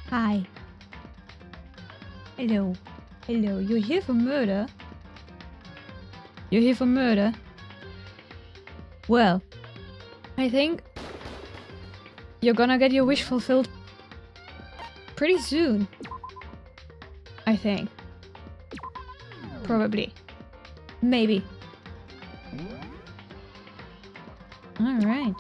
Hi. Hello. Hello. You're here for murder? You're here for murder? Well, I think you're gonna get your wish fulfilled pretty soon. I think. Probably. Maybe. Alright.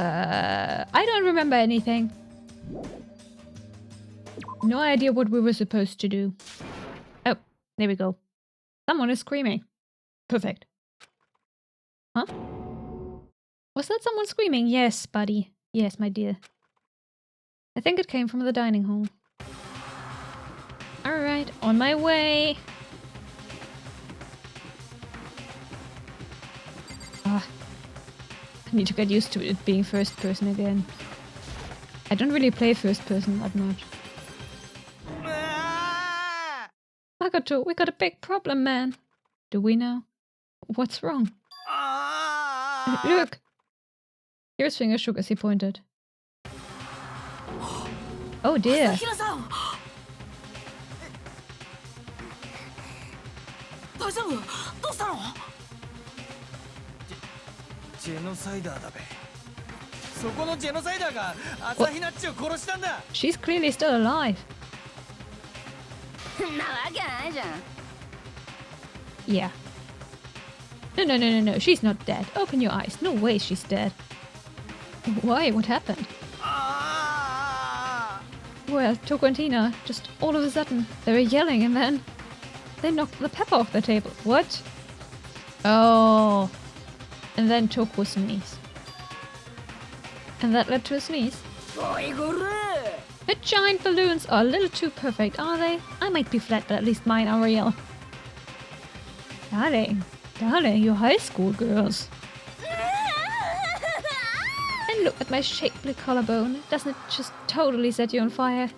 I don't remember anything. No idea what we were supposed to do. Oh, there we go. Someone is screaming. Perfect. Huh? Was that someone screaming? Yes, buddy. Yes, my dear. I think it came from the dining hall. Alright, on my way. Ah. I need to get used to it being first person again. I don't really play first person that much. We got a big problem, man. Do we now? What's wrong? Look! Here's finger shook as he pointed. Oh dear. She's clearly still alive. Yeah. No. She's not dead. Open your eyes. No way she's dead. Why? What happened? Well, Toko and Tina, just all of a sudden, they were yelling and then they knocked the pepper off the table. What? Oh. And then Toko sneezed. And that led to a sneeze. The giant balloons are a little too perfect, are they? I might be flat, but at least mine are real. Darling, you're high school girls. And look at my shapely collarbone. Doesn't it just totally set you on fire?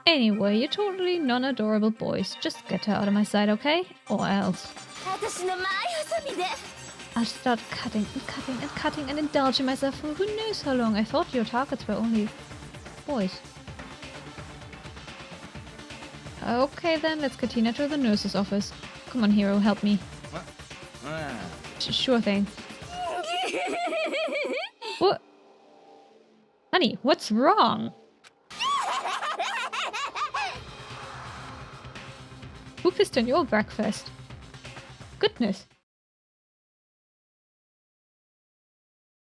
Anyway, you're totally non-adorable boys. Just get her out of my sight, okay? Or else. I'll start cutting and indulging myself for who knows how long. I thought your targets were only boys. Okay then, let's get Tina to the nurse's office. Come on, hero, help me. Sure thing. What? Honey, what's wrong? Who pissed on your breakfast? Goodness.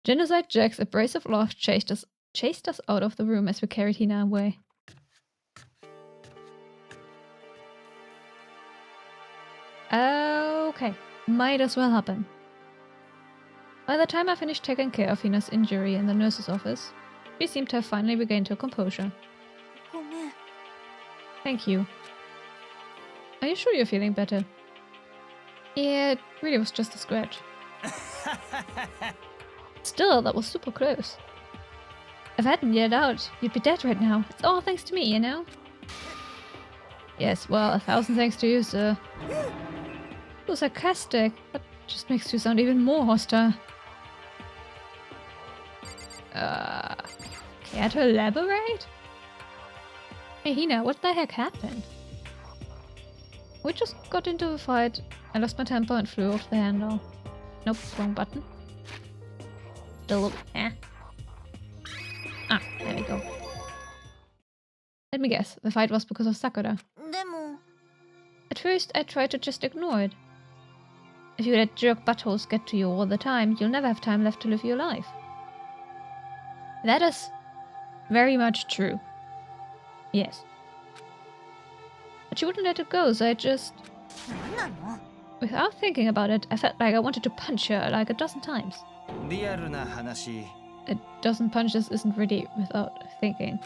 Genocide Jack's abrasive laugh chased us out of the room as we carried Hina away. Okay, might as well happen. By the time I finished taking care of Hina's injury in the nurse's office, she seemed to have finally regained her composure. Thank you. Are you sure you're feeling better? Yeah, it really was just a scratch. Still, that was super close. If I hadn't yelled out, you'd be dead right now. It's all thanks to me, you know? Yes, well, 1,000 thanks to you, sir. It was sarcastic, but just makes you sound even more hostile. Care to elaborate? Hey, Hina, what the heck happened? We just got into a fight. I lost my temper and flew off the handle. Nope, wrong button. Still, eh. Ah, there we go. Let me guess, the fight was because of Sakura. At first, I tried to just ignore it. If you let jerk buttholes get to you all the time, you'll never have time left to live your life. That is very much true. Yes. But she wouldn't let it go, so I just... Without thinking about it, I felt like I wanted to punch her like a dozen times. A dozen punches isn't really without thinking.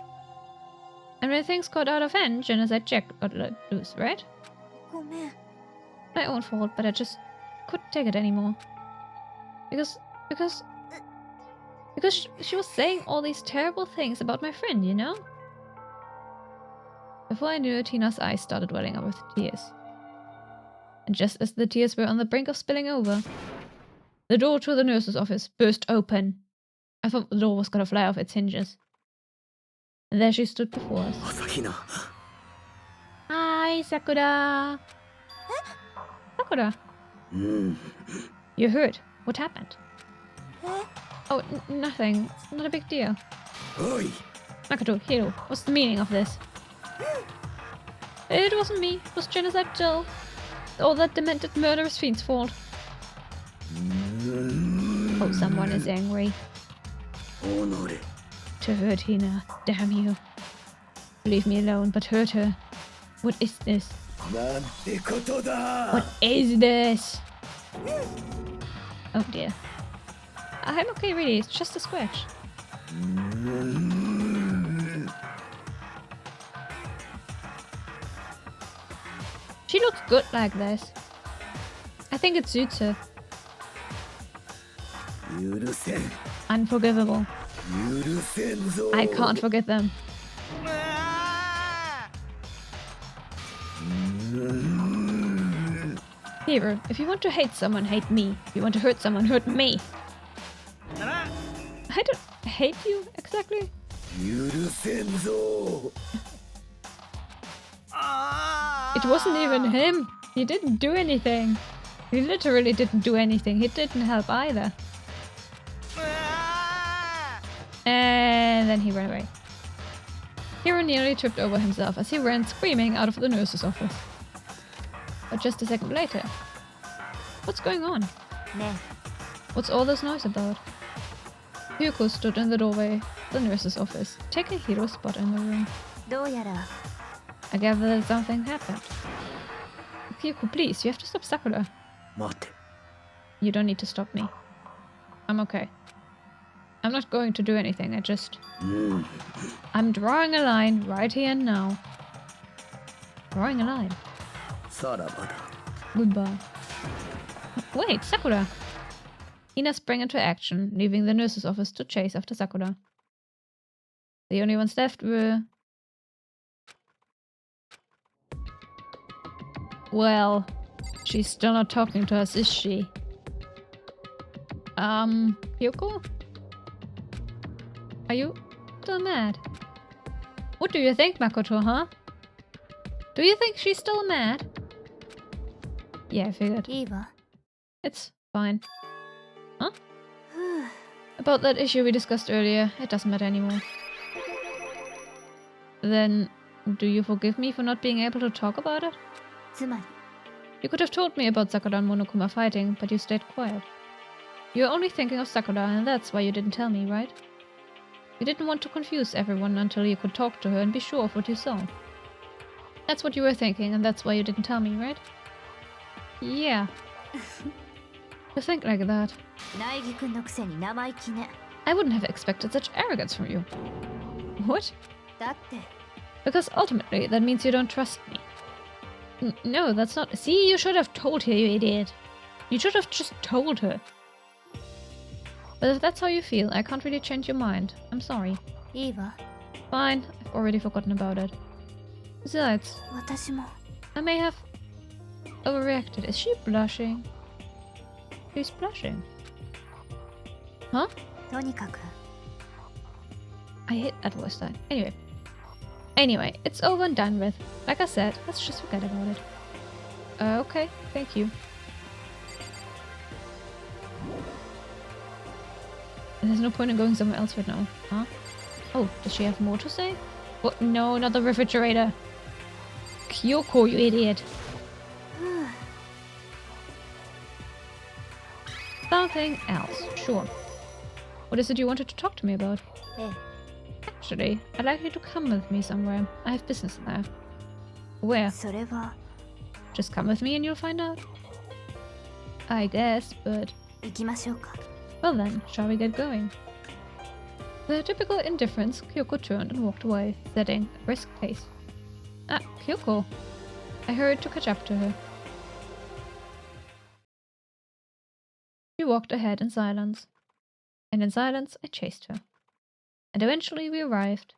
And when things got out of hand, Genocide Jack got let loose, right? My own fault, but I just couldn't take it anymore. Because she was saying all these terrible things about my friend, you know? Before I knew it, Tina's eyes started welling up with tears. And just as the tears were on the brink of spilling over, the door to the nurse's office burst open. I thought the door was gonna fly off its hinges. And there she stood before us. Asahina. Hi, Sakura! Sakura! You're hurt. What happened? Oh, nothing. It's not a big deal. Oi! Makoto, Hiro, what's the meaning of this? It wasn't me. It was Genocide Jill. All that demented murderous fiend's fault. Oh, someone is angry. Honore. To hurt Hina. Damn you. Leave me alone, but hurt her. What is this? Nante koto da! What is this? Oh dear. I'm okay, really. It's just a scratch. She looks good like this. I think it suits her. Yurusen. Unforgivable. Yurusen zo. I can't forget them. Hero, if you want to hate someone, hate me. If you want to hurt someone, hurt me. I don't hate you, exactly. Yurusen zo. It wasn't even him. He didn't do anything. He literally didn't do anything. He didn't help either. And then he ran away. Hiro nearly tripped over himself as he ran screaming out of the nurse's office. But just a second later. What's going on? What's all this noise about? Hyuko stood in the doorway of the nurse's office, taking Hiro's spot in the room. I gather that something happened. Hyuko, please, you have to stop Sakura. Mate. You don't need to stop me. I'm okay. I'm not going to do anything, I'm drawing a line right here and now. Drawing a line. Sarabada. Goodbye. Wait, Sakura! Hina sprang into action, leaving the nurse's office to chase after Sakura. The only ones left were... Well, she's still not talking to us, is she? Hyuko? Are you still mad? What do you think, Makoto, huh? Do you think she's still mad? Yeah, I figured. It's fine. Huh? About that issue we discussed earlier, it doesn't matter anymore. Then, do you forgive me for not being able to talk about it? You could have told me about Sakura and Monokuma fighting, but you stayed quiet. You're only thinking of Sakura, and that's why you didn't tell me, right? You didn't want to confuse everyone until you could talk to her and be sure of what you saw. That's what you were thinking, and that's why you didn't tell me, right? Yeah. To think like that. I wouldn't have expected such arrogance from you. What? Because ultimately, that means you don't trust me. No, that's not... See, you should have told her, you idiot. You should have just told her. But if that's how you feel, I can't really change your mind. I'm sorry. Fine, I've already forgotten about it. Besides, I may have overreacted. Is she blushing? She's blushing. Huh? I hate that voice line. Anyway, it's over and done with. Like I said, let's just forget about it. Okay, thank you. There's no point in going somewhere else right now, huh? Oh, does she have more to say? What? No, not the refrigerator. Kyoko, you idiot. Something else, sure. What is it you wanted to talk to me about? Actually, I'd like you to come with me somewhere. I have business there. Where? Just come with me and you'll find out. I guess, but... Well then, shall we get going? With her typical indifference, Kyoko turned and walked away, setting a brisk pace. Ah, Kyoko! I hurried to catch up to her. She walked ahead in silence. And in silence, I chased her. And eventually we arrived.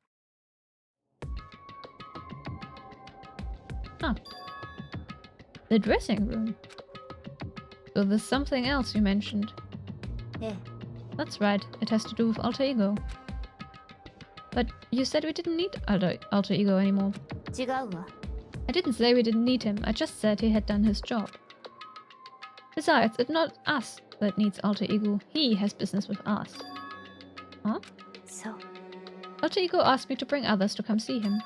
The The dressing room. So there's something else you mentioned. Eh. That's right, it has to do with alter ego. But you said we didn't need alter ego anymore. 違うわ。 I didn't say we didn't need him, I just said he had done his job. Besides, it's not us that needs alter ego, he has business with us. Huh? そう。 Alter ego asked me to bring others to come see him.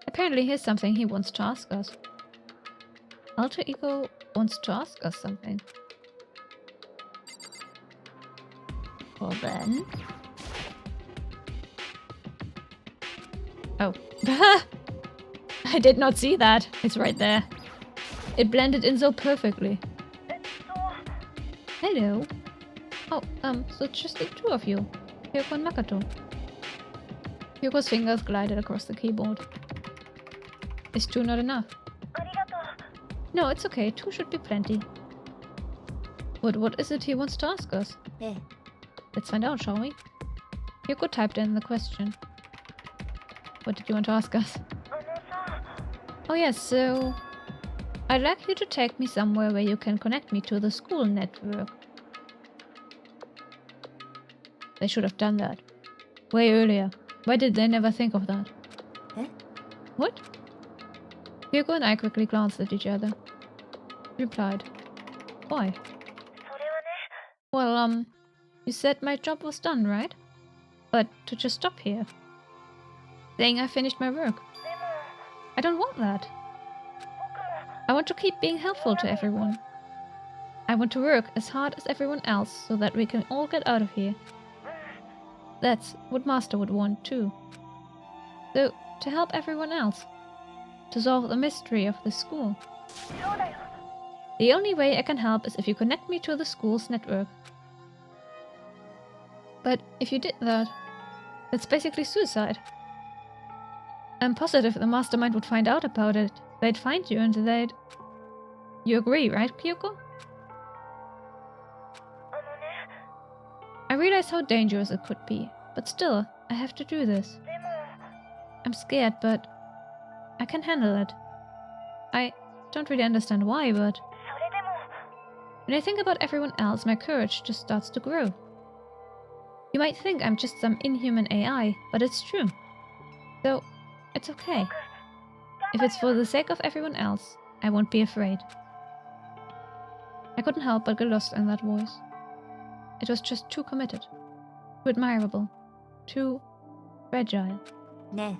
Apparently here's something he wants to ask us. Alter ego wants to ask us something. Well then... Oh. I did not see that. It's right there. It blended in so perfectly. Hello. Oh, so it's just the two of you. Hyoko and Makoto. Hyoko's fingers glided across the keyboard. Is two not enough? No, it's okay. Two should be plenty. What is it he wants to ask us? ええ。 Let's find out, shall we? Hyoko typed in the question. What did you want to ask us? Oh yes, so... I'd like you to take me somewhere where you can connect me to the school network. They should have done that. Way earlier. Why did they never think of that? え？ What? Hyoko and I quickly glanced at each other. Replied. Why? Well, you said my job was done, right? But to just stop here. Saying I finished my work. I don't want that. I want to keep being helpful to everyone. I want to work as hard as everyone else so that we can all get out of here. That's what Master would want too. So, to help everyone else. To solve the mystery of the school. The only way I can help is if you connect me to the school's network. But if you did that, that's basically suicide. I'm positive the mastermind would find out about it. They'd find you and they'd... You agree, right, Kyoko? I realize how dangerous it could be, but still, I have to do this. I'm scared, but I can handle it. I don't really understand why, but... When I think about everyone else, my courage just starts to grow. You might think I'm just some inhuman AI, but it's true. So, it's okay. If it's for the sake of everyone else, I won't be afraid. I couldn't help but get lost in that voice. It was just too committed, too admirable, too fragile. ね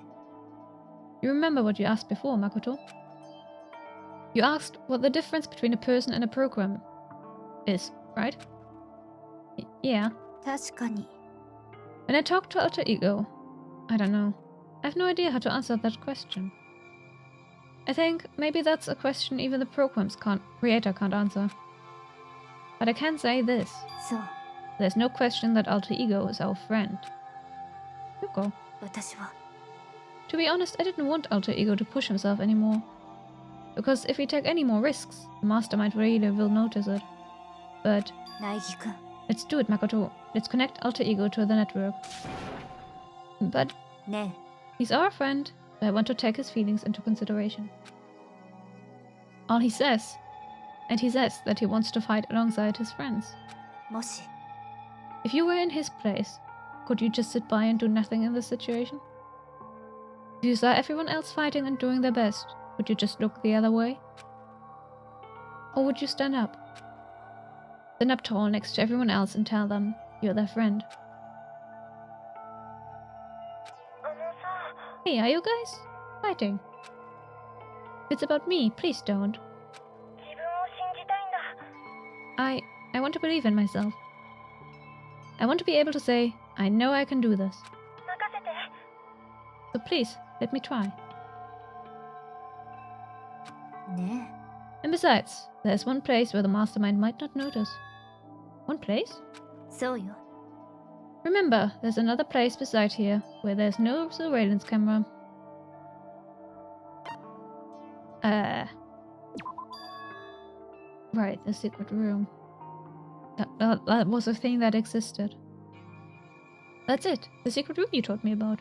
You remember what you asked before, Makoto? You asked what the difference between a person and a program is, right? Yeah. え。確かに。 When I talk to alter ego, I don't know. I have no idea how to answer that question. I think maybe that's a question even the program's creator can't answer. But I can say this. そう。 There's no question that alter ego is our friend. Yuko. 私は。 To be honest, I didn't want alter ego to push himself anymore. Because if we take any more risks, the mastermind really will notice it. But 苗木くん。 let's do it, Makoto. Let's connect alter ego to the network. But ね he's our friend, so I want to take his feelings into consideration. All he says, and he says that he wants to fight alongside his friends. え。もし。 If you were in his place, could you just sit by and do nothing in this situation? If you saw everyone else fighting and doing their best, would you just look the other way? Or would you stand up? Stand up tall next to everyone else and tell them you're their friend. Hey, are you guys fighting? If it's about me, please don't. I want to believe in myself. I want to be able to say, I know I can do this. So please, let me try. ね And besides, there's one place where the mastermind might not notice. One place? え。そうよ。 Remember, there's another place beside here where there's no surveillance camera. Right, the secret room. That was a thing that existed. That's it, the secret room you told me about.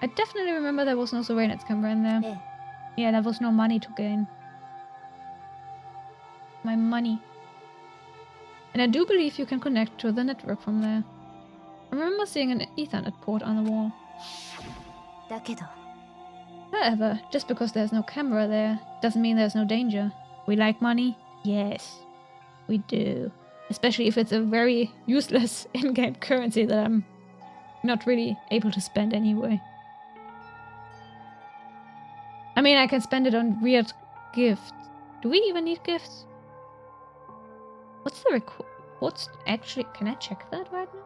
I definitely remember there was no surveillance camera in there. ええ。Yeah, there was no money to gain. My money. And I do believe you can connect to the network from there. I remember seeing an Ethernet port on the wall. だけど However, just because there's no camera there doesn't mean there's no danger. We like money? Yes, we do. Especially if it's a very useless in-game currency that I'm not really able to spend anyway. I mean, I can spend it on weird gifts. Do we even need gifts? What's the what's actually... Can I check that right now?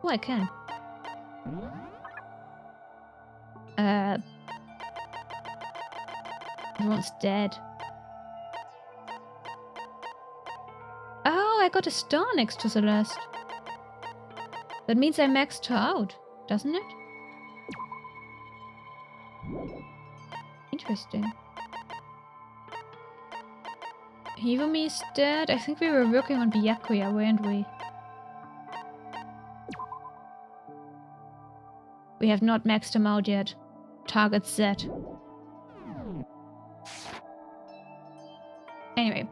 Oh, I can. Everyone's dead. Oh, I got a star next to Celeste. That means I maxed her out, doesn't it? Interesting. Hivomi's dead. I think we were working on Byakuya, weren't we? We have not maxed him out yet. Target set. Anyway.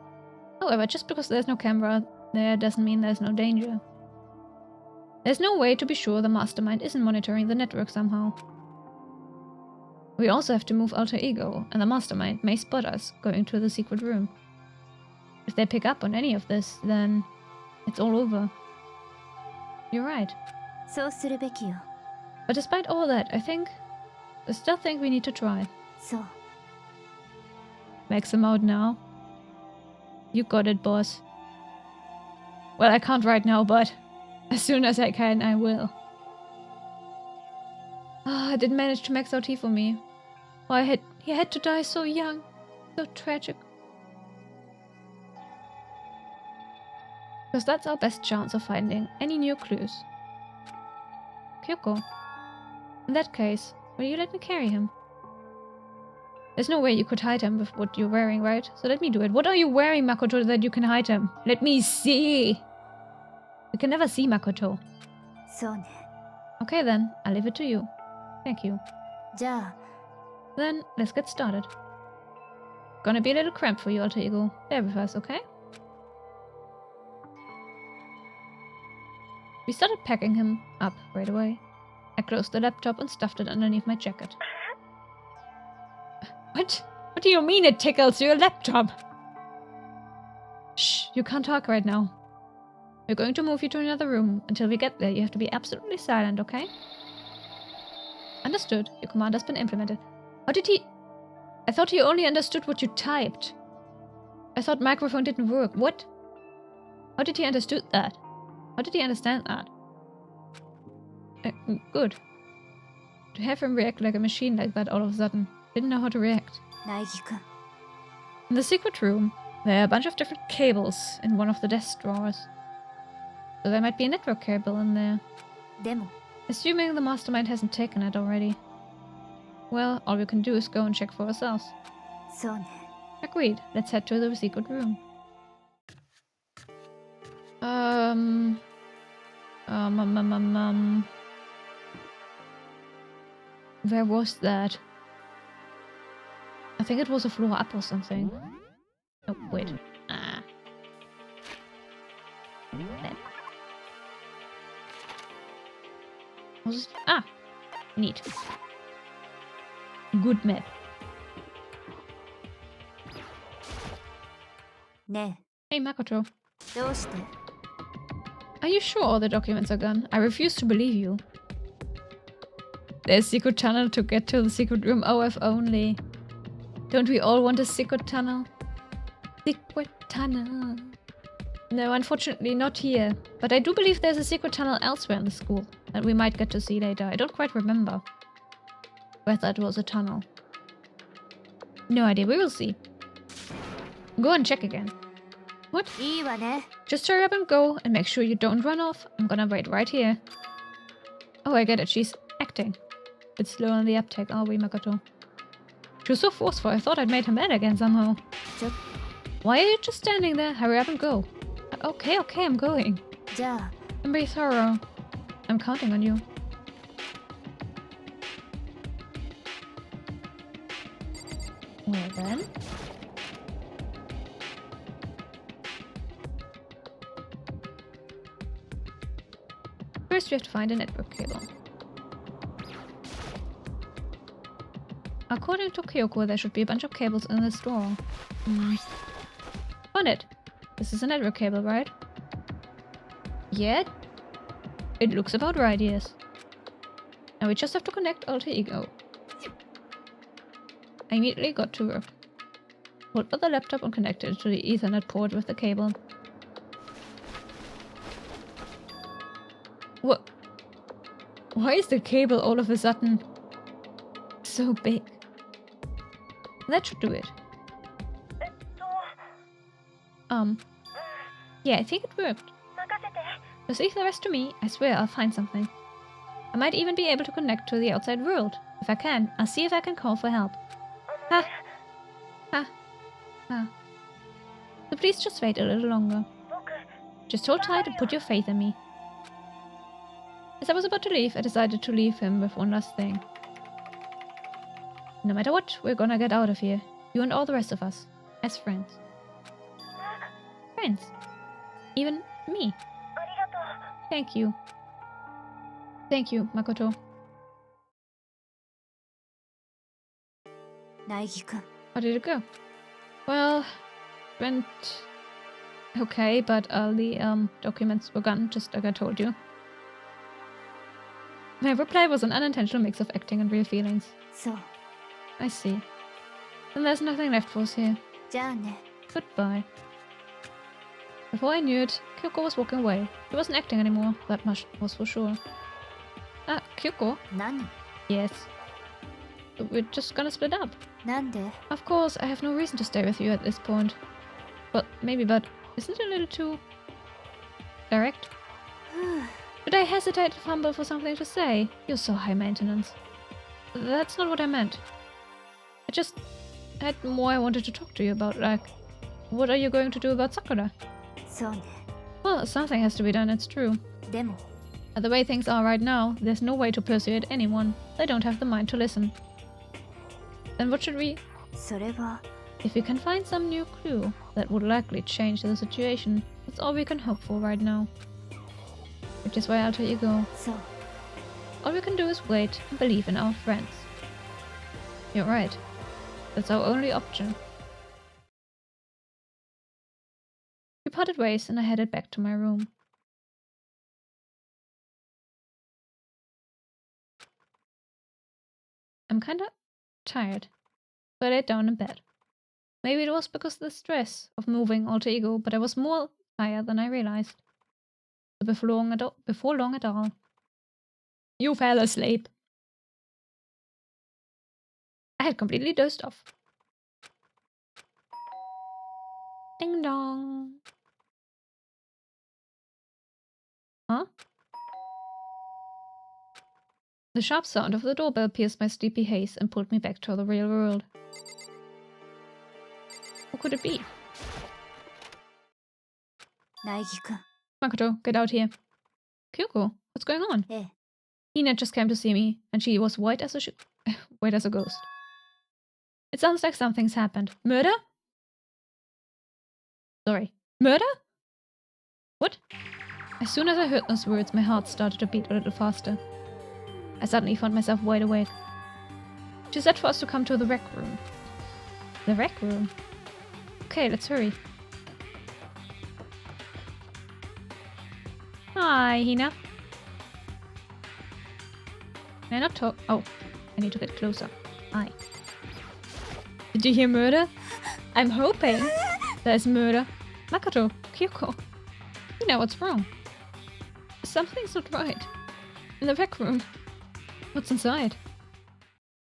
However, just because there's no camera there doesn't mean there's no danger. There's no way to be sure the mastermind isn't monitoring the network somehow. We also have to move Alter Ego, and the mastermind may spot us going to the secret room. If they pick up on any of this, then it's all over. You're right. そうするべきよ But despite all that, I still think we need to try. そう Max him out now. You got it, boss. Well, I can't right now, but as soon as I can, I will. Ah, I didn't manage to max out He for me. Oh, he had to die so young. So tragic. Because that's our best chance of finding any new clues. Kyoko. In that case, will you let me carry him? There's no way you could hide him with what you're wearing, right? So let me do it. What are you wearing, Makoto, that you can hide him? Let me see! We can never see Makoto. そうね Okay then, I'll leave it to you. Thank you. じゃあ Then, let's get started. Gonna be a little cramped for you, Alter Ego. Bear with us, okay? We started packing him up right away. I closed the laptop and stuffed it underneath my jacket. What? What do you mean it tickles your laptop? Shh, you can't talk right now. We're going to move you to another room. Until we get there, you have to be absolutely silent, okay? Understood. Your command has been implemented. How did he... I thought he only understood what you typed. I thought microphone didn't work. What? How did he understood that? How did he understand that? Good. To have him react like a machine like that all of a sudden. Didn't know how to react. 苗木くん In the secret room, there are a bunch of different cables in one of the desk drawers. So there might be a network cable in there. でも Assuming the mastermind hasn't taken it already. Well, all we can do is go and check for ourselves. そうね Agreed. Let's head to the secret room. Where was that? I think it was a floor up or something. Oh, wait. Ah. That. Was it? Ah! Neat. Good map. ね Hey, Makoto. えどうして Are you sure all the documents are gone? I refuse to believe you. There's a secret tunnel to get to the secret room. Oh, if only. Don't we all want a secret tunnel? Secret tunnel. No, unfortunately not here. But I do believe there's a secret tunnel elsewhere in the school that we might get to see later. I don't quite remember whether it was a tunnel. No idea. We will see. Go and check again. What? いいわね Just hurry up and go and make sure you don't run off. I'm gonna wait right here. Oh, I get it. She's acting. Bit slow on the uptake, are we, Makoto? She was so forceful. I thought I'd made her mad again somehow. ちょ Why are you just standing there? Hurry up and go. Okay, I'm going. じゃあ And be thorough. I'm counting on you. Well then. First we have to find a network cable. According to Kyoko, there should be a bunch of cables in this door. Found it! This is a network cable, right? Yeah? It looks about right, yes. Now we just have to connect Alter Ego. I immediately got to work. Pulled out the laptop and connected it to the Ethernet port with the cable. What? Why is the cable all of a sudden so big? That should do it. Yeah, I think it worked. Just leave the rest to me. I swear I'll find something. I might even be able to connect to the outside world. If I can, I'll see if I can call for help. Ha! Ha! Ha. So please just wait a little longer. Just hold tight and put your faith in me. As I was about to leave, I decided to leave him with one last thing. No matter what, we're gonna get out of here. You and all the rest of us. As friends. Friends. Even me. Thank you. Thank you, Makoto. Naegi-kun. How did it go? Well, went okay, but all the documents were gone, just like I told you. My reply was an unintentional mix of acting and real feelings. So. I see. Then there's nothing left for us here. じゃあね. Goodbye. Before I knew it, Kyoko was walking away. She wasn't acting anymore, that much was for sure. Ah, Kyoko? 何? Yes. We're just gonna split up. なんで? Of course, I have no reason to stay with you at this point. Well, maybe, but isn't it a little too direct? Should I hesitate and fumble for something to say? You're so high maintenance. That's not what I meant. I just had more I wanted to talk to you about, like, what are you going to do about Sakura? そうね. Well, something has to be done, it's true. でも. The way things are right now, there's no way to persuade anyone. They don't have the mind to listen. Then what should we... それは. If we can find some new clue, that would likely change the situation. That's all we can hope for right now. Which is why Alter Ego. そう. All we can do is wait and believe in our friends. You're right. That's our only option. We parted ways and I headed back to my room. I'm kinda tired, so I laid down in bed. Maybe it was because of the stress of moving Alter Ego, but I was more tired than I realized. So before long at all, you fell asleep. I had completely dozed off. Ding dong. Huh? The sharp sound of the doorbell pierced my sleepy haze and pulled me back to the real world. Who could it be? Naegi-kun. Makoto, get out here. Kyoko, what's going on? Eh. Hina just came to see me, and she was white as a ghost. It sounds like something's happened. Murder? Sorry. Murder? What? As soon as I heard those words, my heart started to beat a little faster. I suddenly found myself wide awake. She said for us to come to the rec room. The rec room? Okay, let's hurry. Hi, Hina. Can I not talk? Oh, I need to get closer. Hi. Did you hear murder? I'm hoping there's murder. Makoto, Kyoko. Hina, what's wrong? Something's not right. In the rec room. What's inside?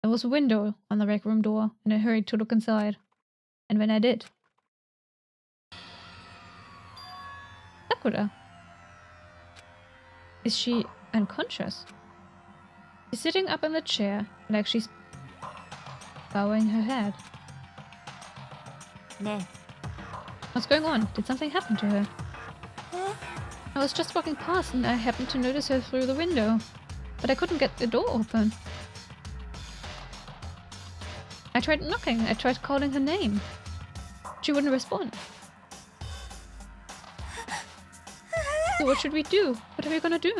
There was a window on the rec room door, and I hurried to look inside. And when I did... Sakura. Is she unconscious? She's sitting up in the chair, like she's bowing her head. Ne. What's going on? Did something happen to her? I was just walking past and I happened to notice her through the window, but I couldn't get the door open. I tried knocking. I tried calling her name. She wouldn't respond. So what should we do? What are we gonna do?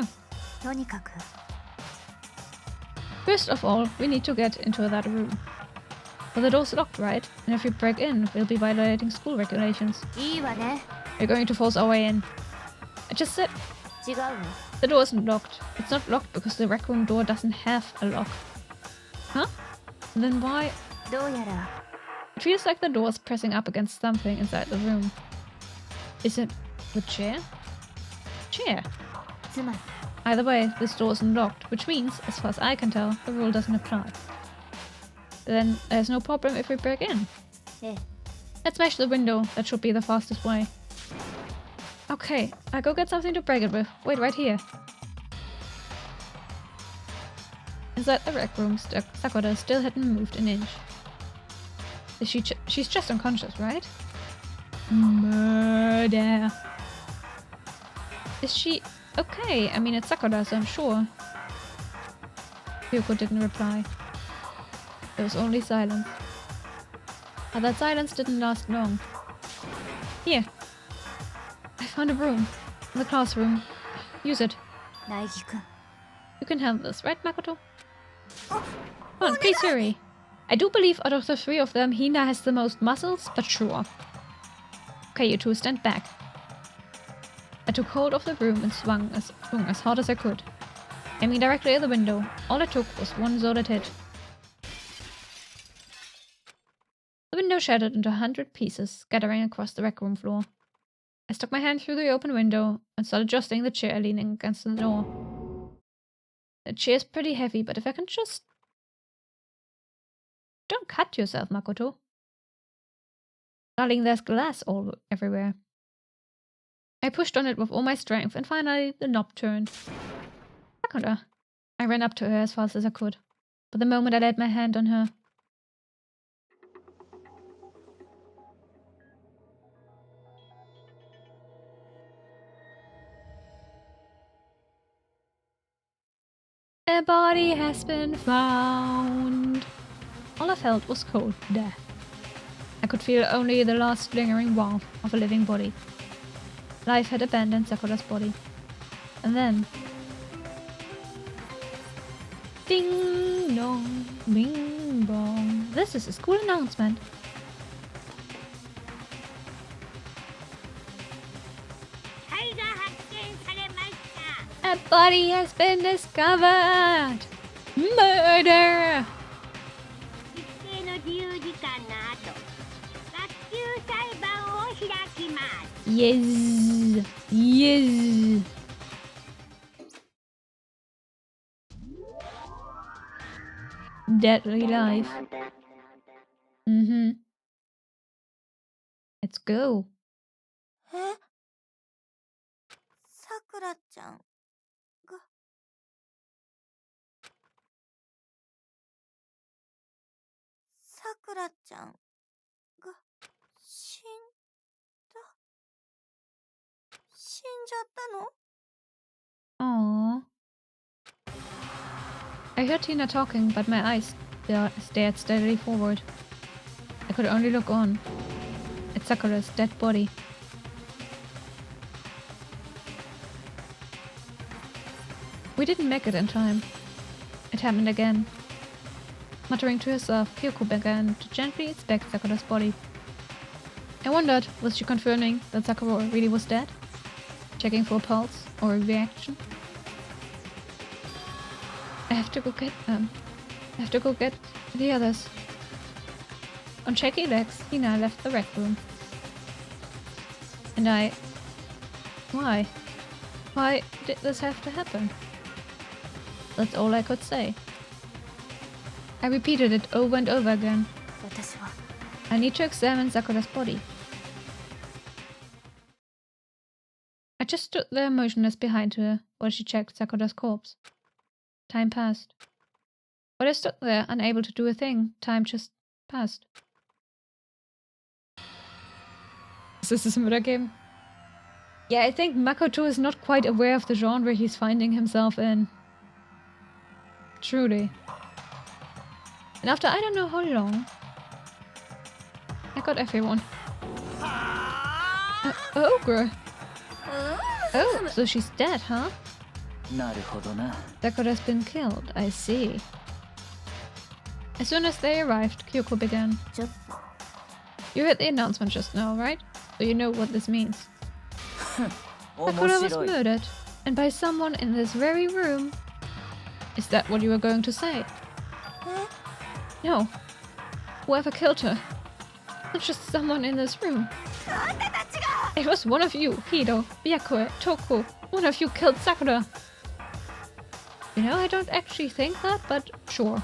とにかく First of all, we need to get into that room. Well, the door's locked, right? And if we break in, we'll be violating school regulations. いいわね We're going to force our way in. I just said 違うわ the door isn't locked. It's not locked because the rec room door doesn't have a lock. Huh? Then why? どうやら It feels like the door is pressing up against something inside the room. Is it the chair? Chair. つまり Either way, this door isn't locked, which means, as far as I can tell, the rule doesn't apply. Then there's no problem if we break in. ええ Let's smash the window. That should be the fastest way. Okay, I'll go get something to break it with. Wait, right here. Inside the rec room, Sakura still hadn't moved an inch. Is she's just unconscious, right? Murder. Is she okay? I mean, it's Sakura, so I'm sure. Ryuko didn't reply. There was only silence. But that silence didn't last long. Here. I found a broom. In the classroom. Use it. 苗木くん You can handle this, right, Makoto? Come on, please hurry. I do believe out of the three of them, Hina has the most muscles, but sure. Okay, you two, stand back. I took hold of the broom and swung as hard as I could, aiming directly at the window. All it took was one solid hit. The window shattered into 100 pieces, scattering across the rec room floor. I stuck my hand through the open window and started adjusting the chair leaning against the door. The chair's pretty heavy, but if I can just... Don't cut yourself, Makoto. Darling, there's glass everywhere. I pushed on it with all my strength, and finally the knob turned. Sakura. I ran up to her as fast as I could, but the moment I laid my hand on her... A body has been found. All I felt was cold death. I could feel only the last lingering warmth of a living body. Life had abandoned Sakura's body. And then... Ding dong, bing bong. This is a school announcement. A body has been discovered! Murder! Yes! Yes! Deadly life. Let's go. えさくらちゃんがさくらちゃんが死んじゃったの Aww. I heard Tina talking, but my eyes stared steadily forward. I could only look on at Sakura's dead body. We didn't make it in time. It happened again. Muttering to herself, Kyoko began to gently inspect Sakura's body. I wondered, was she confirming that Sakura really was dead? Checking for a pulse or a reaction? I have to go get them. I have to go get the others. On shaky legs, Hina left the rec room. And I... Why? Why did this have to happen? That's all I could say. I repeated it over and over again. 私は I need to examine Sakura's body. I just stood there motionless behind her while she checked Sakura's corpse. Time passed. While I stood there, unable to do a thing, time just passed. Is this a murder game? Yeah, I think Makoto is not quite aware of the genre he's finding himself in. Truly. And after I don't know how long, I got everyone. Ogre. Oh, so she's dead, huh? なるほどな。 Sakura's been killed, I see. As soon as they arrived, Kyoko began. ちょっと You heard the announcement just now, right? So you know what this means. Sakura was 面白い。 murdered, and by someone in this very room. Is that what you were going to say? No. Whoever killed her. Not just someone in this room. It was one of you, Hido, Byakue, Toku. One of you killed Sakura. You know, I don't actually think that, but sure.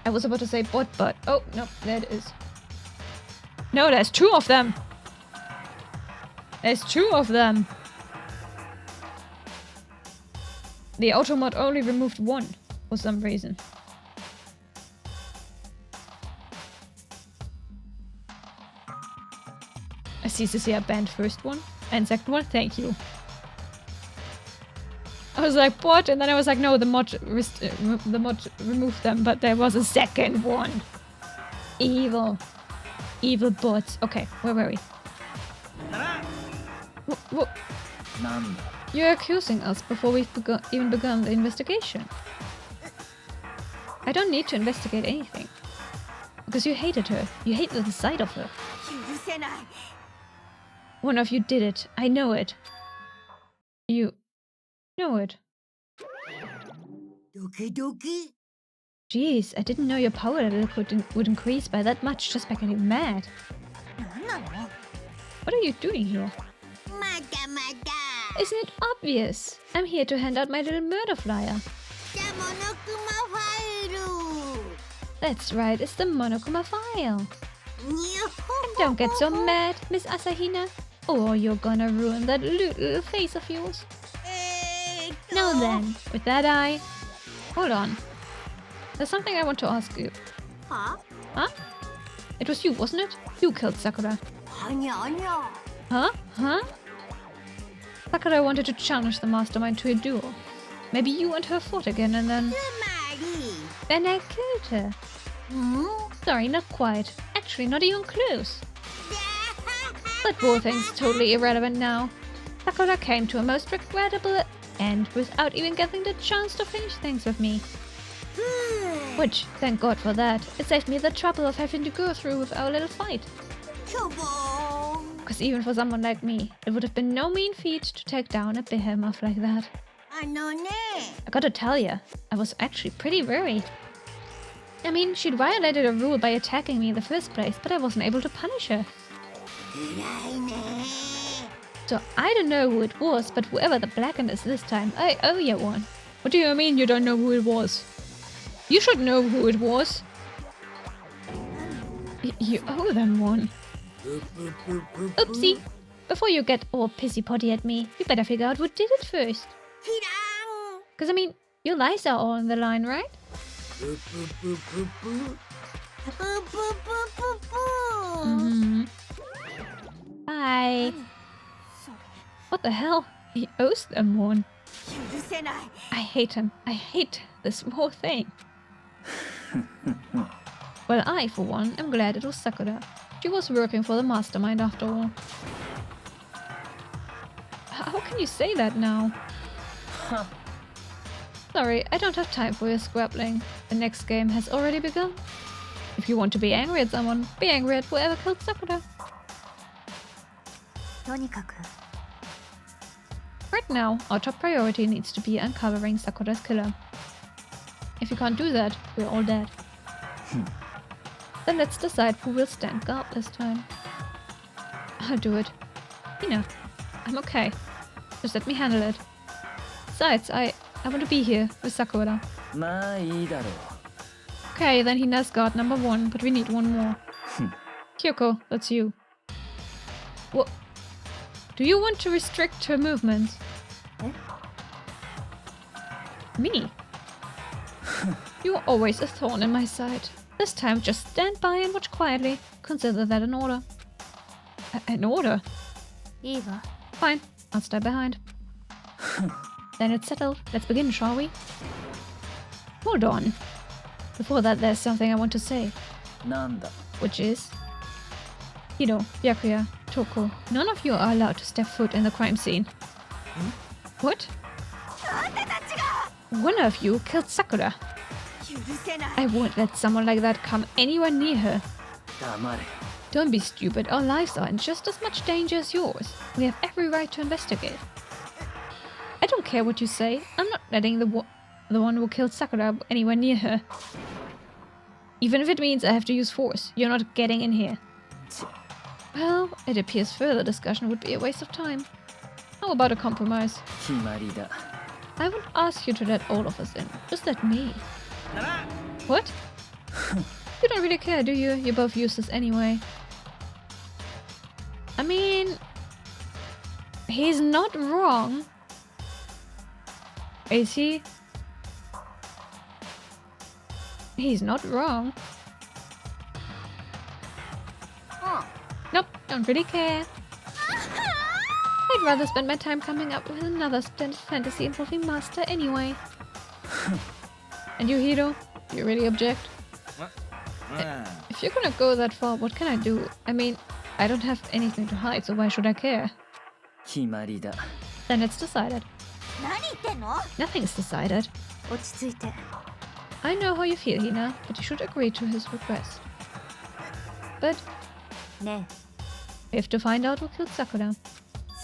I was about to say bot, but oh, no, there it is. No, there's two of them. There's two of them. The automod only removed one for some reason. I see I banned first one and second one. Thank you. I was like, what? And then I was like, no, the mod removed them, but there was a second one. Evil. Evil bots. Okay, where were we? Wh- なんだ。 You're accusing us before we've even begun the investigation. I don't need to investigate anything. Because you hated her. You hated the sight of her. 許せない One of you did it. I know it. You know it. ドキドキ Jeez, I didn't know your power level would increase by that much just by getting mad. なんなの What are you doing here? まだまだ Isn't it obvious? I'm here to hand out my little murder flyer. じゃモノクマファイル That's right, it's the Monokuma file. にゃほ Don't get so mad, Miss Asahina, or you're gonna ruin that little face of yours. Now then, with that eye... Hold on. There's something I want to ask you. は Huh? It was you, wasn't it? You killed Sakura. はにゃにゃ Huh? Huh? Sakura wanted to challenge the mastermind to a duel. Maybe you and her fought again and then... つまり Then I killed her. ん Sorry, not quite. Actually, not even close. But war thing's totally irrelevant now. Sakura came to a most regrettable end without even getting the chance to finish things with me. Which, thank God for that, it saved me the trouble of having to go through with our little fight. きょぼーん Because even for someone like me, it would have been no mean feat to take down a behemoth like that. あのね I gotta tell ya, I was actually pretty worried. I mean, she'd violated a rule by attacking me in the first place, but I wasn't able to punish her. 偉いね So I don't know who it was, but whoever the blackened is this time, I owe you one. What do you mean you don't know who it was? You should know who it was. You owe them one. Oopsie. Before you get all pissy-potty at me, you better figure out who did it first. キラ Because, I mean, your lives are all on the line, right? ンププププ Mm-hmm. Bye. それ What the hell? He owes them one. 許せない I hate him. I hate this whole thing. Well, I, for one, am glad it was Sakura. She was working for the mastermind after all. How can you say that now? Huh. Sorry, I don't have time for your scrabbling. The next game has already begun. If you want to be angry at someone, be angry at whoever killed Sakura. とにかく Right now, our top priority needs to be uncovering Sakura's killer. If you can't do that, we're all dead. Then let's decide who will stand guard this time. I'll do it. I'm okay. Just let me handle it. Besides, I want to be here with Sakura. まあいいだろう。 Okay, then Hina's guard number 1, but we need one more. Kyoko, that's you. What? Do you want to restrict her movements? Eh? Me? You're always a thorn in my side. This time, just stand by and watch quietly. Consider that an order. An order? いいわ Fine, I'll stay behind. Then it's settled. Let's begin, shall we? Hold on. Before that, there's something I want to say, なんだ which is... Hiro, Byakuya, Toko, none of you are allowed to step foot in the crime scene. What? One of you killed Sakura. I won't let someone like that come anywhere near her. 黙れ Don't be stupid, our lives are in just as much danger as yours. We have every right to investigate. I don't care what you say, I'm not letting the one who killed Sakura anywhere near her. Even if it means I have to use force, you're not getting in here. Well, it appears further discussion would be a waste of time. How about a compromise? 決まりだ I won't ask you to let all of us in, just let me. What? You don't really care, do you? You're both useless anyway. I mean... He's not wrong. Is he? He's not wrong. Nope, don't really care. I'd rather spend my time coming up with another splendid fantasy involving Master anyway. And you, Hiro? You really object? If you're gonna go that far, what can I do? I mean, I don't have anything to hide, so why should I care? 決まりだ Then it's decided. 何言ってんの？ Nothing's decided. 落ち着いて。 I know how you feel, Hina, but you should agree to his request. But ね we have to find out who killed Sakura. え、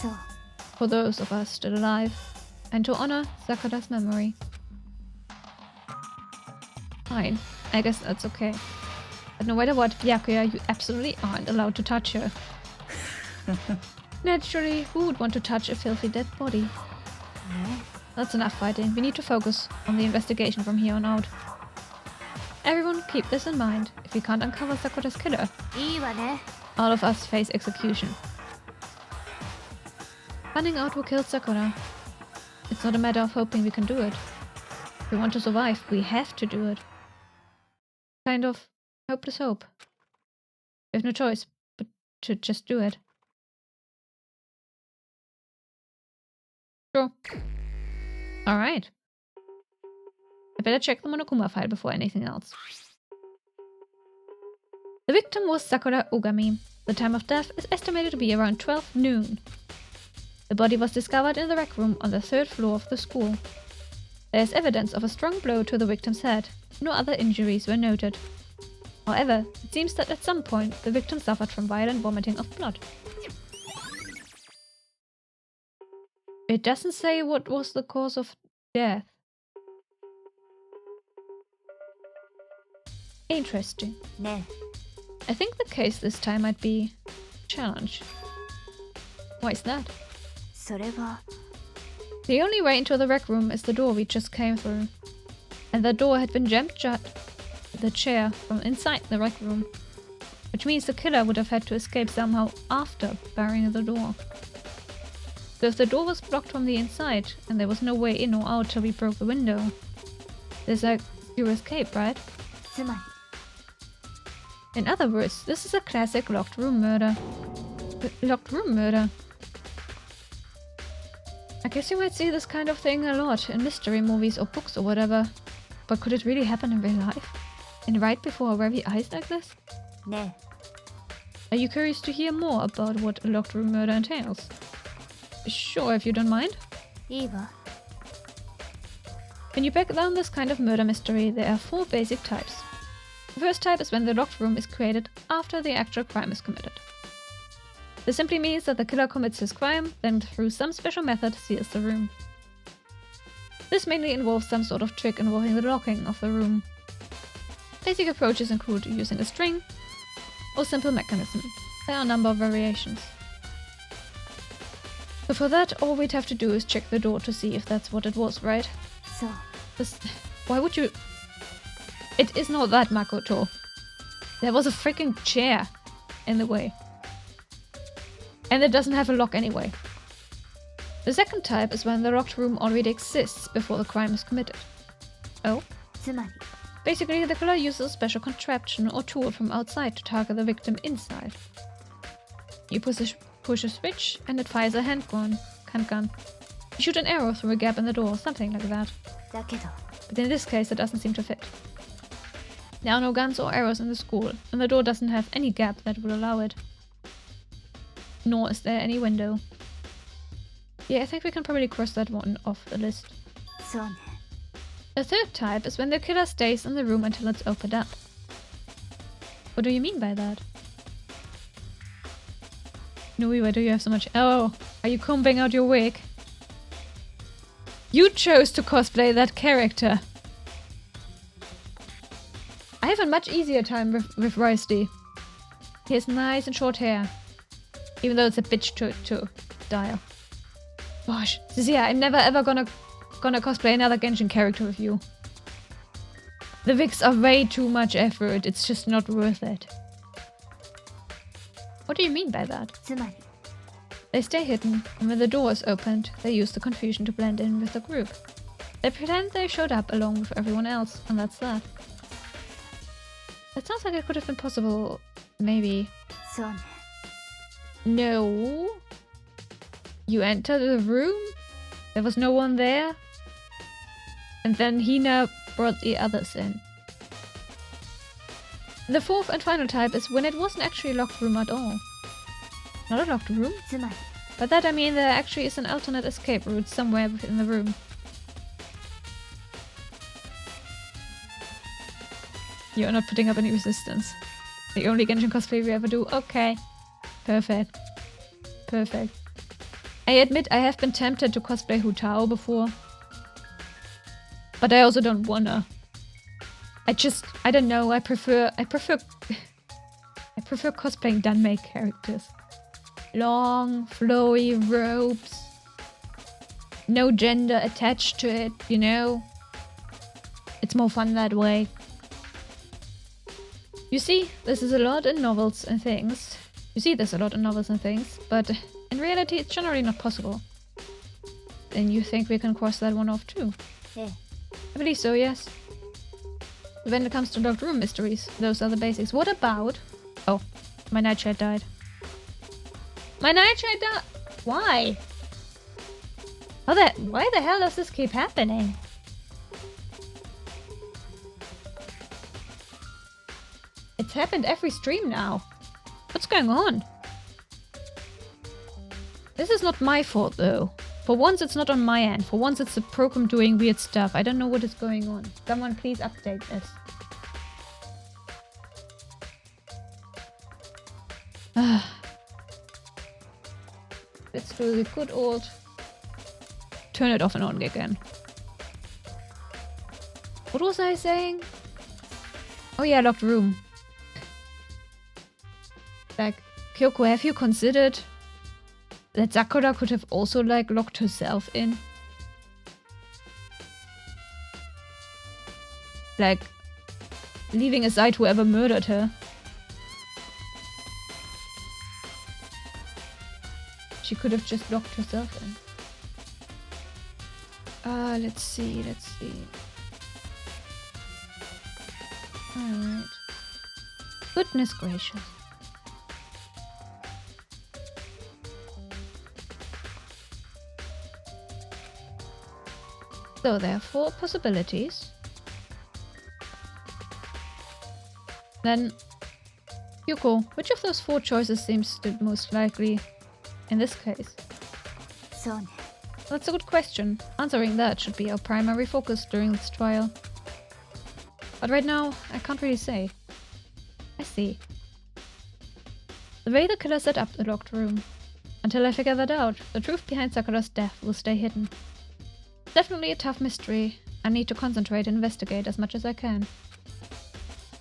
そう。 For those of us still alive, and to honor Sakura's memory. Fine, I guess that's okay. But no matter what, Byakuya, you absolutely aren't allowed to touch her. Naturally, who would want to touch a filthy dead body? ね That's enough fighting. We need to focus on the investigation from here on out. Everyone keep this in mind. If we can't uncover Sakura's killer, え、いいわね。 all of us face execution. Finding out who killed Sakura. It's not a matter of hoping we can do it. If we want to survive, we have to do it. Kind of hopeless hope. We have no choice but to just do it. Sure. Alright. I better check the Monokuma file before anything else. The victim was Sakura Ogami. The time of death is estimated to be around 12 noon. The body was discovered in the rec room on the 3rd floor of the school. There is evidence of a strong blow to the victim's head. No other injuries were noted. However, it seems that at some point the victim suffered from violent vomiting of blood. It doesn't say what was the cause of death. Interesting. ね I think the case this time might be challenge. Why is that? え、それは。 The only way into the rec room is the door we just came through. And the door had been jammed shut with the chair from inside the rec room. Which means the killer would have had to escape somehow after barring the door. So if the door was blocked from the inside and there was no way in or out till we broke the window, there's like zero escape, right? つまり。 In other words, this is a classic locked room murder. Locked room murder. I guess you might see this kind of thing a lot in mystery movies or books or whatever. But could it really happen in real life? And right before our very eyes like this? ね Are you curious to hear more about what a locked room murder entails? Sure, if you don't mind. え、いいわ。 When you break down this kind of murder mystery, there are 4 basic types. The first type is when the locked room is created after the actual crime is committed. This simply means that the killer commits his crime, then through some special method seals the room. This mainly involves some sort of trick involving the locking of the room. Basic approaches include using a string or simple mechanism. There are a number of variations. So for that, all we'd have to do is check the door to see if that's what it was, right? そう。 This... Why would you... It is not that, Makoto. There was a freaking chair in the way. And it doesn't have a lock anyway. The second type is when the locked room already exists before the crime is committed. Oh? つまり。 Basically, the killer uses a special contraption or tool from outside to target the victim inside. You push a switch and it fires a handgun. You shoot an arrow through a gap in the door, something like that. だけど。 But in this case, it doesn't seem to fit. There are no guns or arrows in the school, and the door doesn't have any gap that would allow it. Nor is there any window. Yeah, I think we can probably cross that one off the list. そうね。 The third type is when the killer stays in the room until it's opened up. What do you mean by that? Nui, why do you have so much— Oh, are you combing out your wig? You chose to cosplay that character. I have a much easier time with Royce-D. He has nice and short hair. Even though it's a bitch to style. Gosh, Cecilia, I'm never ever gonna cosplay another Genshin character with you. The wigs are way too much effort. It's just not worth it. What do you mean by that? つまり They stay hidden, and when the door is opened, they use the confusion to blend in with the group. They pretend they showed up along with everyone else, and that's that. That sounds like it could have been possible, maybe. そうね。 No. You entered the room? There was no one there? And then Hina brought the others in. The fourth and final type is when it wasn't actually a locked room at all. Not a locked room? つまり By that I mean there actually is an alternate escape route somewhere within the room. You're not putting up any resistance. The only Genshin cosplay we ever do. Okay. Perfect. Perfect. I admit I have been tempted to cosplay Hu Tao before. But I also don't wanna. I don't know, I prefer cosplaying Danmei characters. Long, flowy robes. No gender attached to it, you know? It's more fun that way. You see, this is a lot in novels and things. You see this a lot in novels and things, but in reality it's generally not possible. And you think we can cross that one off too? ええ。 I believe so, yes. When it comes to locked room mysteries, those are the basics. What about— Oh, my neitshayd died. My neitshayd died! Why? Why the hell does this keep happening? It's happened every stream now. What's going on? This is not my fault though. For once it's not on my end. For once it's the program doing weird stuff. I don't know what is going on. Someone please update this. Let's do the good old turn it off and on again. What was I saying? Oh yeah, locked room. Like, Kyoko, have you considered that Sakura could have also, like, locked herself in? Like, leaving aside whoever murdered her. She could have just locked herself in. Let's see. Alright. Goodness gracious. So there are 4 possibilities. Then, Yuko, which of those 4 choices seems the most likely in this case? そうね。 That's a good question. Answering that should be our primary focus during this trial. But right now, I can't really say. I see. The way the killer set up the locked room. Until I figure that out, the truth behind Sakura's death will stay hidden. Definitely a tough mystery. I need to concentrate and investigate as much as I can.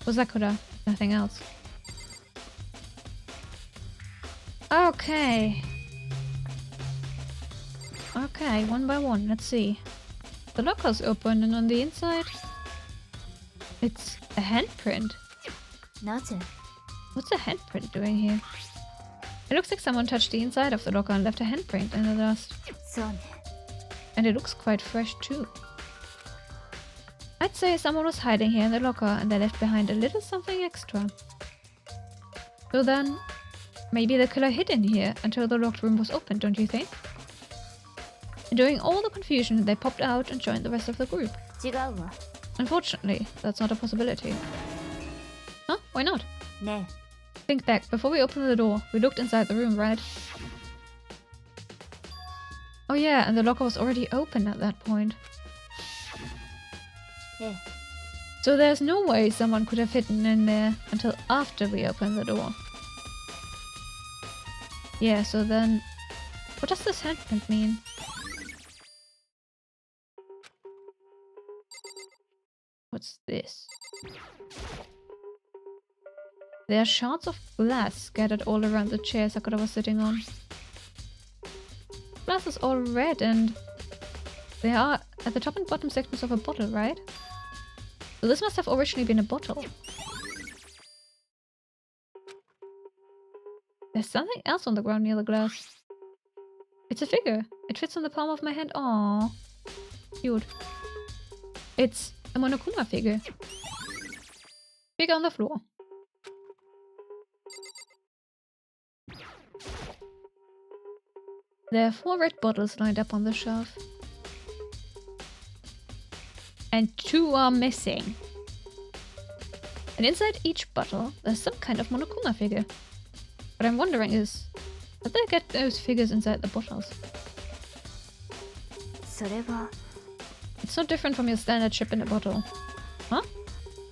For Sakura, nothing else. Okay. Okay, one by one, let's see. The locker's open and on the inside, it's a handprint. なぜ What's a handprint doing here? It looks like someone touched the inside of the locker and left a handprint in the dust. そうね。 And it looks quite fresh too. I'd say someone was hiding here in the locker and they left behind a little something extra. So then, maybe the killer hid in here until the locked room was open, don't you think? And during all the confusion, they popped out and joined the rest of the group. 違うわ。 Unfortunately, that's not a possibility. why not? ね Think back, before we opened the door, we looked inside the room, right? Oh yeah, and the locker was already open at that point. ええ So there's no way someone could have hidden in there until after we opened the door. Yeah, so then... What does this handprint mean? What's this? There are shards of glass scattered all around the chair Sakura was sitting on. Glass is all red and they are at the top and bottom sections of a bottle, right? So this must have originally been a bottle. There's something else on the ground near the glass. It's a figure. It fits on the palm of my hand. Aww. Cute. It's a Monokuma figure. Figure on the floor. There are 4 red bottles lined up on the shelf. And 2 are missing. And inside each bottle, there's some kind of Monokuma figure. What I'm wondering is, how did they get those figures inside the bottles? それは It's so different from your standard chip in a bottle. Huh?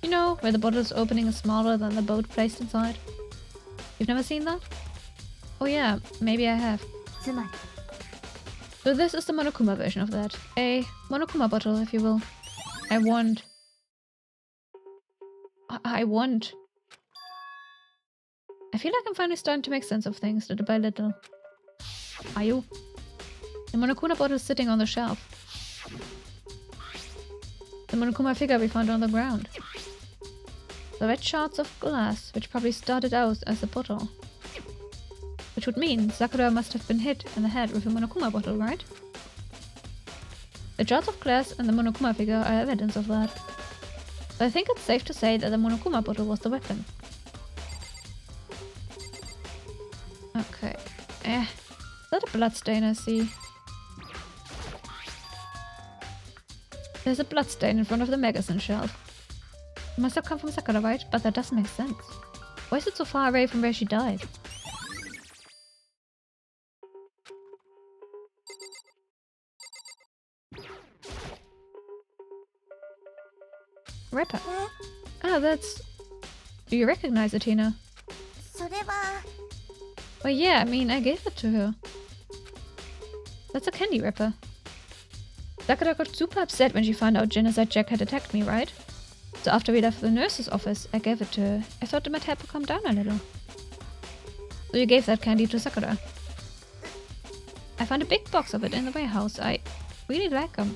You know, where the bottle's opening is smaller than the boat placed inside? You've never seen that? Oh yeah, maybe I have. つまり So this is the Monokuma version of that. A Monokuma bottle, if you will. I want... I feel like I'm finally starting to make sense of things little by little. Are you? The Monokuma bottle is sitting on the shelf. The Monokuma figure we found on the ground. The red shards of glass, which probably started out as a bottle. Which would mean Sakura must have been hit in the head with a Monokuma bottle, right? The shards of glass and the Monokuma figure are evidence of that. So I think it's safe to say that the Monokuma bottle was the weapon. Okay. Is that a bloodstain I see? There's a bloodstain in front of the magazine shelf. It must have come from Sakura, right? But that doesn't make sense. Why is it so far away from where she died? Ripper. え Ah, that's... Do you recognize it, Tina? それは Well, yeah, I mean, I gave it to her. That's a candy wrapper. Sakura got super upset when she found out Genocide Jack had attacked me, right? So after we left the nurse's office, I gave it to her. I thought it might help her calm down a little. So you gave that candy to Sakura. I found a big box of it in the warehouse. I really like them.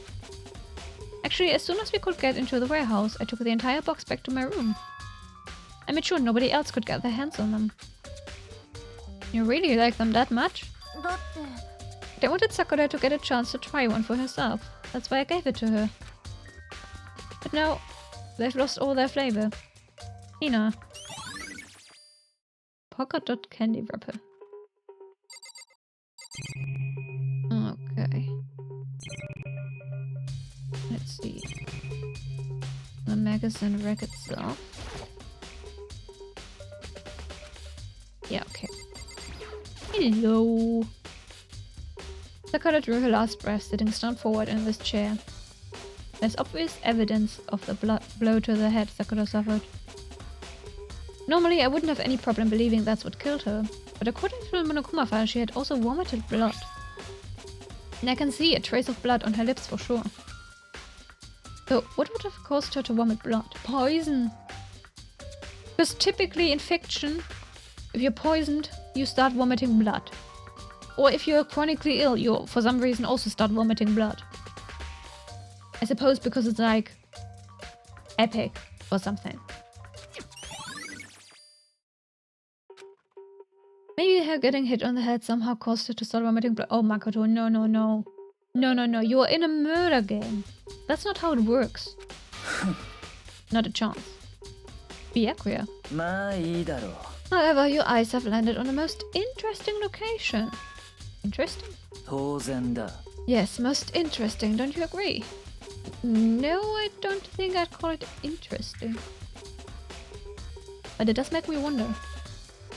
Actually, as soon as we could get into the warehouse, I took the entire box back to my room. I made sure nobody else could get their hands on them. You really like them that much? だって I wanted Sakura to get a chance to try one for herself. That's why I gave it to her. But now, they've lost all their flavor. Ina. Polka dot candy wrapper. Okay. Let's see. The magazine rack itself. Yeah, okay. Hello. Sakura drew her last breath, sitting stunned forward in this chair. There's obvious evidence of the blow to the head Sakura suffered. Normally, I wouldn't have any problem believing that's what killed her, but according to the Monokuma file, she had also vomited blood. And I can see a trace of blood on her lips for sure. So, what would have caused her to vomit blood? Poison! Because typically in fiction, if you're poisoned, you start vomiting blood. Or if you're chronically ill, you for some reason also start vomiting blood. I suppose because it's like epic or something. Maybe her getting hit on the head somehow caused her to start vomiting blood. Oh, Makoto, no, no, no. No, no, no, you are in a murder game. That's not how it works. Not a chance. Be accurate. まあいいだろう However, your eyes have landed on a most interesting location. Interesting? 当然だ Yes, most interesting, don't you agree? No, I don't think I'd call it interesting. but it does make me wonder.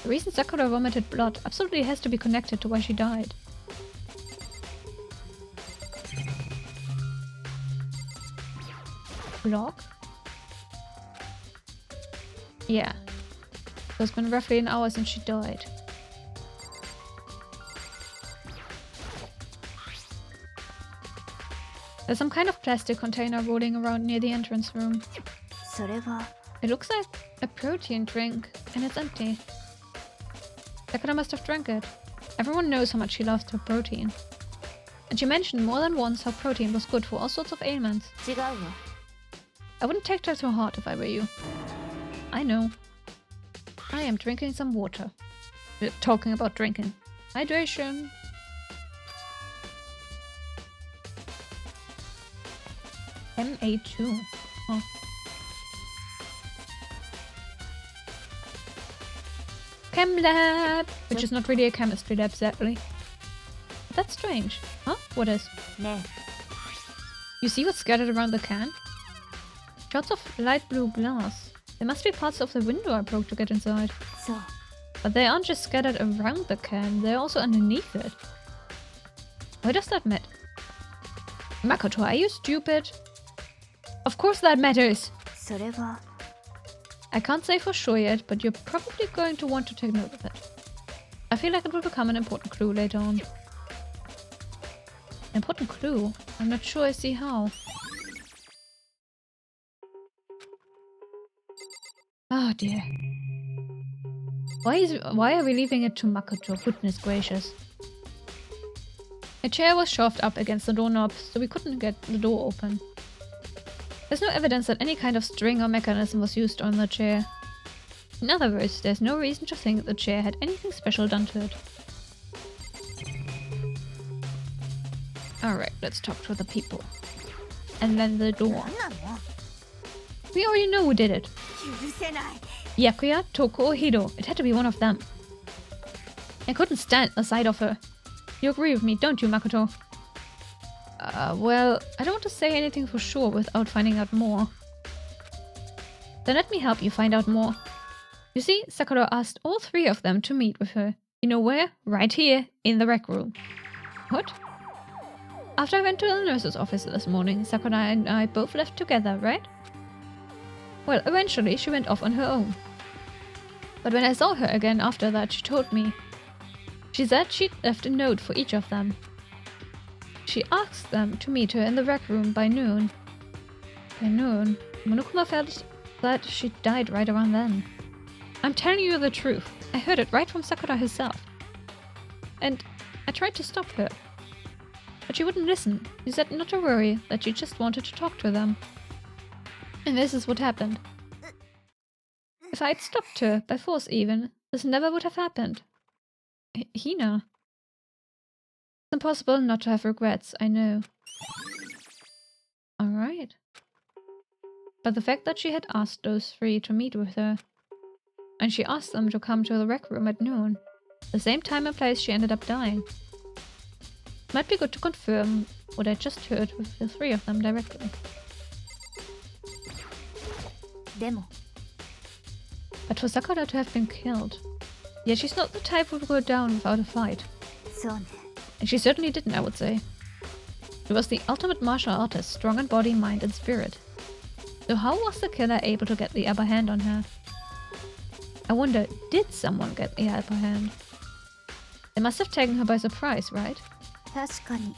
The reason Sakura vomited blood absolutely has to be connected to why she died. Block? Yeah. So it's been roughly an hour since she died. There's some kind of plastic container rolling around near the entrance room. それは It looks like a protein drink, and it's empty. Sakura must have drank it. Everyone knows how much she loves her protein. And she mentioned more than once how protein was good for all sorts of ailments. 違うわ I wouldn't take that to heart if I were you. I know. I am drinking some water. Talking about drinking. Hydration. MA2. Oh. Chem lab! Which is not really a chemistry lab, sadly. But that's strange. Huh? What is? ね You see what's scattered around the can? Shots of light blue glass. There must be parts of the window I broke to get inside. そう But they aren't just scattered around the can, they're also underneath it. Why does that matter? Makoto, are you stupid? Of course that matters! それは I can't say for sure yet, but you're probably going to want to take note of it. I feel like it will become an important clue later on. Important clue? I'm not sure I see how. Oh dear. Why are we leaving it to Makoto? Goodness gracious. A chair was shoved up against the doorknob, so we couldn't get the door open. There's no evidence that any kind of string or mechanism was used on the chair. In other words, there's no reason to think the chair had anything special done to it. Alright, let's talk to the people. And then the door. 何なの We already know who did it. 許せない Yakuya, Toko, or Hiro. It had to be one of them. I couldn't stand the sight of her. You agree with me, don't you, Makoto? Well, I don't want to say anything for sure without finding out more. Then let me help you find out more. You see, Sakura asked all three of them to meet with her. You know where? Right here, in the rec room. What? After I went to the nurse's office this morning, Sakura and I both left together, right? Well, eventually she went off on her own. But when I saw her again after that, she told me. She said she'd left a note for each of them. She asked them to meet her in the rec room by noon. By noon? Monokuma felt that she died right around then. I'm telling you the truth. I heard it right from Sakura herself. And I tried to stop her. But she wouldn't listen. She said not to worry, that she just wanted to talk to them. And this is what happened. If I'd stopped her, by force even, this never would have happened. Hina. It's impossible not to have regrets, I know. Alright. But the fact that she had asked those three to meet with her, and she asked them to come to the rec room at noon, the same time and place she ended up dying. Might be good to confirm what I just heard with the three of them directly. でも But for Sakura to have been killed, yet she's not the type who would go down without a fight. そうね And she certainly didn't, I would say. She was the ultimate martial artist, strong in body, mind, and spirit. So how was the killer able to get the upper hand on her? I wonder, did someone get the upper hand? They must have taken her by surprise, right? 確かに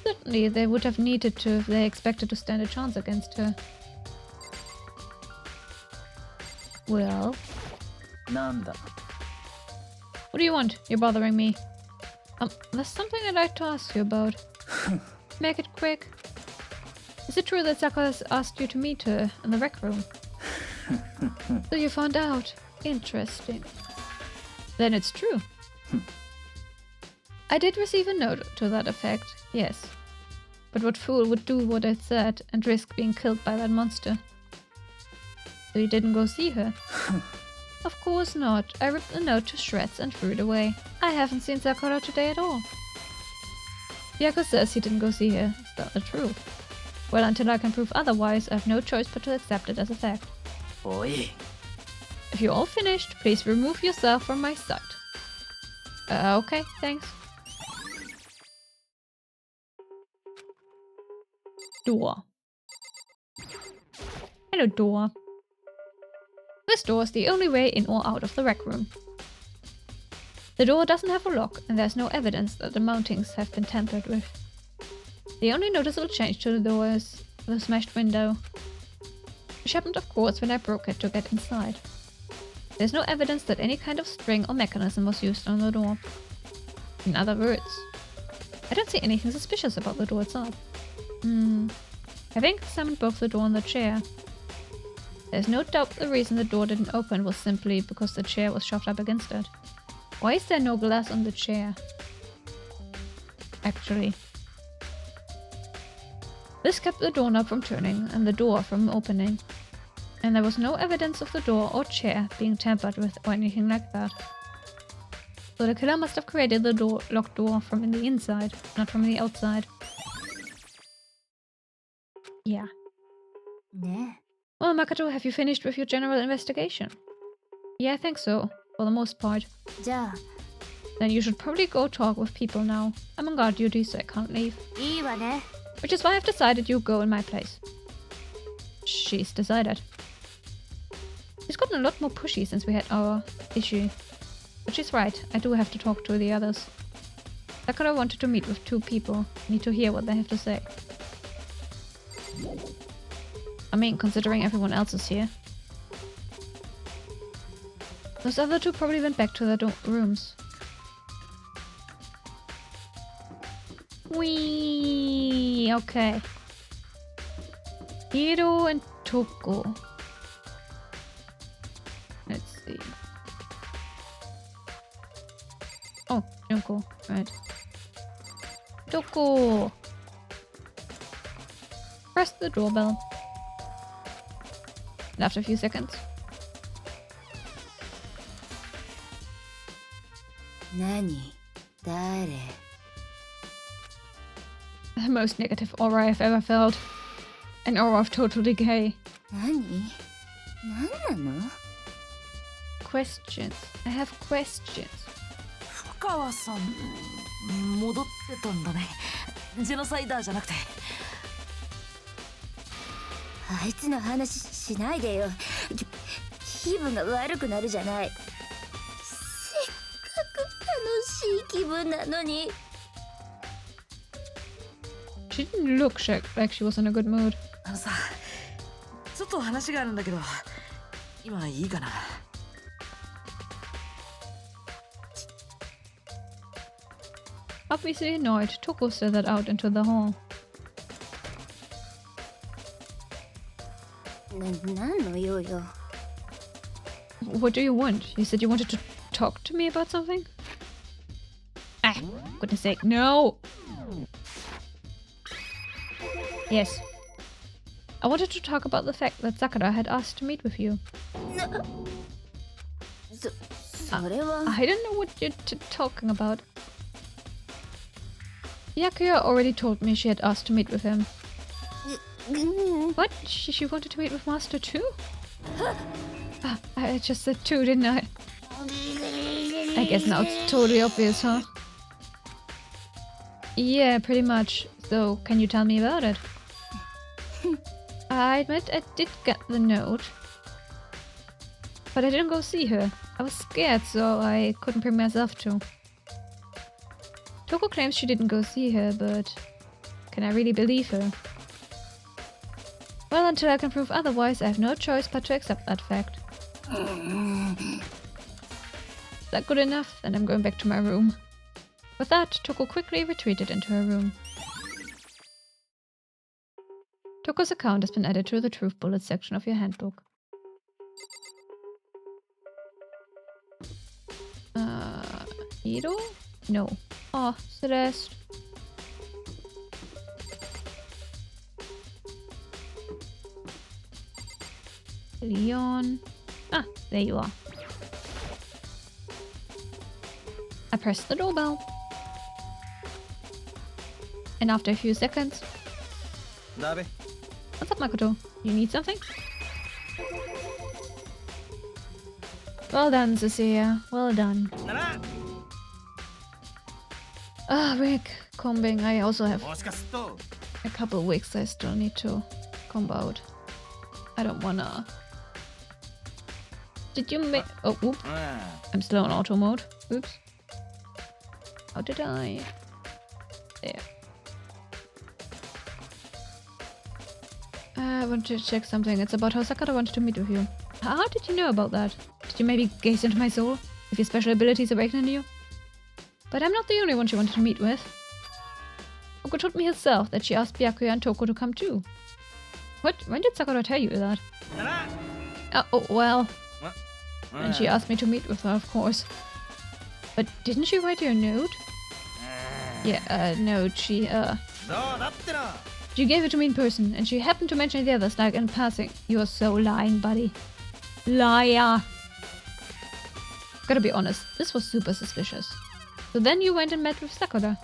Certainly, they would have needed to if they expected to stand a chance against her. Well, なんだ what do you want? You're bothering me. There's something I'd like to ask you about. Make it quick. Is it true that Sakura's asked you to meet her in the rec room? So you found out. Interesting. Then it's true. I did receive a note to that effect, yes. But what fool would do what I said and risk being killed by that monster? So you didn't go see her? Of course not. I ripped the note to shreds and threw it away. I haven't seen Sakura today at all. Yaku says he didn't go see her. Is that the truth? Well, until I can prove otherwise, I have no choice but to accept it as a fact. おい If you're all finished, please remove yourself from my sight. Okay, thanks. Door. Hello, door. This door is the only way in or out of the rec room. The door doesn't have a lock, and there's no evidence that the mountings have been tampered with. The only noticeable change to the door is the smashed window, which happened of course when I broke it to get inside. There's no evidence that any kind of string or mechanism was used on the door. In other words, I don't see anything suspicious about the door itself. Having examined both the door and the chair, there's no doubt the reason the door didn't open was simply because the chair was shoved up against it. Why is there no glass on the chair? Actually. This kept the doorknob from turning and the door from opening. And there was no evidence of the door or chair being tampered with or anything like that. So the killer must have created the locked door from the inside, not from the outside. Yeah. Well, Makoto, have you finished with your general investigation? Yeah, I think so, for the most part. Then you should probably go talk with people now. I'm on guard duty, so I can't leave. Which is why I've decided you go in my place. She's decided. She's gotten a lot more pushy since we had our issue. But she's right, I do have to talk to the others. Sakura wanted to meet with 2 people. Need to hear what they have to say. I mean, considering everyone else is here. Those other 2 probably went back to their rooms. Whee! Okay. Hiro and Toko. Let's see. Oh, Junko. Right. Toko! Press the doorbell. And after a few seconds. Nani? Dare? The most negative aura I've ever felt. An aura of total decay. Nani? Nanano? Questions. I have questions. 深川さん戻ってたんだね。ジェノサイダーじゃなくて。あいつの話しないでよ。気分が悪くなるじゃない。せっかく楽しい気分なのに。She didn't look like she was in a good mood. あのさ、ちょっと話があるんだけど、今いいかな。Obviously annoyed, Toko slithered out into the hall. なんの用よ。What do you want? You said you wanted to talk to me about something? Ah, goodness sake, no! Yes. I wanted to talk about the fact that Sakura had asked to meet with you. それは。I don't know what you're talking about. Yakuya already told me she had asked to meet with him. What? She wanted to meet with Master too? I just said 2, didn't I? I guess now it's totally obvious, huh? Yeah, pretty much. So, can you tell me about it? I admit I did get the note. But I didn't go see her. I was scared, so I couldn't bring myself to. Toko claims she didn't go see her, but can I really believe her? Well, until I can prove otherwise, I have no choice but to accept that fact. Is that good enough? Then I'm going back to my room. With that, Toko quickly retreated into her room. Toko's account has been added to the Truth Bullet section of your handbook. Hiro? No. Oh, Celeste. Leon. Ah, there you are. I pressed the doorbell. And after a few seconds... What's up, Makoto? You need something? Well done, Cecilia. Well done. Ah, wig combing. I also have a couple wigs I still need to comb out. I don't wanna. Did you make? Oh, whoop. I'm still on auto mode. Oops. How did I? There. I want to check something. It's about how Sakura wanted to meet with you. How did you know about that? Did you maybe gaze into my soul? If your special abilities awaken in you? But I'm not the only one she wanted to meet with. Oko told me herself that she asked Byakuya and Toko to come too. What? When did Sakura tell you that? Oh, well. And she asked me to meet with her, of course. But didn't she write you a note? Yeah, note. She gave it to me in person, and she happened to mention the others, like in passing. You're so lying, buddy. Liar. Gotta be honest, this was super suspicious. So then you went and met with Sakura.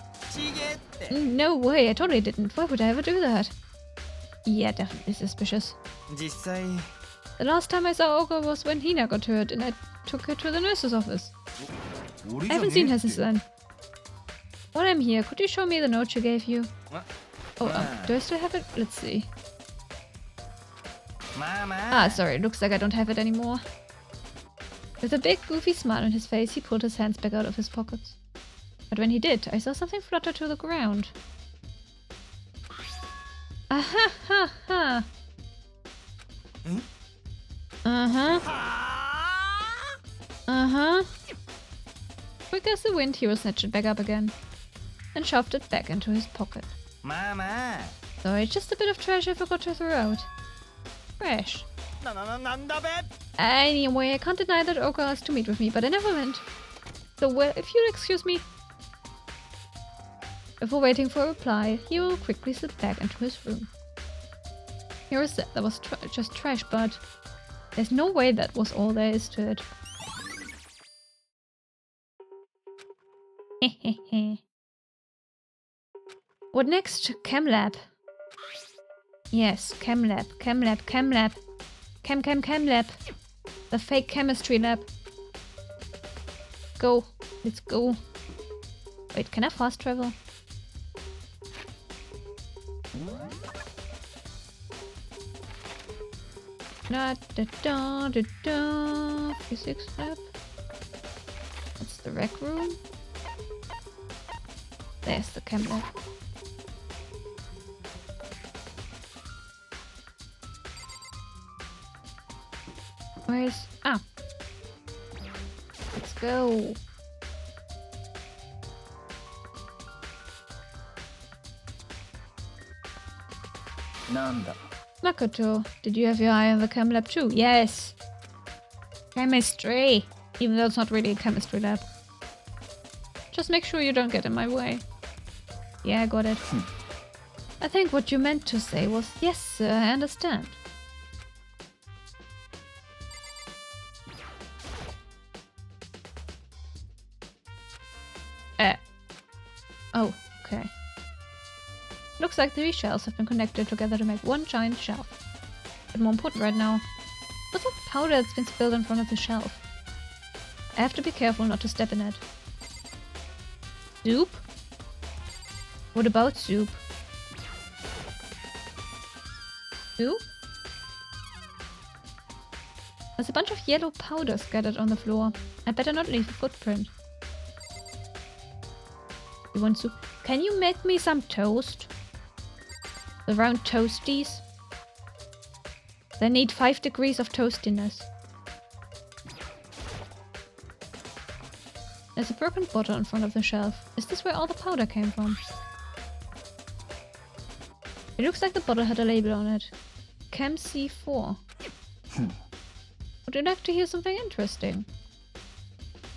No way, I totally didn't. Why would I ever do that? Yeah, definitely suspicious. The last time I saw Oko was when Hina got hurt and I took her to the nurse's office. I haven't seen her since then. While I'm here, could you show me the note she gave you? Oh, do I still have it? Let's see. Ah, sorry, looks like I don't have it anymore. With a big goofy smile on his face, he pulled his hands back out of his pockets. But when he did, I saw something flutter to the ground. Aha ha ha! Quick as the wind, he will snatch it back up again and shoved it back into his pocket. Sorry, just a bit of trash I forgot to throw out. Trash. Anyway, I can't deny that Oko asked to meet with me, but I never went. So, well, if you'll excuse me. Before waiting for a reply, he will quickly slip back into his room. Here is that. That was just trash, but there's no way that was all there is to it. Hehehe. What next? Chem lab. Yes, chem lab, chem lab, chem lab. Chem lab. The fake chemistry lab. Go. Let's go. Wait, can I fast travel? Da da da da da. Physics lab. That's the rec room. There's the chem lab. Where's... Ah! Let's go! Nanda. Makoto, did you have your eye on the chem lab too? Yes! Chemistry! Even though it's not really a chemistry lab. Just make sure you don't get in my way. Yeah, I got it. I think what you meant to say was, yes sir, I understand. Oh, okay. Looks like 3 shelves have been connected together to make one giant shelf. But more important right now, what's that powder that's been spilled in front of the shelf? I have to be careful not to step in it. Soup? What about soup? Soup? There's a bunch of yellow powder scattered on the floor. I better not leave a footprint. You want soup? Can you make me some toast? The round toasties? They need 5 degrees of toastiness. There's a broken bottle in front of the shelf. Is this where all the powder came from? It looks like the bottle had a label on it. Chem C4. Would you like to hear something interesting?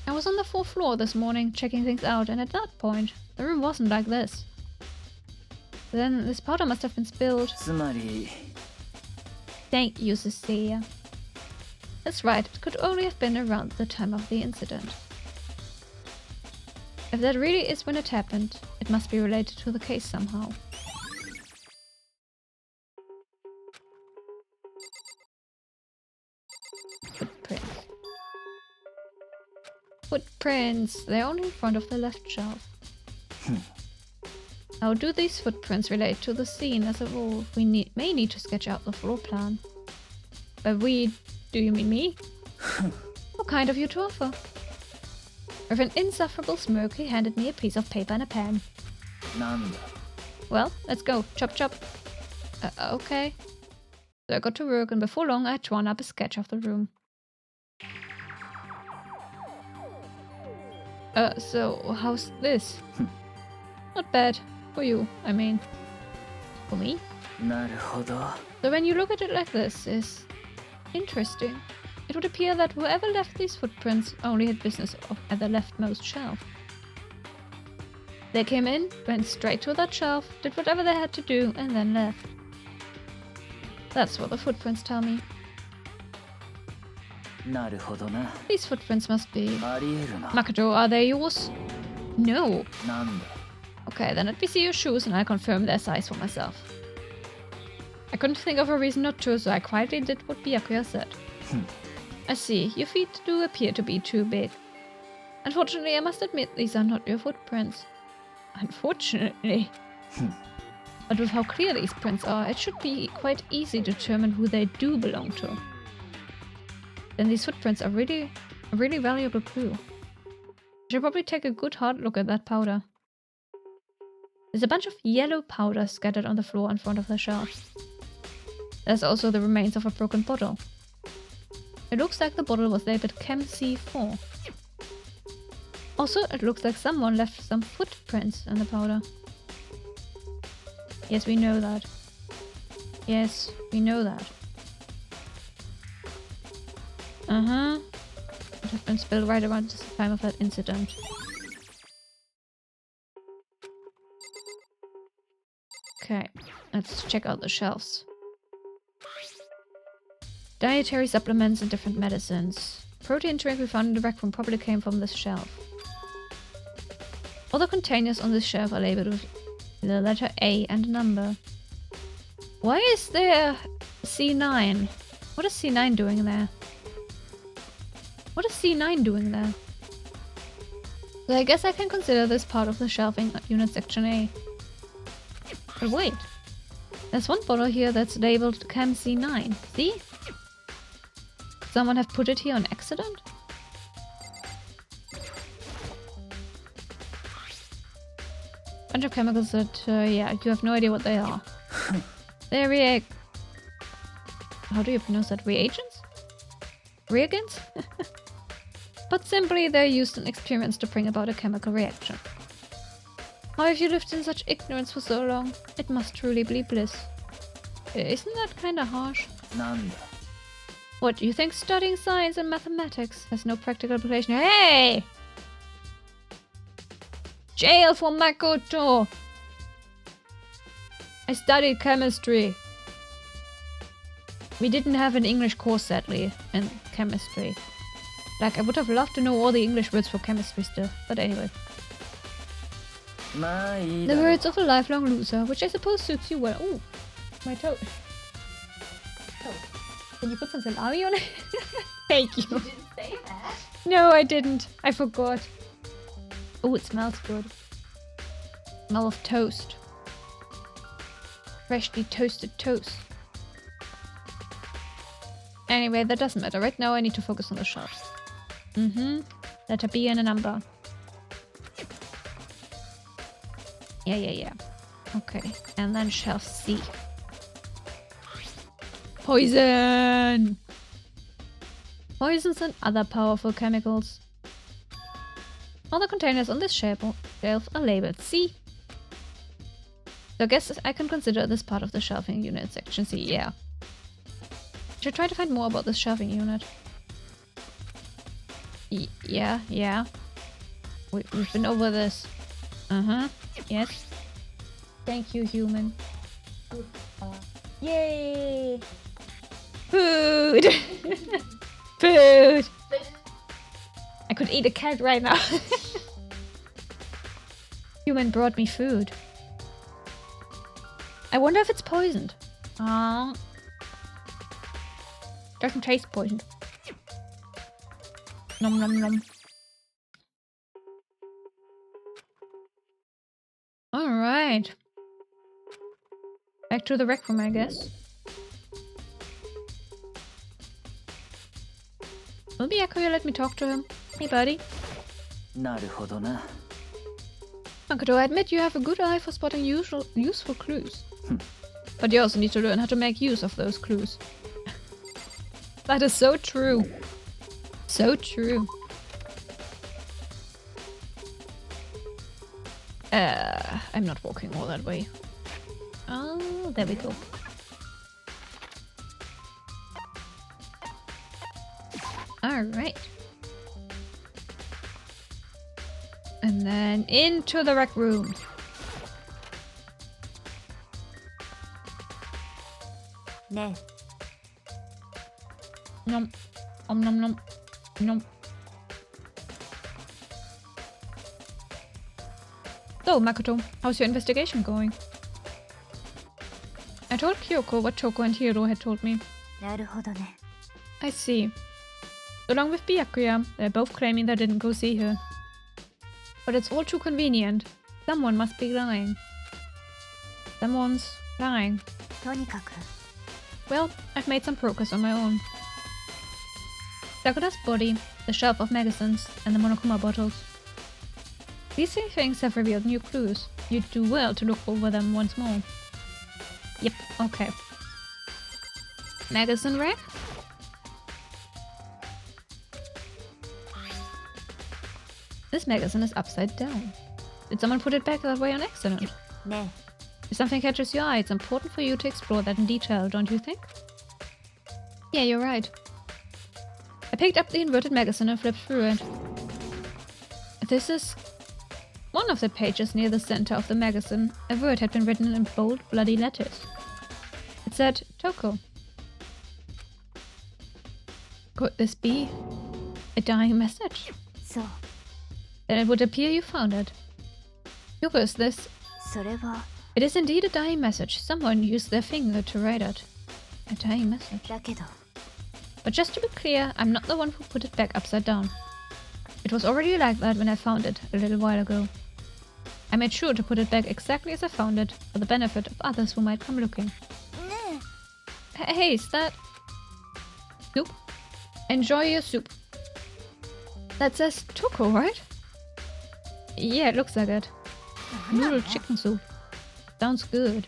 I was on the 4th floor this morning checking things out, and at that point, the room wasn't like this. Then this powder must have been spilled. Thank you, Cecilia. That's right, it could only have been around the time of the incident. If that really is when it happened, it must be related to the case somehow. Footprints. Footprints. They're only in front of the left shelf. How do these footprints relate to the scene as a whole? We may need to sketch out the floor plan. By we, do you mean me? What kind of you to offer? With an insufferable smirk, he handed me a piece of paper and a pen. なんだ Well, let's go. Chop chop. Okay. So I got to work, and before long I had drawn up a sketch of the room. So how's this? Not bad. For you, I mean. For me? なるほど So when you look at it like this, it's interesting. It would appear that whoever left these footprints only had business at the leftmost shelf. They came in, went straight to that shelf, did whatever they had to do, and then left. That's what the footprints tell me. なるほどな These footprints must be... ありえるな Makoto, are they yours? No. なんだ Okay, then let me see your shoes and I'll confirm their size for myself. I couldn't think of a reason not to, so I quietly did what Byakuya said. I see, your feet do appear to be too big. Unfortunately, I must admit these are not your footprints. Unfortunately. But with how clear these prints are, it should be quite easy to determine who they do belong to. Then these footprints are really a really valuable clue. I should probably take a good hard look at that powder. There's a bunch of yellow powder scattered on the floor in front of the shelf. There's also the remains of a broken bottle. It looks like the bottle was labeled Chem C4. Also, it looks like someone left some footprints in the powder. Yes, we know that. Yes, we know that. It had been spilled right around the time of that incident. Okay, let's check out the shelves. Dietary supplements and different medicines. Protein drink we found in the rec room probably came from this shelf. All the containers on this shelf are labeled with the letter A and a number. Why is there C9? What is C9 doing there? What is C9 doing there? So I guess I can consider this part of the shelving unit section A. But wait, there's one bottle here that's labeled Chem C9. See? Could someone have put it here on accident? Bunch of chemicals that, yeah, you have no idea what they are. They're how do you pronounce that? Reagents? Reagents? But simply, they're used in experiments to bring about a chemical reaction. How have you lived in such ignorance for so long? It must truly be bliss. Isn't that kinda harsh? なんだ What, you think studying science and mathematics has no practical application? Hey! Jail for Makoto! I studied chemistry. We didn't have an English course, sadly, in chemistry. Like, I would have loved to know all the English words for chemistry still, but anyway. まあいい The だろ words of a lifelong loser, which I suppose suits you well. Ooh, my toe. Can you put some salami on it? Thank you. You didn't say that. No, I didn't. I forgot. Oh, it smells good. Smell of toast. Freshly toasted toast. Anyway, that doesn't matter. Right now I need to focus on the shelves. Letter B and a number. Yeah. Okay, and then shelf C. Poison! Poisons and other powerful chemicals. All the containers on this shelf are labeled C. So I guess I can consider this part of the shelving unit section C, yeah. Should try to find more about this shelving unit. Yeah. We've been over this. Yes. Thank you, human. Yay! Food! Food! I could eat a cat right now. Human brought me food. I wonder if it's poisoned. Doesn't taste poisoned. Nom nom nom. Alright. Back to the rec room, I guess. Will Byakuya let me talk to him? Hey, buddy. なるほどな。 Makoto, I admit you have a good eye for spotting useful clues. But you also need to learn how to make use of those clues. That is so true. So true. I'm not walking all that way. Oh, there we go. Alright. And then into the rec room. Ne. Nom. Nom nom nom. Nom. So, Makoto, how's your investigation going? I told Kyoko what Toko and Hiro had told me. なるほどね。 I see. Along with Byakuya, they're both claiming they didn't go see her. But it's all too convenient. Someone must be lying. Someone's lying. とにかく Well, I've made some progress on my own. Sakura's body, the shelf of magazines, and the Monokuma bottles. These three things have revealed new clues. You'd do well to look over them once more. Yep, okay. Magazine rack? This magazine is upside down. Did someone put it back that way on accident? ね。 If something catches your eye, it's important for you to explore that in detail, don't you think? Yeah, you're right. I picked up the inverted magazine and flipped through it. This is one of the pages near the center of the magazine. A word had been written in bold, bloody letters. It said, Toko. Could this be a dying message? そう。 Then it would appear you found it. Yoko, is this? それは It is indeed a dying message. Someone used their finger to write it. A dying message. だけど But just to be clear, I'm not the one who put it back upside down. It was already like that when I found it a little while ago. I made sure to put it back exactly as I found it, for the benefit of others who might come looking. ね Hey, is that... soup? Enjoy your soup. That says Toko, right? Yeah, it looks like it. Noodle chicken soup. Sounds good.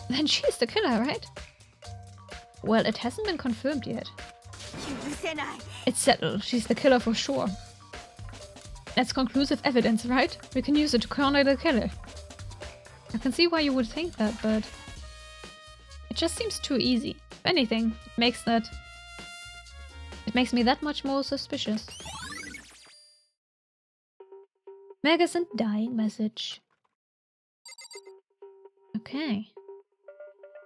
Then she's the killer, right? Well, it hasn't been confirmed yet. 許せない It's settled. She's the killer for sure. That's conclusive evidence, right? We can use it to corner the killer. I can see why you would think that, but... it just seems too easy. If anything, it makes me that much more suspicious. Magazine dying message. Okay.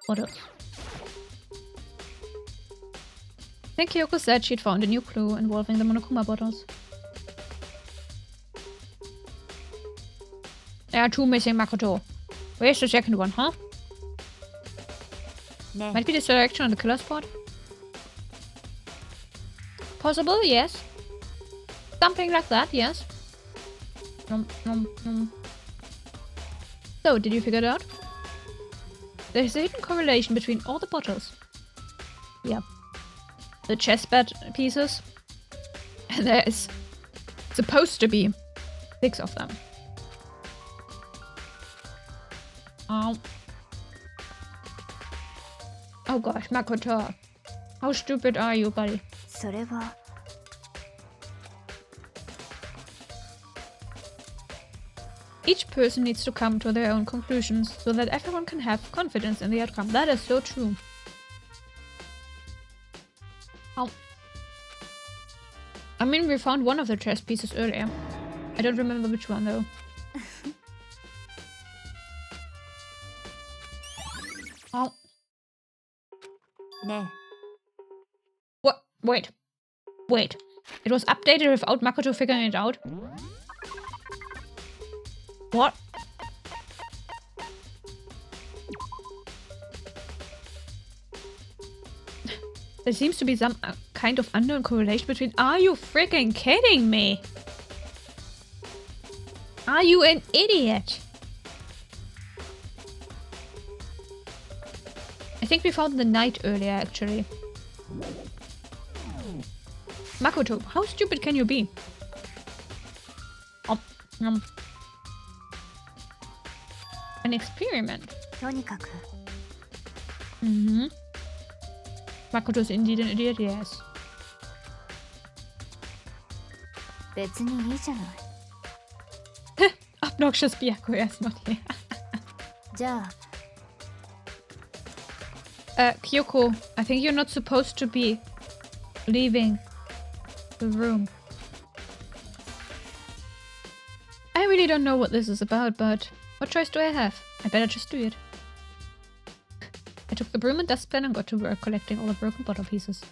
What else? I think Kyoko said she'd found a new clue involving the Monokuma bottles. There are two missing, Makoto. Where's the second one, huh? ね Might be this direction on the killer spot? Possible, yes. Something like that, yes. Nom, nom, nom. So, did you figure it out? There's a hidden correlation between all the bottles. Yep. The chessboard pieces. And there's supposed to be 6 of them. Oh. Oh gosh, Makoto. How stupid are you, buddy? それは Each person needs to come to their own conclusions so that everyone can have confidence in the outcome. That is so true. Oh. I mean, we found one of the chess pieces earlier. I don't remember which one though. Oh. ね What? Wait. Wait. It was updated without Makoto figuring it out? What? There seems to be some kind of unknown correlation between... Are you freaking kidding me? Are you an idiot? I think we found the knight earlier, actually. Makoto, how stupid can you be? An experiment. とにかく Makoto is indeed an idiot, yes. 別にいいじゃない Obnoxious Byakuya is not here. じゃあ Kyoko, I think you're not supposed to be leaving the room. I really don't know what this is about, but what choice do I have? I better just do it. I took the broom and dustpan and got to work collecting all the broken bottle pieces.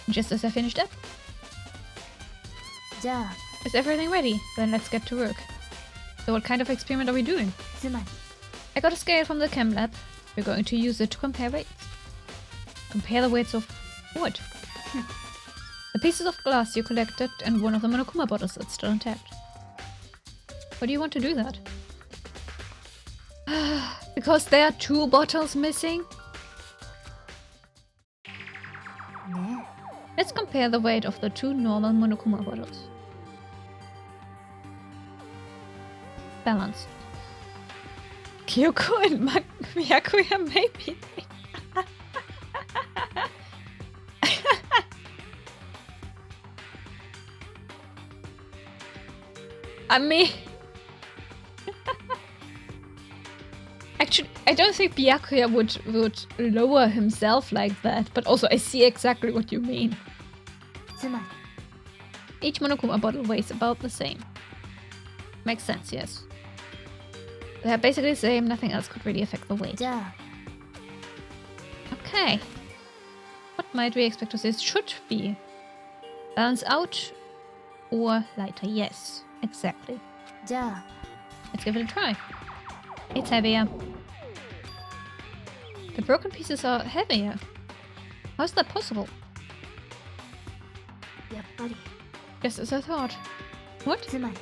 Just as I finished up. じゃあ Is everything ready? Then let's get to work. So what kind of experiment are we doing? つまり I got a scale from the chem lab. We're going to use it to compare weights. Compare the weights of what? The pieces of glass you collected and one of the Monokuma bottles that's still intact. Why do you want to do that? Because there are 2 bottles missing? ね Let's compare the weight of the 2 normal Monokuma bottles. Balanced. Kyoko and Myakuya maybe. I mean... Actually, I don't think Byakuya would lower himself like that, but also I see exactly what you mean. つまり Each Monokuma bottle weighs about the same. Makes sense, yes. They're basically the same, nothing else could really affect the weight. じゃあ Okay. What might we expect to see? It should be balance out or lighter. Yes, exactly. じゃあ Let's give it a try. It's heavier. The broken pieces are heavier. How is that possible? やっぱり Just as I thought. What? つまり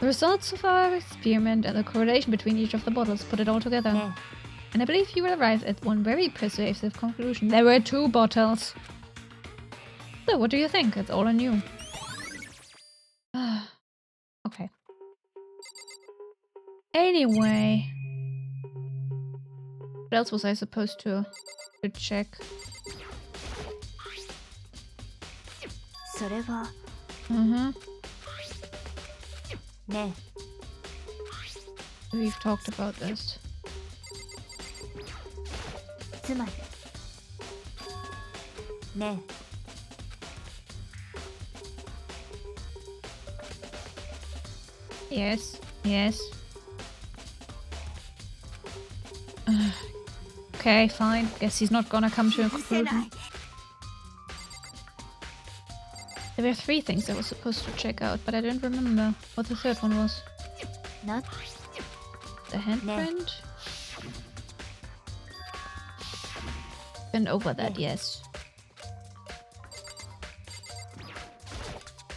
The results of our experiment and the correlation between each of the bottles put it all together. ね And I believe you will arrive at one very persuasive conclusion. There were 2 bottles. So, what do you think? It's all on you. Okay. Anyway. What else was I supposed to check? それは ね We've talked about this. つまりね Yes, yes. Okay, fine. Guess he's not gonna come to a 許せな conclusion. い There were 3 things I was supposed to check out, but I don't remember what the 3rd one was. な The handprint? Been over that, yes.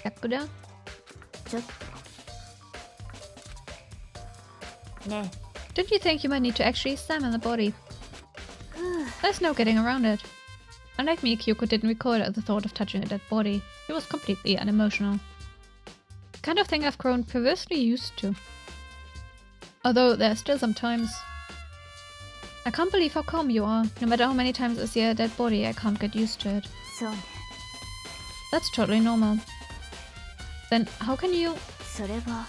Sakura? ちょっとね Don't you think you might need to actually examine the body? ふう There's no getting around it. Unlike me, Kyoko didn't recoil at the thought of touching a dead body. It was completely unemotional. The kind of thing I've grown perversely used to. Although there are still some times... I can't believe how calm you are. No matter how many times I see a dead body, I can't get used to it. そうね That's totally normal. Then how can you... それは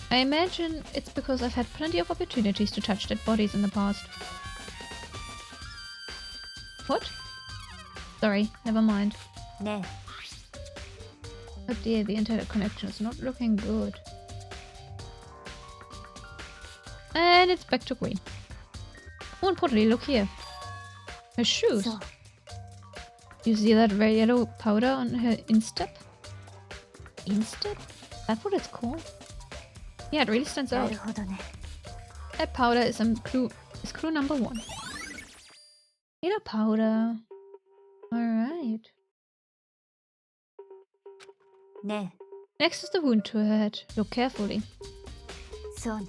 I imagine it's because I've had plenty of opportunities to touch dead bodies in the past. What? Sorry, never mind. ね Oh dear, the internet connection is not looking good. And it's back to green. More importantly, look here. Her shoes. そう You see that red yellow powder on her instep? Instep? That's what it's called? Yeah, it really stands な out. るほどね That powder is clue number 1. Yellow powder. Alright. ね Next is the wound to her head. Look carefully. そうね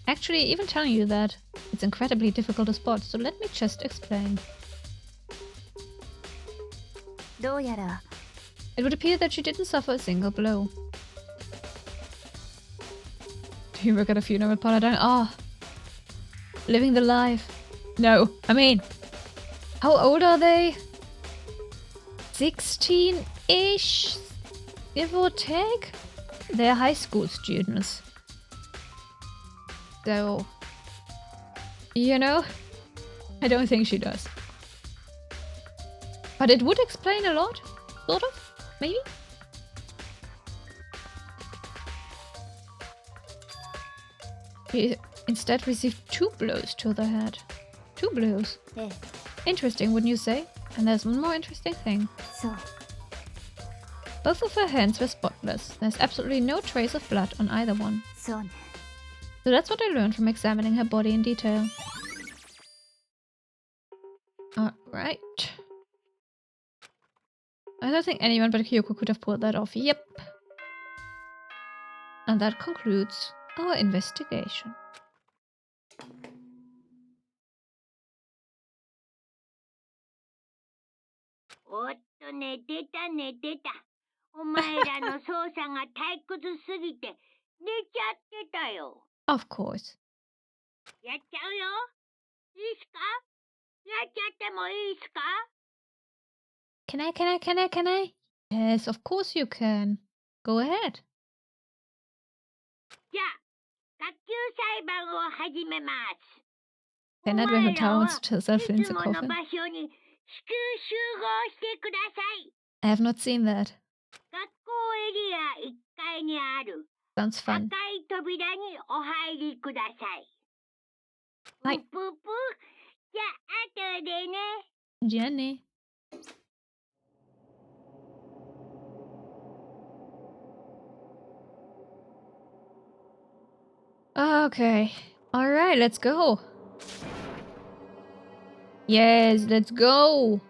Actually, even telling you that, it's incredibly difficult to spot, so let me just explain. どうやら It would appear that she didn't suffer a single blow. Do you work at a funeral parlor? Ah, living the life. No, I mean, how old are they? 16-ish, give or take? They're high school students. So, you know, I don't think she does. But it would explain a lot, sort of, maybe? She instead received 2 blows to the head. 2 blows. ええ Interesting, wouldn't you say? And there's one more interesting thing. そう Both of her hands were spotless. There's absolutely no trace of blood on either one. そうね So that's what I learned from examining her body in detail. Alright. I don't think anyone but Kyoko could have pulled that off. Yep. And that concludes our investigation. おっと寝てた寝てた。お前らの操作が退屈すぎて寝ちゃってたよ。 Of course. やっちゃうよ。いいっすか？やっちゃってもいいっすか？ Can I? Yes, of course you can. Go ahead. じゃあ、学級裁判を始めます。 Can I お do 前 her らは talents to い herself つ into もの coffin? 場所に至急集合してください。 I have not seen that. 学校エリア1階にある Sounds 赤 fun. い扉にお入りください。はいうぷぷ。じゃあ、後でね。 Jenny. Okay. Alright, let's go. Yes, let's go.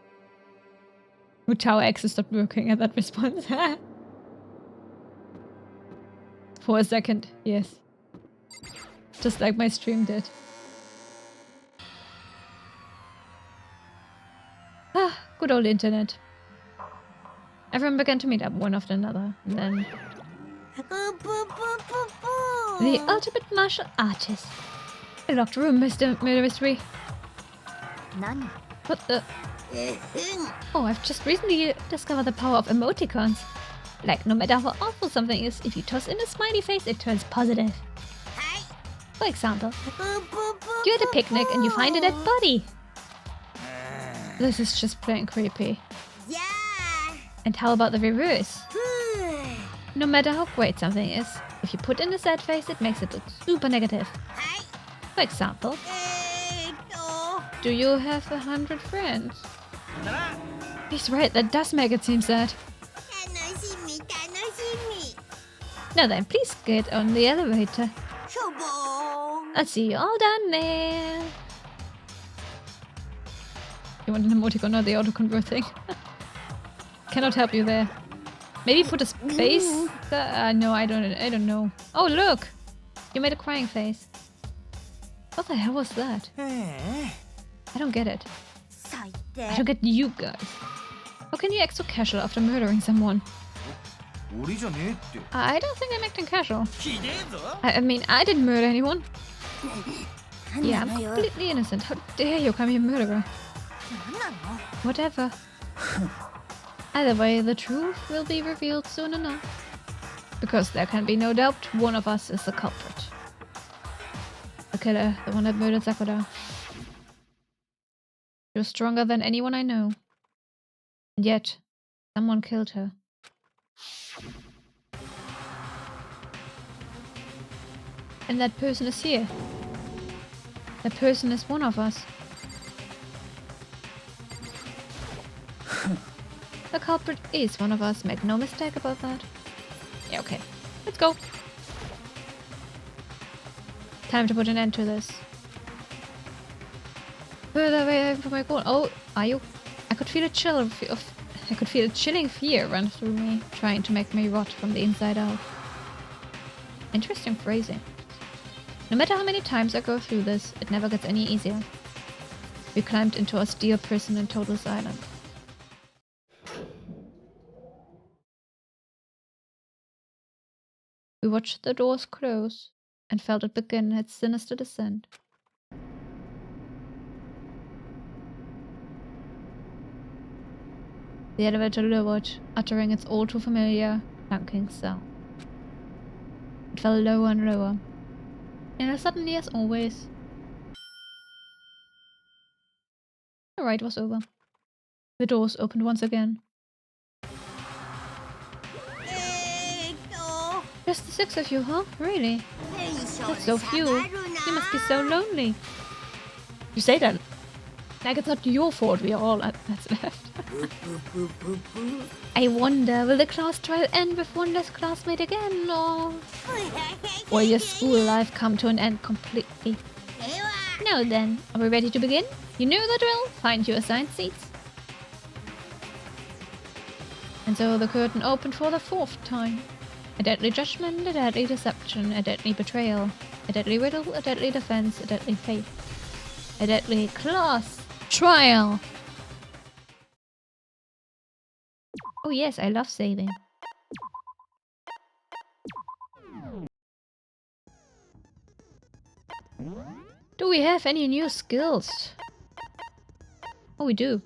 Tower X is not working at that response. For a second, yes. Just like my stream did. Ah, good old internet. Everyone began to meet up one after another, and then ぷぷぷぷぷ the ultimate martial artist. A locked room, Mr. Murder Mystery. 何 What the? Oh, I've just recently discovered the power of emoticons. Like, no matter how awful something is, if you toss in a smiley face, it turns positive. For example, ぷぷぷ you're at a picnic and you find a dead body. This is just plain creepy. や And how about the reverse? ーふー No matter how great something is, if you put in a sad face, it makes it look super negative. はい For example, と do you have 100 friends? He's right, that does make it seem sad. 楽しみ楽しみ Now then, please get on the elevator. しょぼーん I'll see you all down there. You want an emoticon or the autoconvert thing? Cannot help you there. Maybe put a space? No, I don't know. Oh, look! You made a crying face. What the hell was that? I don't get it. 最 I 低 don't get you guys. How can you act so casual after murdering someone? 俺じゃねえって I don't think I'm acting casual. ひでえぞ I mean, I didn't murder anyone. 何 Yeah, な I'm のよ completely innocent. How dare you call me a murderer? 何なの Whatever. Either way, the truth will be revealed soon enough. Because there can be no doubt one of us is the culprit. The killer, the one that murdered Sakura. She was stronger than anyone I know. And yet, someone killed her. And that person is here. That person is one of us. The culprit is one of us, make no mistake about that. Yeah, okay. Let's go. Time to put an end to this. Further away from my goal. Oh, are you? I could feel a chill of I could feel a chilling fear run through me, trying to make me rot from the inside out. Interesting phrasing. No matter how many times I go through this, it never gets any easier. We climbed into our steel prison in total silence. We watched the doors close and felt it begin its sinister descent. The elevator lowered, uttering its all too familiar clunking sound. It fell lower and lower, and as suddenly as always, the ride was over. The doors opened once again. Just the 6 of you, huh? Really? That's so few. You must be so lonely. You say that like it's not your fault we are all that's left. I wonder, will the class trial end with one less classmate again, or will your school life come to an end completely? Now then, are we ready to begin? You know the drill. Find your assigned seats. And so the curtain opened for the 4th time. A deadly judgment, a deadly deception, a deadly betrayal, a deadly riddle, a deadly defense, a deadly fate, a deadly class trial. Oh yes, I love saving. Do we have any new skills? Oh, we do.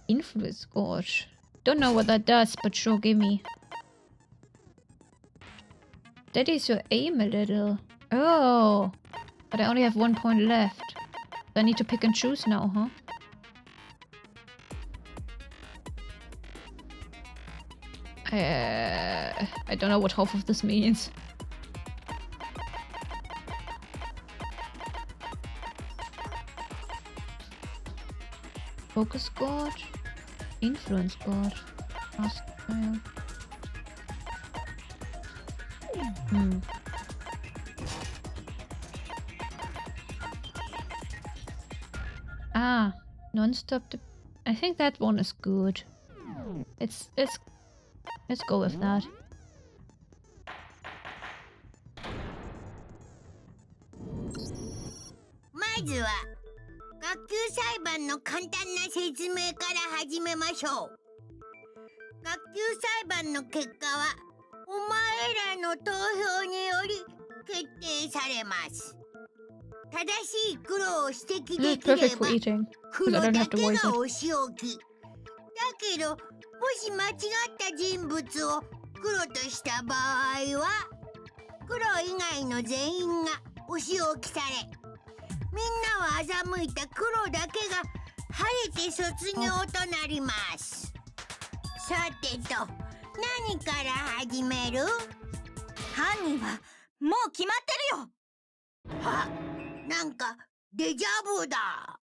Influence Gorge. Don't know what that does, but sure, give me. Steadies your aim a little. Oh, but I only have 1 point left. So I need to pick and choose now, huh? I don't know what half of this means. Focus Gorge, Influence Gorge, Ask Child. Ah, non-stop. I think that one is good. Let's go with that. まずは学級裁判の簡単な説明から始めましょう。学級裁判の結果はお前らの投票により決定されます。正しい黒を指摘できれば黒だけがお仕置き。だけどもし間違った人物を黒とした場合は黒以外の全員がお仕置きされ、みんなを欺いた黒だけが晴れて卒業となります。さてと、何から始める？犯人はもう決まってるよ。あ、なんかデジャブだ。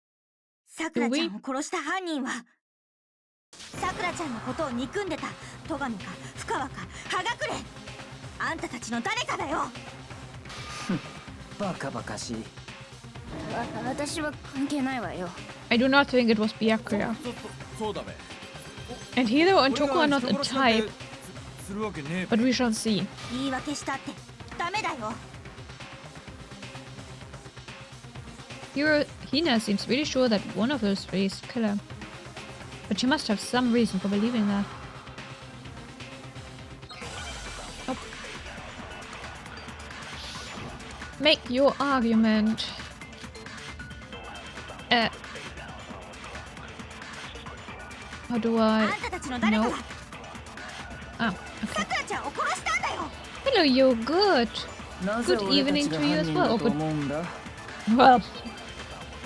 さくらちゃんを殺した犯人はさくらちゃんのことを憎んでた戸上か深川か葉隠れ。あんたたちの誰かだよ。バカバカしい。私は関係ないわよ。I do not think it was Byakuya. And Hiro and Toko are not a type, but we shall see. 言い訳したってダメだよ。Hina seems really sure that one of those three is the killer. But she must have some reason for believing that. Oh. Make your argument. How do I... No. Ah, okay. Hello, you're good. Good evening to you as well. Or good... Well,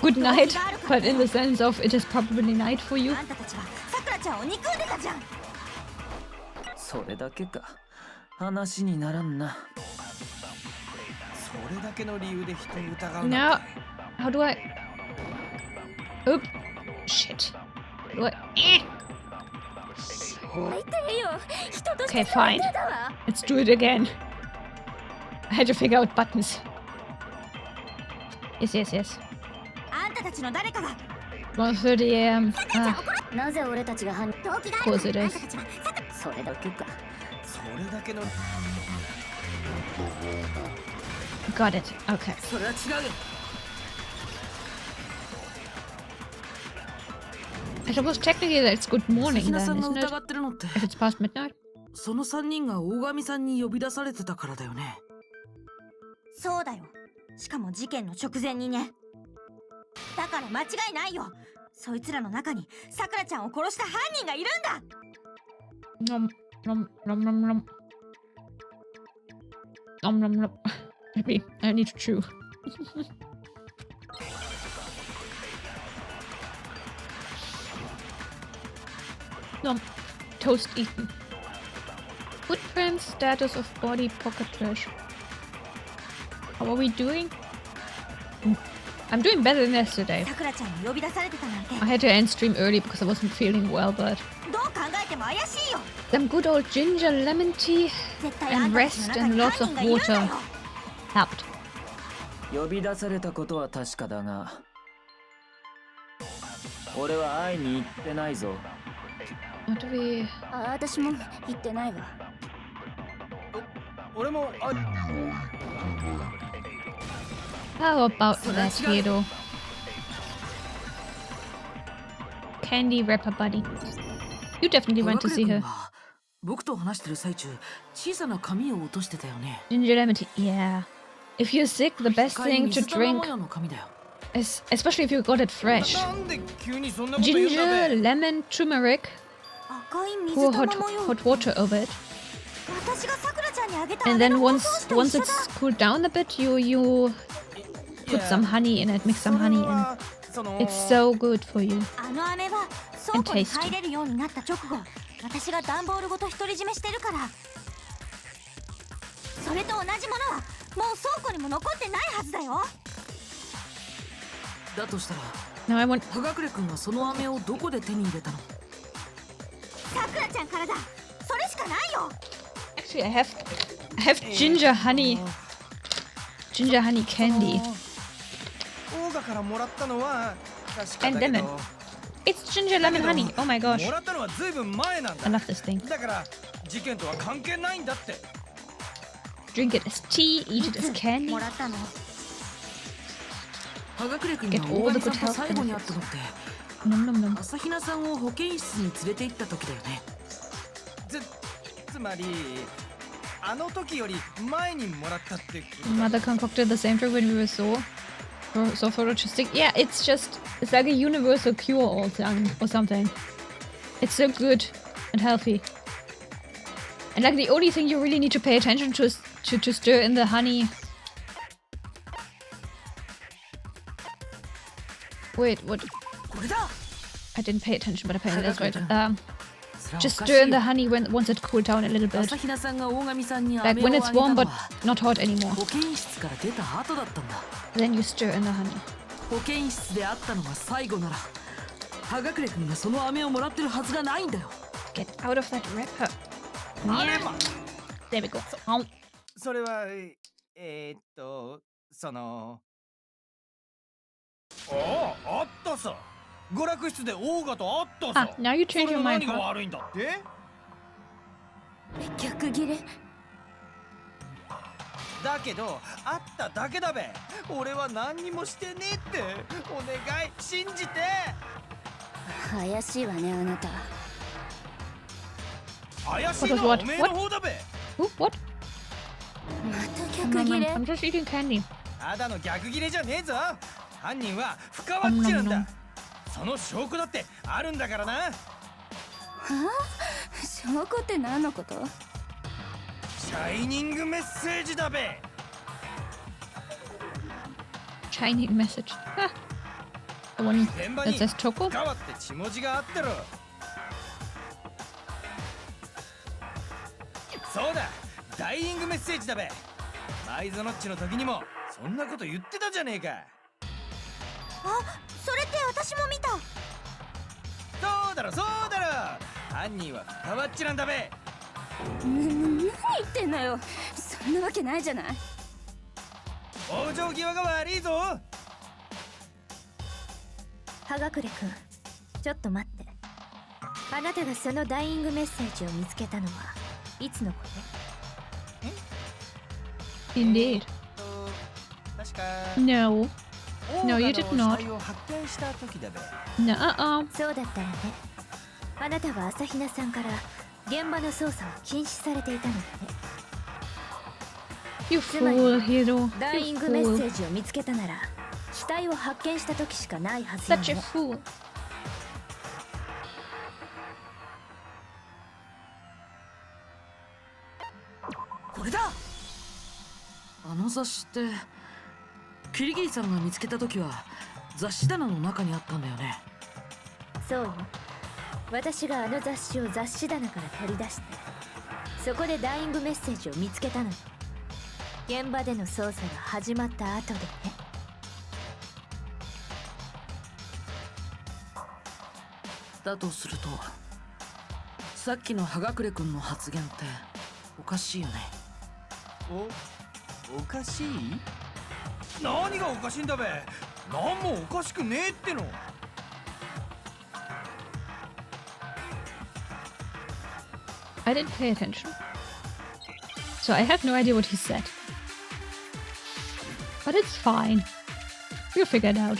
good night, but in the sense of it is probably night for you. それだけか。話にならんな。それだけの理由で人を疑う Now, how do I... Oop. Shit. How do I... Okay, fine. Let's do it again. I had to figure out buttons. Yes, yes, yes. 1:30 a.m. なぜ俺たちが犯人動機があ Of る course it is. それだけか。それだけの Got it. Okay. それは違うよ。 I suppose technically that's good 朝 morning 比奈 then, さんが isn't it? 疑ってるのって、 If it's past midnight. その3人が大神さんに呼び出されてたからだよね。そうだよ。しかも事件の直前にね。だから間違いないよ。そいつらの中にさくらちゃんを殺した犯人がいるんだ。 Nom nom nom nom nom. Nom nom nom. Maybe I need to chew. Nom. Toast eaten. Footprint status of body pocket flesh. How are we doing? I'm doing better than yesterday. さくらちゃんに呼び出されてたなんて。 I had to end stream early because I wasn't feeling well, but どう考えても怪しいよ。 some good old ginger lemon tea 絶対あん and たたちの rest 中 and に lots 犯 of 人がいるんだ water よ。 helped. 呼び出されたことは確かだが、俺は会いに行ってないぞ。 What do we... 私も言ってないわ。俺も How about that, Hiro? Candy wrapper buddy. You definitely went to see her. 僕と話してる最中、小さな紙を落としてたよね。 Ginger lemon tea. Yeah. If you're sick, the best thing to 水玉 drink 模様の紙だよ。 is, especially if you got it fresh, なんで急にそんなこと言うんだ ginger べ。 lemon turmeric. 赤い水 Pour 玉 hot 模様。 hot water over it, 私がさくらちゃんにあげた and 姉 then の包 once 装紙と once 一緒 it's だ。 cooled down a bit, you put some honey in it, mix some honey in. その It's so good for you. あの飴は倉庫に入れるようになった直後、私が段ボールごと独り占めしてるから。それと同じものはもう倉庫にも残ってないはずだよ。だとしたら、 Now I want. 葉隠君がその飴をどこで手に入れたの？さくらちゃんからだ。それしかないよ。 Actually, I have ginger honey candy. オーガからもらったのは確か And だけ lemon. ど、 It's ginger lemon honey. Oh my gosh. もらったのはずいぶん前なん I だ。 love this thing. だから事件とは関係ないんだって。 Drink it as tea, eat it as candy. もらったの。葉隠君 Get が all 大 the 神 good さんと health 最後に会ったのって、 Nom nom nom. 朝比奈さんを保健室に連れて行った時だよね。つまりあの時より前にもらったってことだ。 Mother concocted the same drink when we were so photogistic. Yeah, it's like a universal cure all or something. It's so good and healthy. And like the only thing you really need to pay attention to is to stir in the honey. Wait, what? これだ。 I didn't pay attention, but apparently that's right. それはお Just かしい stir in よ the honey once it cooled down a little 朝 bit. 比奈さんが大神さんに Like 飴を when あげ it's た warm の but は not hot anymore. 保健室から出た後だったんだ。 Then you stir in the honey. 保健室で会ったのが最後なら、葉隠君がその飴をもらってるはずがないんだよ。 Get out of that wrapper. あれ Yeah. ま There we go. Oh. それはそのあったさ。娯楽室でオーガと会ったさ。 Ah, now you それ change your の mind. 何が Huh? 悪いんだって？逆ギレ。だけど会っただけだべ。俺は何にもしてねえって。お願い信じて。怪しいわねあなた。怪しいのはおめえの方だべ。 Ooh, what? また Nom, 逆 nom, ギ nom. レ。 I'm just eating candy. ただの逆ギレじゃねえぞ。犯人は深ワッチなんだ。その証拠だってあるんだからな。証拠って何のこと？シャイニングメッセージだべ。 Chinese message. Ah. The one 現場 that に says choco. 深ワって血文字があってろ。そうだ、ダイイングメッセージだべ。マイゾノッチの時にもそんなこと言ってたじゃねえか。あ、それって私も見た。そうだろそうだろ。犯人は深ワッチなんだべ。何言ってんのよ。そんなわけないじゃない。往生際が悪いぞ。葉葉隠れくん、ちょっと待って。あなたがそのダイイングメッセージを見つけたのはいつのこと？ Indeed. 確か No. No, you did not. オーガの死体を発見した時だべ。Nuh-uh. そうだったらね。あなたは朝比奈さんから現場の捜査を禁止されていたのだね。 You fool, Hiro. ダイイン You グメッセ fool. ージを見つけたなら死体を発見した時しかないはずよ Such a ね。 fool. これだ。あの雑誌ってキリギリさんが見つけた時は雑誌棚の中にあったんだよね。そうよ。私があの雑誌を雑誌棚から取り出して、そこでダイイングメッセージを見つけたのよ。現場での捜査が始まった後でね。だとするとさっきの葉隠れくんの発言っておかしいよね。おかしい？何がおかしいんだべ。何もおかしくねえっての。I didn't pay attention. So I have no idea what he said. But it's fine. We'll figure it out.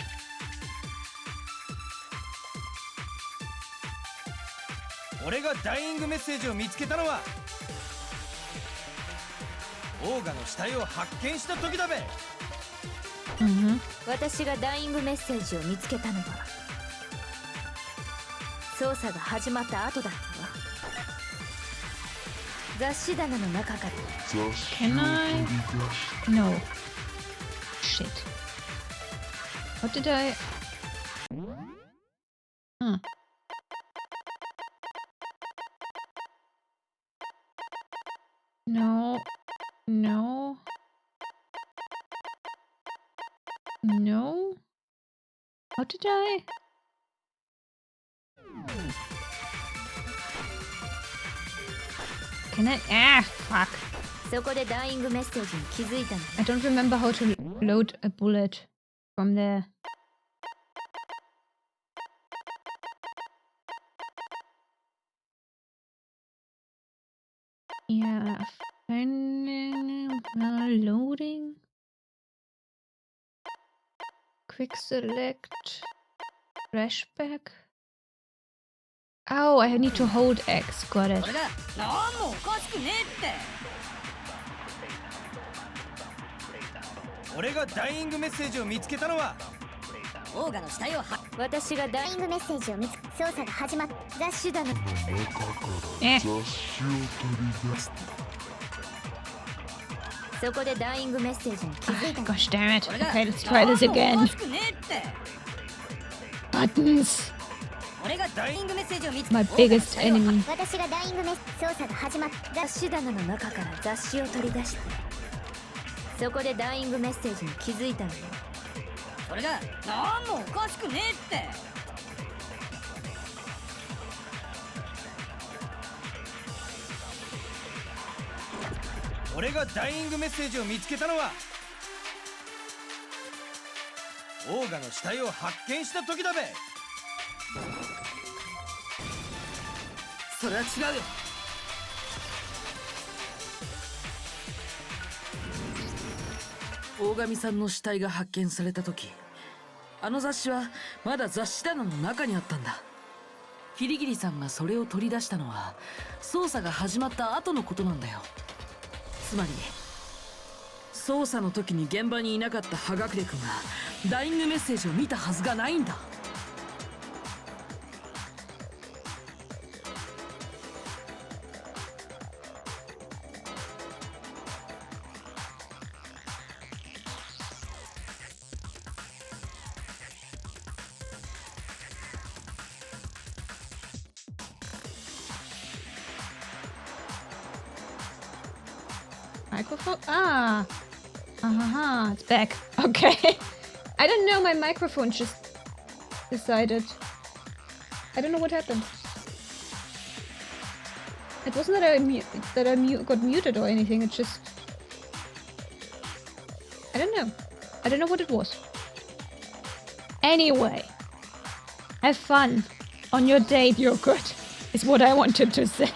俺がダイイングメッセージを見つけたのはオーガの死体を発見した時だべ。Mm-hmm. 私がダイイングメッセージを見つけたのは捜査が始まった後だったわ。雑誌棚の中から。 Can I? No. Shit. What did I? Huh. No. No. No. How did I? Can I? Ah, fuck. そこでダイイングメッセージに気づいたの。 I don't remember how to load a bullet from there. Yeah, finding, loading. Quick select, flashback. Oh, I need to hold X. Got it. これが何もおかしくねえって。俺がダイイングメッセージを見つけたのはオーガの死体を私がダイイングメッセージを見つけ、捜査が始まった。雑誌棚。 Eh. そこでダイイングメッセージに気づいたの。 Gosh damn it. Okay, let's try this again. くねえって。 Buttons. 俺がダイイングメッセージを見つけ My biggest enemy. 私がダイイングメッセージ、捜査が始まった。雑誌棚の中から雑誌を取り出して、そこでダイイングメッセージに気づいたのよ。それが何もおかしくねえって。俺がダイイングメッセージを見つけたのはオーガの死体を発見した時だべ。それは違うよ。大神さんの死体が発見された時、あの雑誌はまだ雑誌棚の中にあったんだ。キリギリさんがそれを取り出したのは捜査が始まった後のことなんだよ。つまり捜査の時に現場にいなかった葉隠れ君がダイイングメッセージを見たはずがないんだ。Microphone? Ah. It's back. Okay. I don't know, my microphone just decided. I don't know what happened. It wasn't that I got muted or anything, it just... I don't know. I don't know what it was. Anyway. Have fun. On your date, you're good. Is what I wanted to say.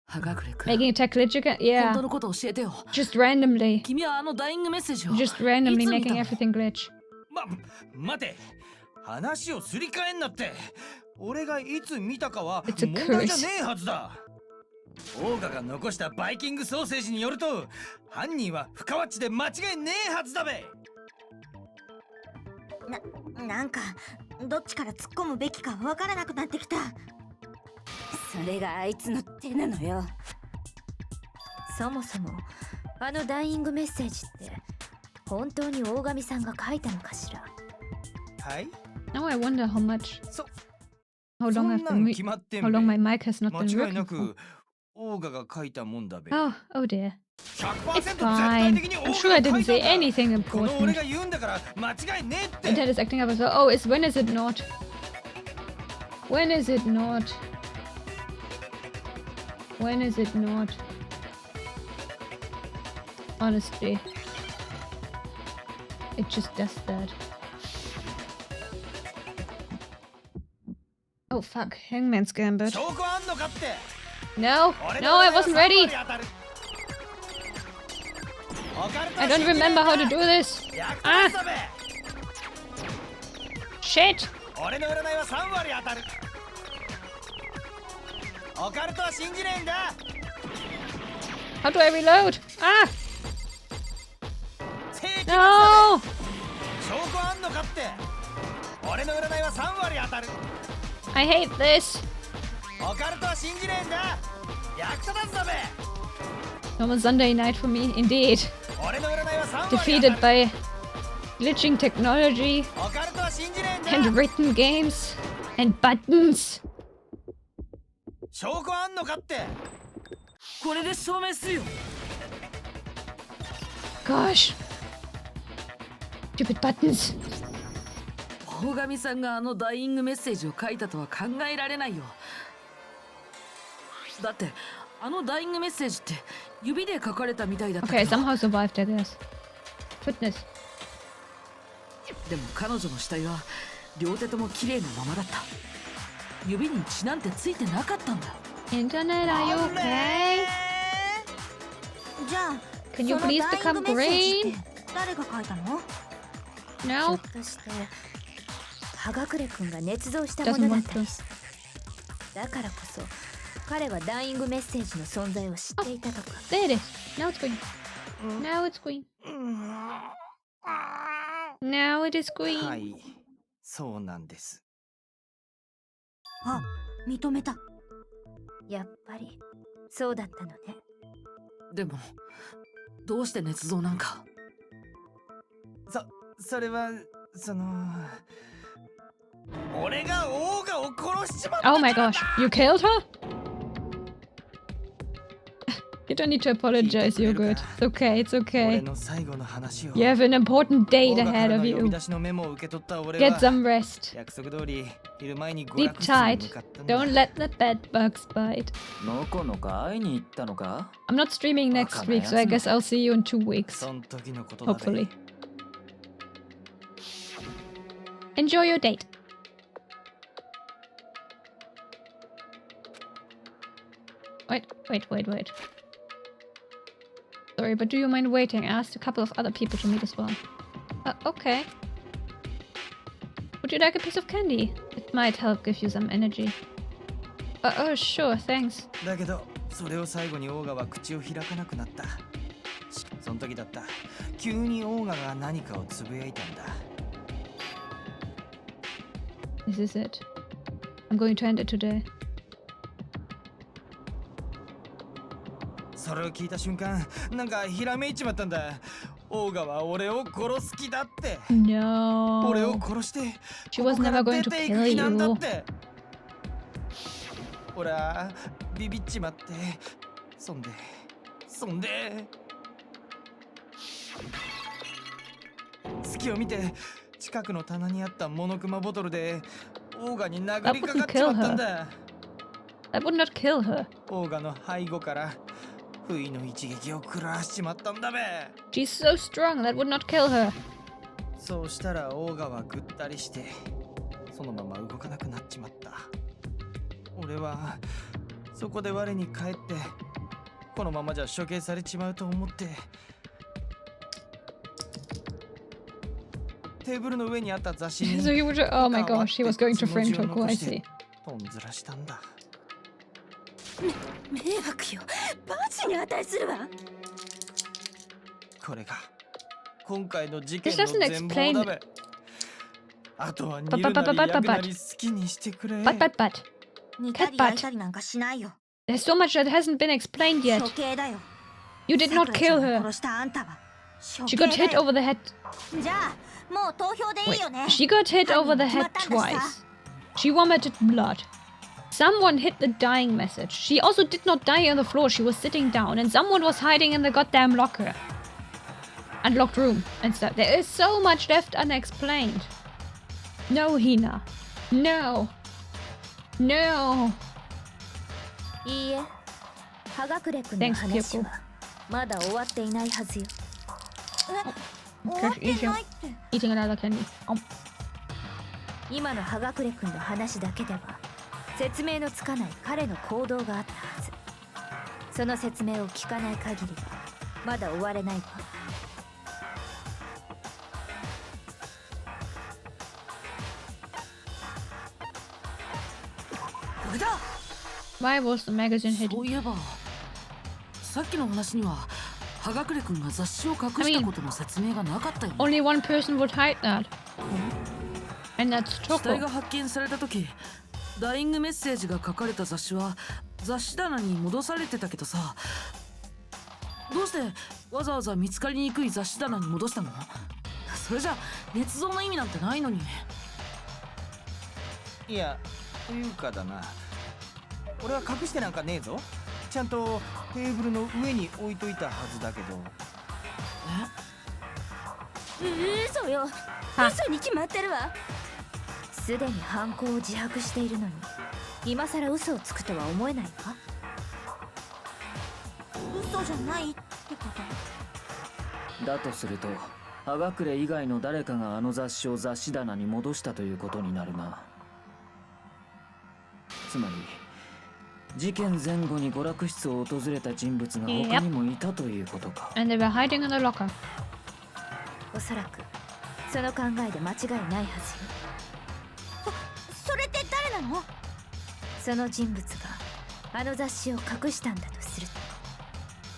葉隠れくん Making a tech glitch again? 本 Yeah. 当のこと教えてよ Just randomly. 君はあのダイイングメッセージを Just randomly いつ見 making たの everything glitch. 待て、話をすり替えんなって。俺がいつ見たかは It's a 問題じゃ curse. ねえはずだ。オーガが残したバイキングソーセージによると、犯人は深ワッチで間違いねえはずだべ。なんかどっちから突っ込むべきかわからなくなってきた。それがあいつの手なのよ。そもそもあのダイイングメッセージって本当に大神さんが書いたのかしら。はい。 Now I wonder how much. そ How そ long ん I've な been ん re- 決まってん how べ。 long my mic has not 間 been 違いな working for. くオーガが書いたもんだべ。 Oh dear. 100% It's 絶対 fine. 的にオ I'm ー sure ガ I が書 didn't いた say んだ。 anything この俺 important. が言うんだから間違いねえって。 Internet is acting up as well. Oh, when is it not? When is it not? When is it not? Honestly. It just does that. Oh fuck, Hangman's Gambit. 証拠あんのかって。 No, 俺 no, I wasn't の名 ready. 前は3割当たる。オカルト I は don't 信じねえ remember な。 how to do this. 役立つだべ。 Shit! 俺の占いは3割当たる。オカルトは信じねえんだ。 How do I reload? Ah! 正規物だべ。 No! 証拠あんのかって。俺の占いは3割当たる。 I hate this. オカルトは信じねえんだ。役立たずだべ。 Normal Sunday night for me, indeed. 俺の占いは3割当た Defeated る。 by glitching technology, オカルトは信じねえんだ。 handwritten games, and buttons. 証拠あんのかって。これで証明するよ Gosh. Stupid buttons. 大神さんがあのダイイングメッセージを書いたとは考えられないよだってあのダイイングメッセージって指で書かれたみたいだった Okay, けど somehow survived, I guess. Goodness. でも彼女の死体は両手とも綺麗なままだった指に血なんてついてなかったんだ Internet, are you okay? じゃあ Can you その please ダイイン become グメッセージ green? って誰が書いたの？ひょ No. っとして葉隠れくんが捏造したものだったりしてだからこそ彼はダイイングメッセージの存在を知っていたとか There it is. Now it's green. Now it's green. Now it is は green. い、そうなんです。あ、認めた。やっぱりそうだったのねでもどうして捏造なんかそれは俺がオーガを殺しちまった。 Oh my gosh. You killed her? You don't need to apologize, you're good. It's okay, it's 俺 okay. の最後の話を。 You have an important date オーガか ahead らの of 呼び you. 出しのメモを受け取った俺 Get は some rest. 約束通り昼前に娯 Sleep 楽室に tight. 向かったんだ。 Don't let the bed bugs bite. のこのか会いに行ったのか I'm not streaming next week, so I guess I'll see you in 2 weeks. そん時のことだべ。 Hopefully. Enjoy your date. Wait. Sorry, but do you mind waiting? I asked a couple of other people to meet as well. Okay. Would you like a piece of candy? It might help give you some energy. Oh, sure, thanks. だけどそれを最後にオーガは口を開かなくなった。その時だった。急にオーガが何かをつぶやいたんだ。 This is it. I'm going to end it today. それを聞いた瞬間、なんかひらめいちまったんだ。オーガは俺を殺す気だって。No. 俺を殺して She こ was こから never going 出 to ていく kill 気なんだ you. って俺はビビっちまって、そんで隙を見て近くの棚にあったモノクマボトルでオーガに殴りかかっちまったんだ。 That would not kill her. オーガの背後から不意の一撃を食らわしちまったんだべ。 She's so strong, that would not kill her. そうしたらオーガはぐったりしてそのまま動かなくなっちまった。俺はそこで我に返ってこのままじゃ処刑されちまうと思ってテーブルの上にあった雑誌に So he would. Oh my gosh, he was going to frame Toko. I see. とんずらしたんだ。迷惑よ。バチに値するわ。これが今回の事件 This の doesn't 全 explain. 貌だべ。あとは煮るなり焼くなり好きにしてくれ。But. 煮たり焼いたりなんかしないよ。There's so much that hasn't been explained yet. 処刑だよ。 You did not kill さくらちゃんを her. 殺したあんたは処 She 刑 got だ hit よ。 over the head. じゃあもう投票でい Wait, いよね。 she got hit over the head twice. She vomited blood. Someone hit the dying message. She also did not die on the floor. She was sitting down, and someone was hiding in the goddamn locker. Unlocked room and stuff. There is so much left unexplained. No, Hina. No. No. いいえ、葉隠君の Thanks, 話 Kyoko. はまだ終わっていないはずよ。終わってないって。 Eating another candy. Oh. 今の葉隠君の話だけでは説明のつかない彼の行動があったはず。その説明を聞かない限りはまだ終われないわ。これだ。 Why was the magazine そ hidden? ういえばさっきの話には葉隠君が雑誌を隠したことの説明がなかったよね。 Only one person would hide that. And that's 死体 Toko. が発見された時ダイイングメッセージが書かれた雑誌は雑誌棚に戻されてたけどさ、どうしてわざわざ見つかりにくい雑誌棚に戻したの？それじゃ捏造の意味なんてないのに。いや、というかだな。俺は隠してなんかねえぞ。ちゃんとテーブルの上に置いといたはずだけど。嘘よ。は嘘に決まってるわ。すでに犯行を自白しているのに今さら嘘をつくとは思えないわ。嘘じゃないってこだとすると葉隠以外の誰かがあの雑誌を雑誌棚に戻したということになるな。つまり事件前後に娯楽室を訪れた人物が他にもいたということか。 And they were hiding in the locker. おそらくその考えで間違いないはずよ。と。それって誰なの？その人物があの雑誌を隠したんだとする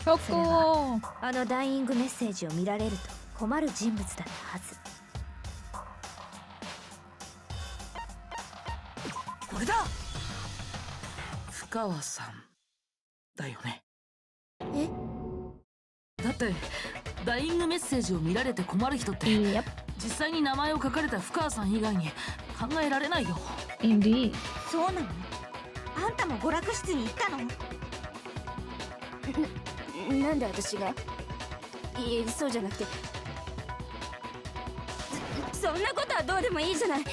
と、それ Toko. はあのダイイングメッセージを見られると困る人物だったはず。これだ。深川さんだよね。え？だってダイイングメッセージを見られて困る人って Yep. 実際に名前を書かれた深川さん以外に考えられないよ。 Indeed. そうなの？あんたも娯楽室に行ったの？なんで私が？いえ、そうじゃなくて、そんなことはどうでもいいじゃない。犯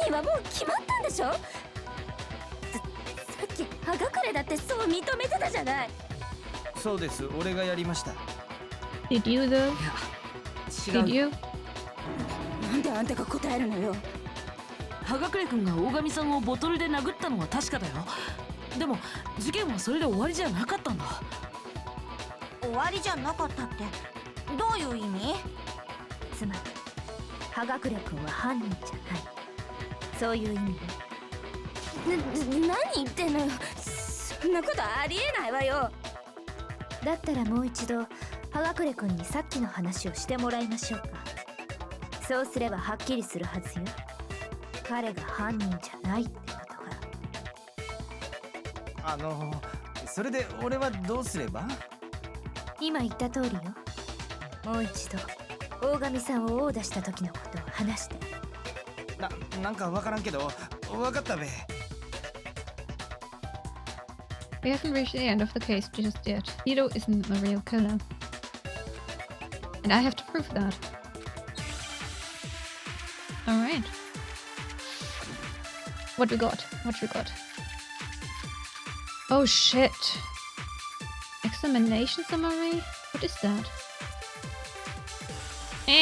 人はもう決まったんでしょ。さっき葉隠だってそう認めてたじゃない。そうです、俺がやりました。 Did you though? いや違 Did う。 you? なんであんたが答えるのよ。葉隠君が大神さんをボトルで殴ったのは確かだよ。でも事件はそれで終わりじゃなかったんだ。終わりじゃなかったってどういう意味？つまり葉隠君は犯人じゃない、そういう意味ね。何言ってんのよ。そんなことありえないわよ。だったらもう一度葉隠君にさっきの話をしてもらいましょうか。そうすればはっきりするはずよ。彼が犯人じゃないってことが。それで俺はどうすれば？今言った通りよ。もう一度大神さんを殴打した時のことを話して。なんかわからんけど、わかったべ。We haven't reached the end of the case just yet. Hiro isn't the real killer. And I have to prove that. Alright. What we got? What we got? Oh shit. Examination summary? What is that?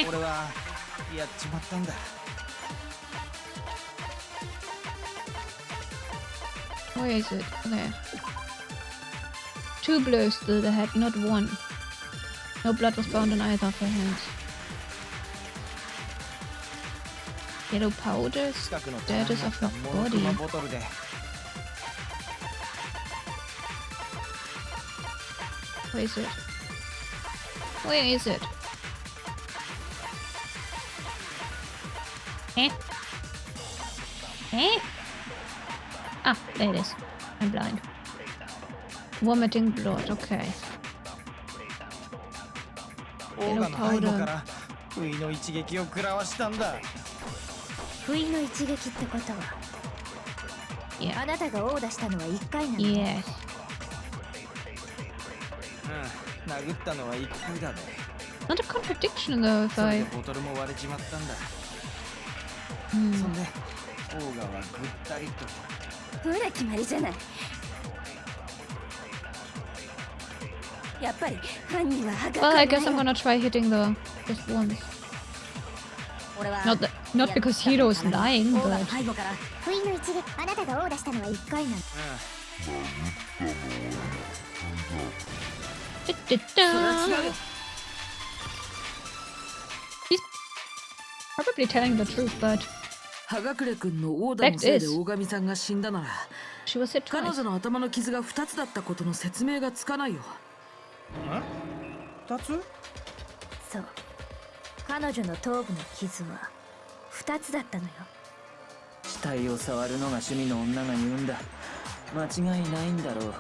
俺はやっちまったんだ。Where is it? There. 2 blows to the head, not 1. No blood was found on either of her hands. Yellow powders, 近くの status of her モノクマ body. ボトルで Where is it? Where is it? Eh? Eh? Ah, there it is. I'm blind. Vomiting blood, okay. オーガの背後から不意の一撃を食らわしたんだ。不意の一撃ってことは Yeah. あなたがオーダーしたのは1回なの Yes. うん、殴ったのは1回だね。 Not a contradiction though, if それ I... でボトルも割れちまったんだ。 Hmm. そんでオーガはぐったりと。ほら決まりじゃない。やっぱり犯人は破格 Well, な I guess よ I'm gonna try hitting the just once. 俺は Not because Hiro is lying, オーガの but 背後から不意の一撃あなたがオーダーしたのは1回なの He's probably telling the truth, but 葉隠君のオーダーのせいで Fact is- 大神さんが死んだなら she was hit 彼 twice. 女の頭の傷が2つだったことの説明がつかないよ。2つ？そう彼女の頭部の傷は2つだったのよ。死体を触るのが趣味の女が言うんだ。間違いないんだろう。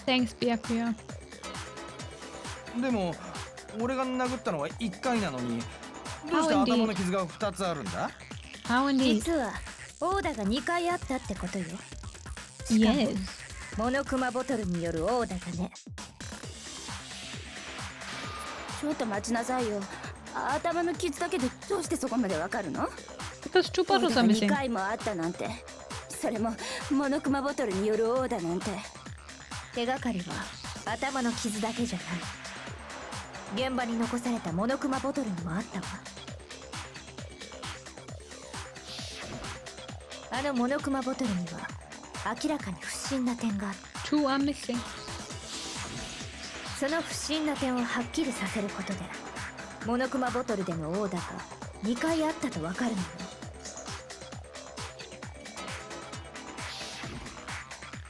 Thanks, Byakuya. でも俺が殴ったのは1回なのにどうして頭の傷が2つあるんだ？ How indeed? 実はオーダーが2回あったってことよ。 Yes. モノクマボトルによるオーダーがね。ちょっと待ちなさいよ。頭の傷だけでどうしてそこまでわかるの？ Because 2 bottles are 2 missing. 回もあったなんて。それもモノクマボトルによるオーダーなんて。手がかりは頭の傷だけじゃない。現場に残されたモノクマボトルにもあったわ。あのモノクマボトルには明らかに不審な点があった。 2 are missing. その不審な点をはっきりさせることでモノクマボトルでのオーダーが2回あったとわかるのよ。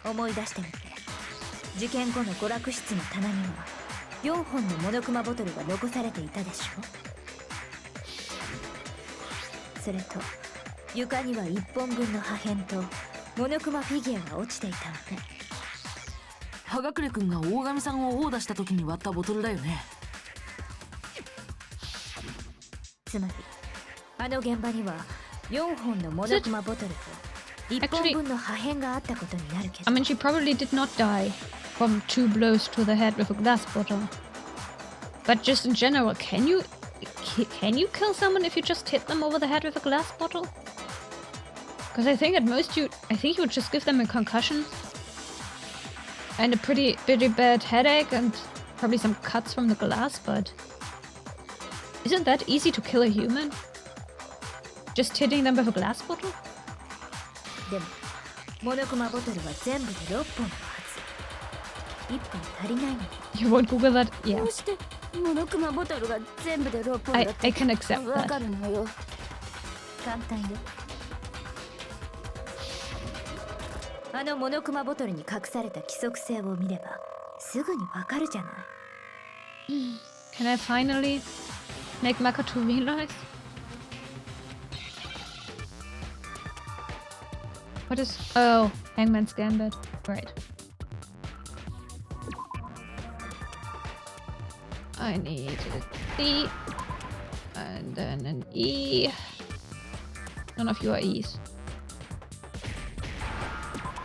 思い出してみて。事件後の娯楽室の棚には4本のモノクマボトルが残されていたでしょ。それと床には1本分の破片とモノクマフィギュアが落ちていたわね。葉隠君が大神さんをオーダーした時に割ったボトルだよね。つまりあの現場には4本のモノクマボトルと1本分の破片があったことになるけど I mean, she probably did not die from 2 blows to the head with a glass bottle. But just in general, can you kill someone if you just hit them over the head with a glass bottle? Because I think at most you would just give them a concussion and a pretty bad headache and probably some cuts from the glass, but isn't that easy to kill a human? Just hitting them with a glass bottle? でもモノクマボトルは全部で6本のはず。1本足りないの。 You won't Google that? ど Yeah. うしてモノクマボトルが全部で6本 I だって can accept わか that. るのよ。簡単よ。あのモノクマボトルに隠された規則性を見ればすぐにわかるじゃない。 Can I finally make Makoto realize? What is... Oh, Hangman's Gambit. Right. I need a C. And then an E. None of you are E's.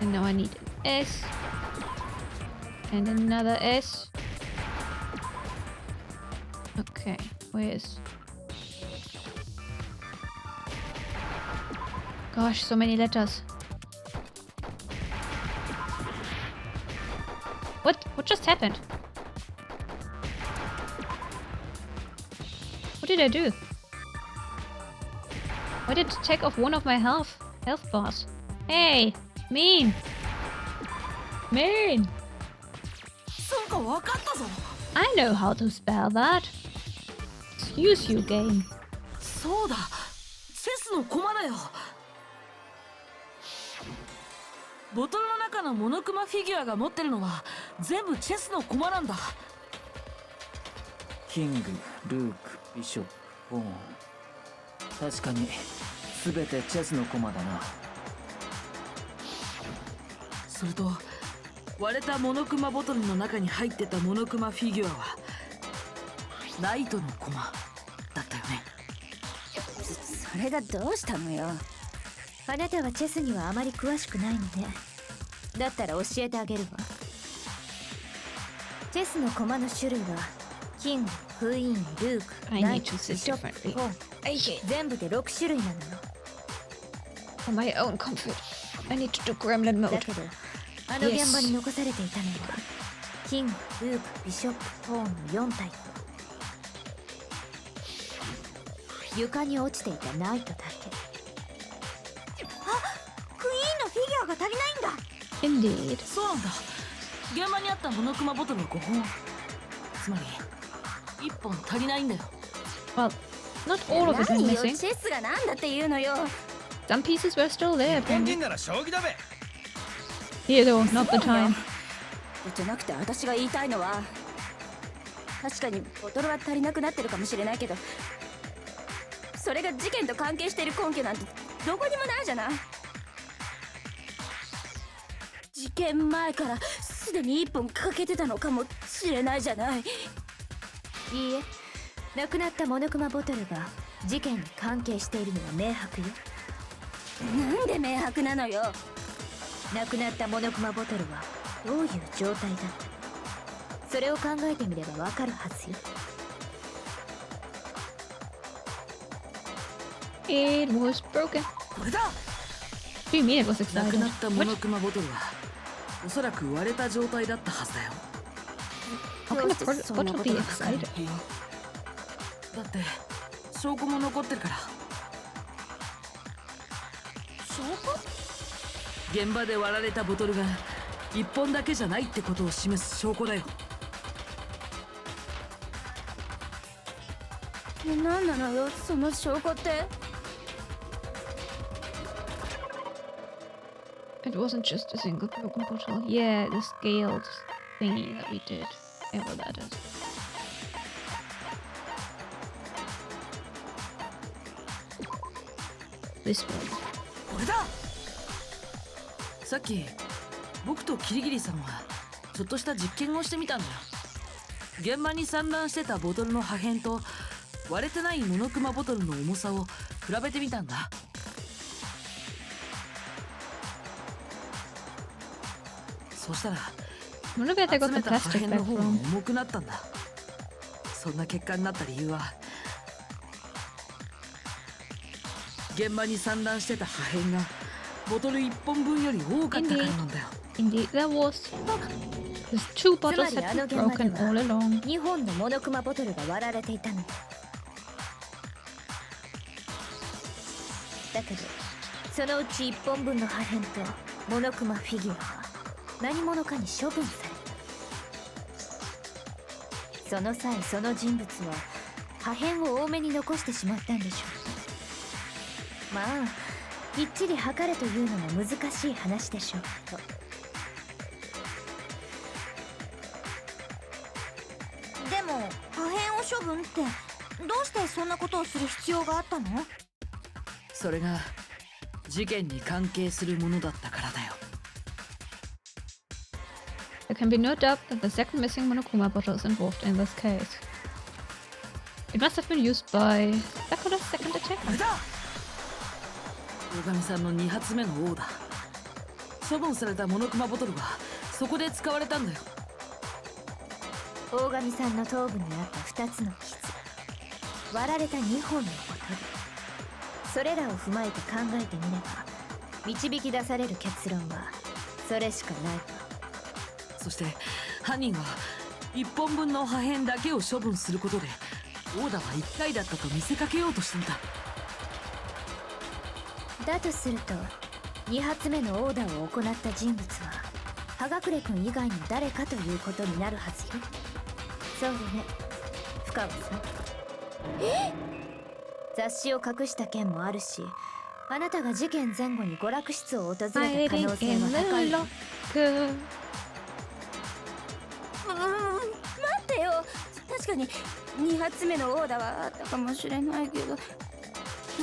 And now I need an S. And another S. Okay, where's... Gosh, so many letters. What just happened? What did I do? Why did it take off one of my health bars? Hey, mean. Mean. そうか、わかったぞ。 I know how to spell that. Excuse you, game. そうだ、チェスの駒だよ。ボトルの中のモノクマフィギュアが持ってるのは全部チェスの駒なんだ。キング、ルーク、ビショップ、ポーン。確かに全てチェスの駒だな。それと割れたモノクマボトルの中に入ってたモノクマフィギュアはナイトの駒だったよね。それがどうしたのよ。あなたはチェスにはあまり詳しくないのね。だったら教えてあげるわ。チェスの駒の種類はキング、クイーン、ルーク、 I ナイ need ト、 to ビ sit ショップ、 differently. ポーン。 全部で6種類なのよ。 For my own comfort, I need to do gremlin だ mode. けどあの現場に残されていたのはキング、ルーク、ビショップ、ポーンの4タイプ。床に落ちていたナイトだけ。クイーンのフィギュアが足りないんだ。 Indeed. そうなんだ。現場にあったモノクマボトルは5本。つまり1本足りないんだよ。 Well, not all of it 何 went よ、 missing. チェスがなんだっていうのよ。 Some pieces were still there, 本 apparently. 人なら将棋だべ。 Here though, not the time. じゃなくて私が言いたいのは、確かにボトルは足りなくなってるかもしれないけど、それが事件と関係している根拠なんてどこにもないじゃない。事件前からすでに1本欠けてたのかもしれないじゃない。いいえ、亡くなったモノクマボトルが事件に関係しているのは明白よ。なんで明白なのよ。亡くなったモノクマボトルはどういう状態だったか、それを考えてみればわかるはずよ。 It was broken. これだ。 What do you mean it was なく excited? なったモ What? ノクマボトルはおそらく割れた状態だったはずだよ。 How can a bottle be excited? だって証拠も残ってるから。証拠？現場で割られたボトルが1本だけじゃないってことを示す証拠だよ。何なのよ、その証拠って。 It wasn't just a single broken bottle. Yeah, the scaled thingy that we did. Whatever that is. This one. これだ。さっき僕とキリギリさんはちょっとした実験をしてみたんだよ。現場に散乱してたボトルの破片と割れてないモノクマボトルの重さを比べてみたんだ。そしたら I wonder where they 集 got め the た破 plastic 片の back 方が from. 重くなったんだ。そんな結果になった理由は現場に散乱してた破片がボトル1本分より多かったからなんだよ。 Indeed, there was. These two bottles had been broken all along. 2本のモノクマボトルが割られていたの。だけどそのうち1本分の破片とモノクマフィギュアは何者かに処分された。その際その人物は破片を多めに残してしまったんでしょう。まあきっちり測れというのも難しい話でしょうけど。でも破片を処分ってどうしてそんなことをする必要があったの？それが事件に関係するものだったからだよ。 There can be no doubt that the second missing Monokuma bottle is involved in this case. It must have been used by Sakura's second これ attacker. だ。大神さんの2発目のオーダー。処分されたモノクマボトルはそこで使われたんだよ。大神さんの頭部にあった2つの傷、割られた2本のボトル、それらを踏まえて考えてみれば導き出される結論はそれしかないわ。そして犯人は1本分の破片だけを処分することでオーダーは1回だったと見せかけようとしたんだ。だとすると2発目のオーダーを行った人物は葉隠君以外の誰かということになるはずよ。そうだね、深川さん。雑誌を隠した件もあるし、あなたが事件前後に娯楽室を訪れた可能性は高い。待ってよ、確かに2発目のオーダーはあったかもしれないけど、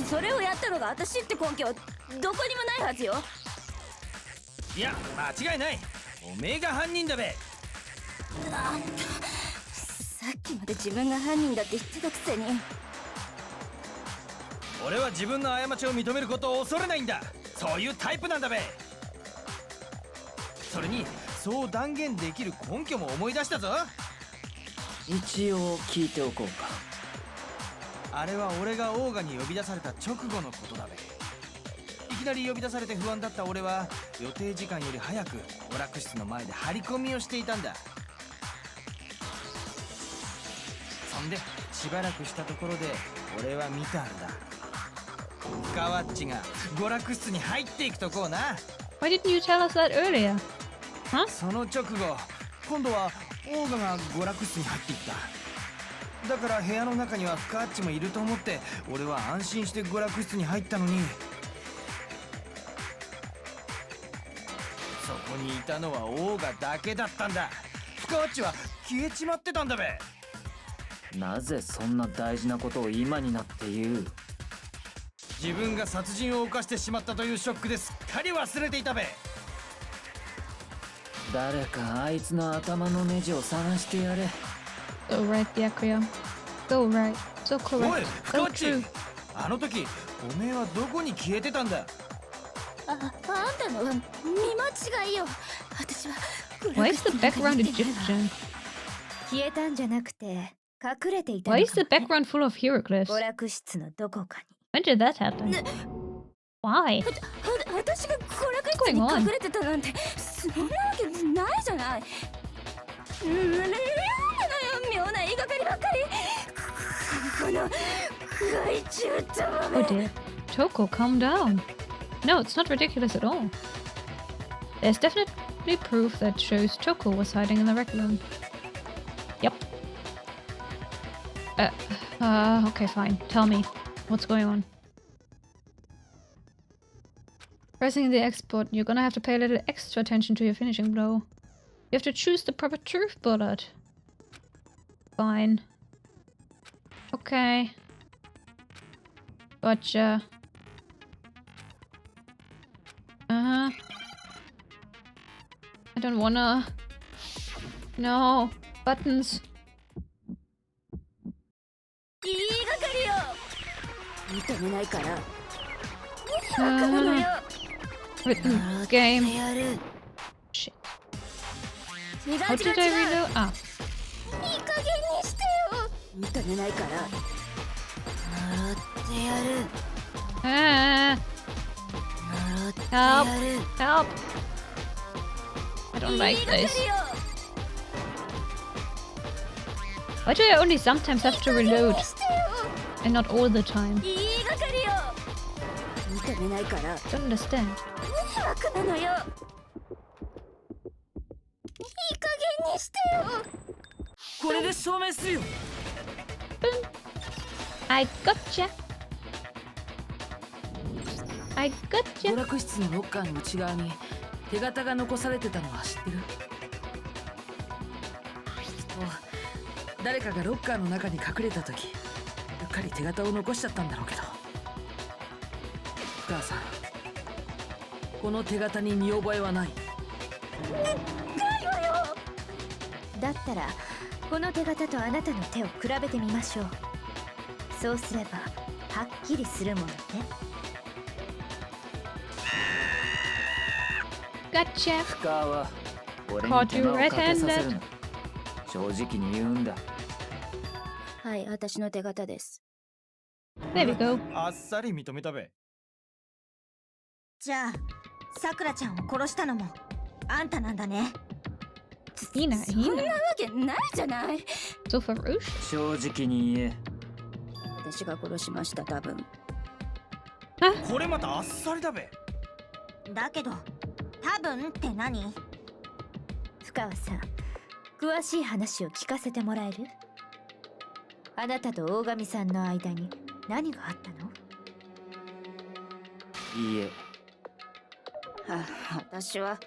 それをやったのが私って根拠はどこにもないはずよ。いや、間違いない。おめえが犯人だべ。あんた、さっきまで自分が犯人だって言ってたくせに。俺は自分の過ちを認めることを恐れないんだ。そういうタイプなんだべ。それにそう断言できる根拠も思い出したぞ。一応聞いておこうか。あれは俺がオーガに呼び出された直後のことだべ。いきなり呼び出されて不安だった俺は予定時間より早く娯楽室の前で張り込みをしていたんだ。そんでしばらくしたところで俺は見たんだ。ガワッチが娯楽室に入っていくとこをな。 Why didn't you tell us that earlier? Huh? その直後、今度はオーガが娯楽室に入っていった。だから部屋の中には深あっちもいると思って俺は安心して娯楽室に入ったのに、そこにいたのはオーガだけだったんだ。深あっちは消えちまってたんだべ。なぜそんな大事なことを今になって言う？自分が殺人を犯してしまったというショックですっかり忘れていたべ。誰かあいつの頭のネジを探してやれ。 So right, Byakuya. So right. So おい correct. 深 So あっち、 true. あの時おめえはどこに消えてたんだ。あんたの見間違いよ。私は Why is the background Egyptian? 消えたんじゃなくて隠れていた Why の is the かもね。 background full of hieroglyphs? 娯楽室のどこかに。 When did that happen? Why? 私が娯楽室に隠れてたなんてそんなわけないじゃない。なんなのよ、妙な言いがかりばっかり。この害虫とま Oh め。 dear. Toko, calm down. No, it's not ridiculous at all. There's definitely proof that shows Toko was hiding in the rec room. Yep. Okay, fine. Tell me. What's going on? Pressing the export, you're gonna have to pay a little extra attention to your finishing blow. You have to choose the proper truth bullet. Fine. Okay. Gotcha. I don't wanna. No. Buttons. 言いがかりよ。認めないから。バカなのよ。 Written game. やる。 Shit. 違う How did I reload? Ah. いい加減にしてよ。認めないから。習ってやる。Ah. 習って Help. やる。 Help. I don't like いい加減 this. よ。 Why do I only sometimes have to reload してよ。 and not all the time? いいがかりよ。認めないから。 Don't understand. 迷惑なのよ。いい加減にしてよ。これで証明するよ。 I gotcha. I 娯 gotcha. 楽室のロッカーの内側に手形が残されてたのは知ってる？誰かがロッカーの中に隠れた時うっかり手形を残しちゃったんだろうけど、深川さん、この手形に見覚えはない？だったらこの手形とあなたの手を比べてみましょう。そうすればはっきりするものね。 Gotcha. 深川は俺に Caught 手 you 間をかけさせ red-handed. るな。正直に言うんだ。はい、私の手形です。 There we go. あっさり認めたべ。じゃあさくらちゃんを殺したのもあんたなんだね。いいな、いいな。わけないじゃない。 So ferocious. 正直に言え。私が殺しました、多分。これまたあっさりだべ。だけど多分って何？深川さん、詳しい話を聞かせてもらえる？あなたと大神さんの間に何があったの？いいえ。私は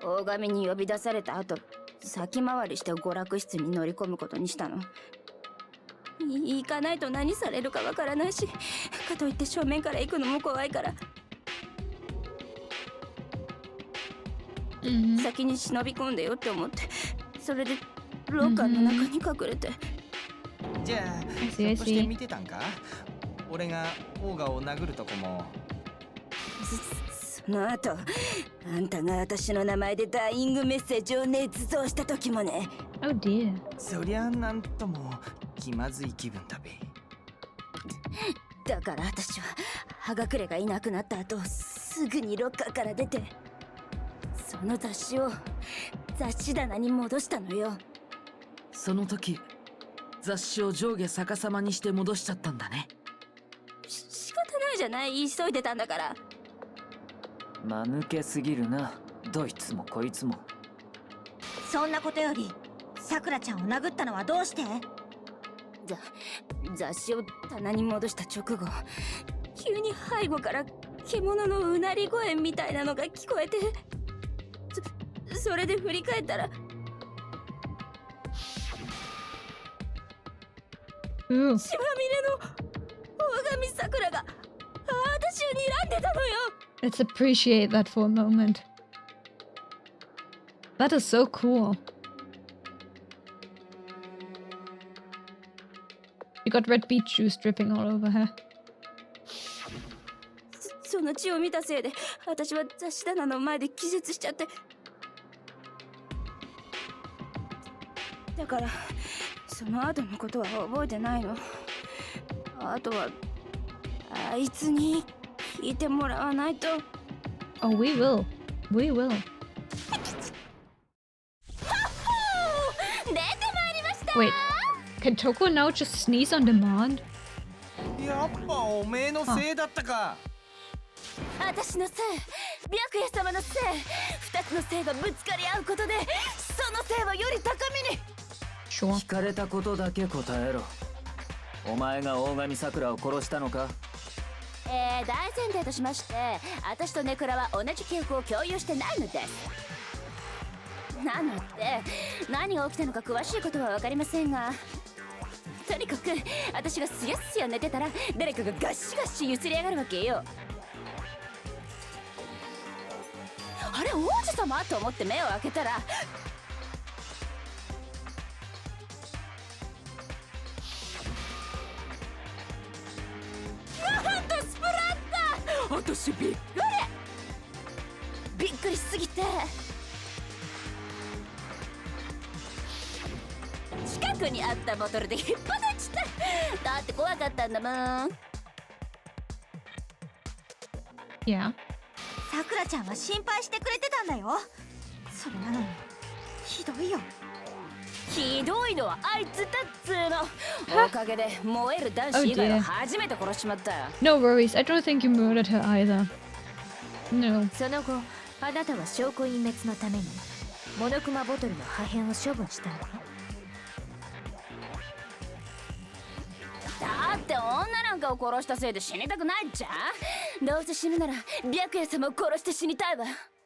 大神に呼び出された後、先回りして娯楽室に乗り込むことにしたの。行かないと何されるかわからないし、かといって正面から行くのも怖いから、先に忍び込んでよって思って、それで廊下の中に隠れて。じゃあひょっとして見てたんか？俺がオーガを殴るとこも。その後、あんたが私の名前でダイイングメッセージを捏造した時もね。Oh dear. そりゃなんとも気まずい気分だべ。だから私は葉隠れがいなくなった後、すぐにロッカーから出て、その雑誌を雑誌棚に戻したのよ。その時雑誌を上下逆さまにして戻しちゃったんだね。仕方ないじゃない、急いでたんだから。間抜けすぎるな、どいつもこいつも。そんなことよりさくらちゃんを殴ったのはどうして？雑誌を棚に戻した直後、急に背後から獣のうなり声みたいなのが聞こえて、それで振り返ったら、血まみれの大神さくらが私を睨んでたのよ。Let's appreciate that for a moment. That is so cool. You got red beet juice dripping all over her. その血を見たせいで私は雑誌棚の前で気絶しちゃって、だからその後のことは覚えてないの。あとはあいつに聞いてもらわないと。Oh, we will. We will. 出てまいりました。 Wait, can Toko now just sneeze on demand? やっぱおめえのせいだったか。私のせい、白夜様のせい、二つのせいがぶつかり合うことで、そのせいはより高みに。Sure. 聞かれたことだけ答えろ。お前が大神桜を殺したのか？大前提としまして、私とネクラは同じ記憶を共有してないのです。なので何が起きたのか詳しいことは分かりませんが、とにかく私がすやすや寝てたら誰かがガシガシ揺すりやがるわけよ。あれ王子様と思って目を開けたら、なんとスプラッター。私びっくりしすぎて近くにあったボトルで引っ放ちた。だって怖かったんだもん。 Yeah. さくらちゃんは心配してくれてたんだよ。それなのにひどいよ。ひどいのはあいつだっつーの。おかげで燃える男子以外は初めて殺しちまったよ。 No worries. I don't think you murdered her either. No. その後あなたは証拠隠滅のためにモノクマボトルの破片を処分したの。だって女なんかを殺したせいで死にたくないじゃん。どうせ死ぬなら白夜様を殺して死にたいわ。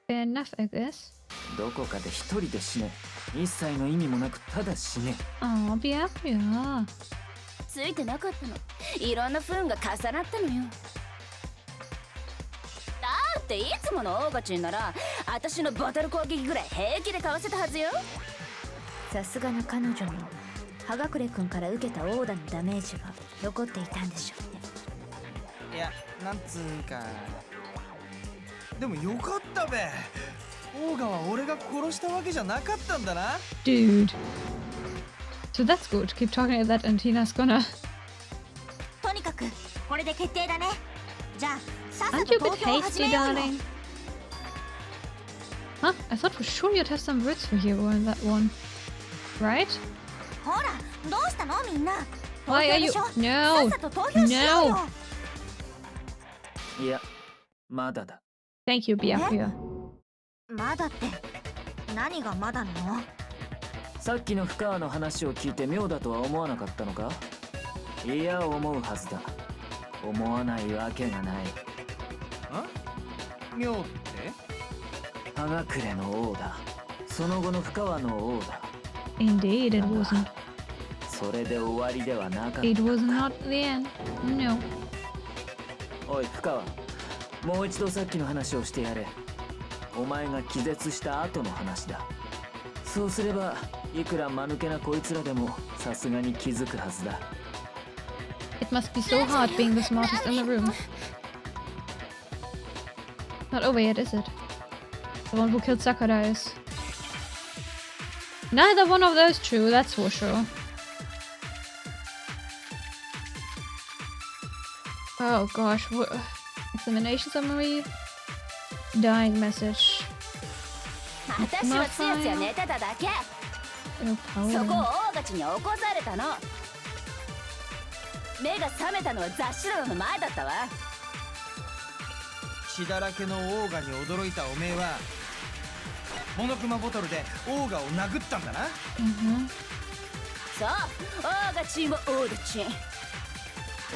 Fair enough, I guess. どこかで一人で死ね。一切の意味もなくただ死ね。Oh, Byakuya. ついてなかったの。いろんな不運が重なったのよ。だっていつものオーガチンなら私のボトル攻撃ぐらい平気でかわせたはずよ。さすがの彼女も葉隠君から受けたオーダのダメージが残っていたんでしょうね。いや、なんつうか。でもよかったべ。オーガは俺が殺したわけじゃなかったんだな。 Dude. So that's good. Keep talking like that and Tina's gonna... とにかくこれで決定だね。じゃあさっさ Aren't と you a 投 bit 票を始 hasty, めようよ。 darling? Huh? I thought for sure you'd have some words for hero in that one. Right? ほらどうしたのみんな。 Why are you... さっ No! さと投票しようよ。いや、まだだ。 Thank you, Byakuya. まだって何がまだなの？さっきの深川の話を聞いて妙だとは思わなかったのか？いや、思うはずだ。思わないわけがない。妙って？葉隠れの王だ。その後の深川の王だ。 Indeed, it wasn't. それで終わりではなかった。 It was not the end. No. おい深川、もう一度さっきの話をしてやれ。お前が気絶した後の話だ。そうすればいくら間抜けなこいつらでもさすがに気づくはずだ。 It must be so hard being the smartest in the room. Not over yet, is it? The one who killed Sakura is. Neither one of those two, that's for sure. Oh gosh, what? Examination summary? Dying message. 私はつやつや寝てただけ。 Oh, そこを Paladin. 大勝ちに起こされたの。目が覚めたのは雑誌棚の前だったわ。血だらけのオーガに驚いたおめえはモノクマボトルでオーガを殴ったんだな。そう、大勝ちも大勝ち。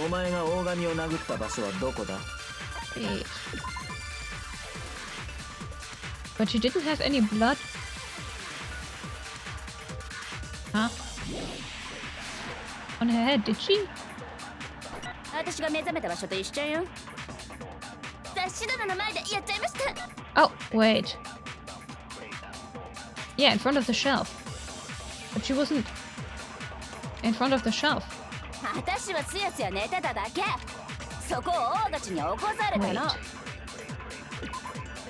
お前が大神を殴った場所はどこだ？ Wait. But she didn't have any blood. Huh? On her head, did she? 私が目覚めた場所と一緒よ。雑誌棚の前でやっちゃいました。Oh, wait. Yeah, in front of the shelf. But she wasn't in front of the shelf. 私はつやつや寝てただけ。そこを大勝ちに起こされたの。 Wait.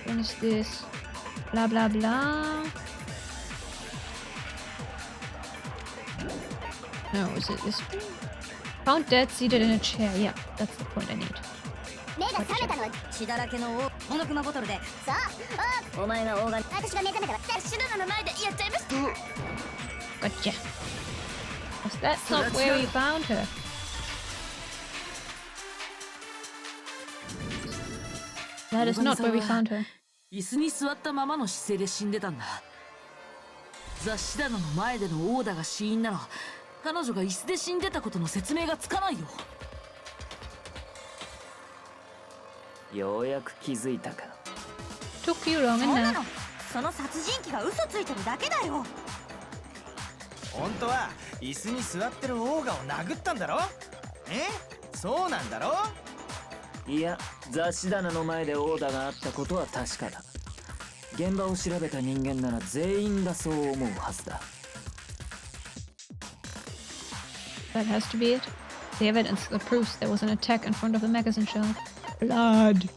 When is this? Blah blah blah. No, is it this one? Found dead seated in a chair. Yeah, that's the point I need. 目が覚めたのは血だらけのモノクマボトルで。さあ、お前が大勝ち。私が目覚めたら雑誌棚の前でやっちゃいました。 Gotcha. Was that not where we found her? That is not where we found her. 椅子に座ったままの姿勢で死んでたんだ。雑誌棚の前でのオーダーが死因なら彼女が椅子で死んでたことの説明がつかないよ。ようやく気づいたか。 Took you long そうな enough. の。その殺人鬼が嘘ついてるだけだよ。本当は椅子に座ってるオーガを殴ったんだろ？そうなんだろ？いや、雑誌棚の前でオーダーがあったことは確かだ。現場を調べた人間なら全員がそう思うはずだ。 That has to be it. The evidence that proves there was an attack in front of the magazine shelf. Blood.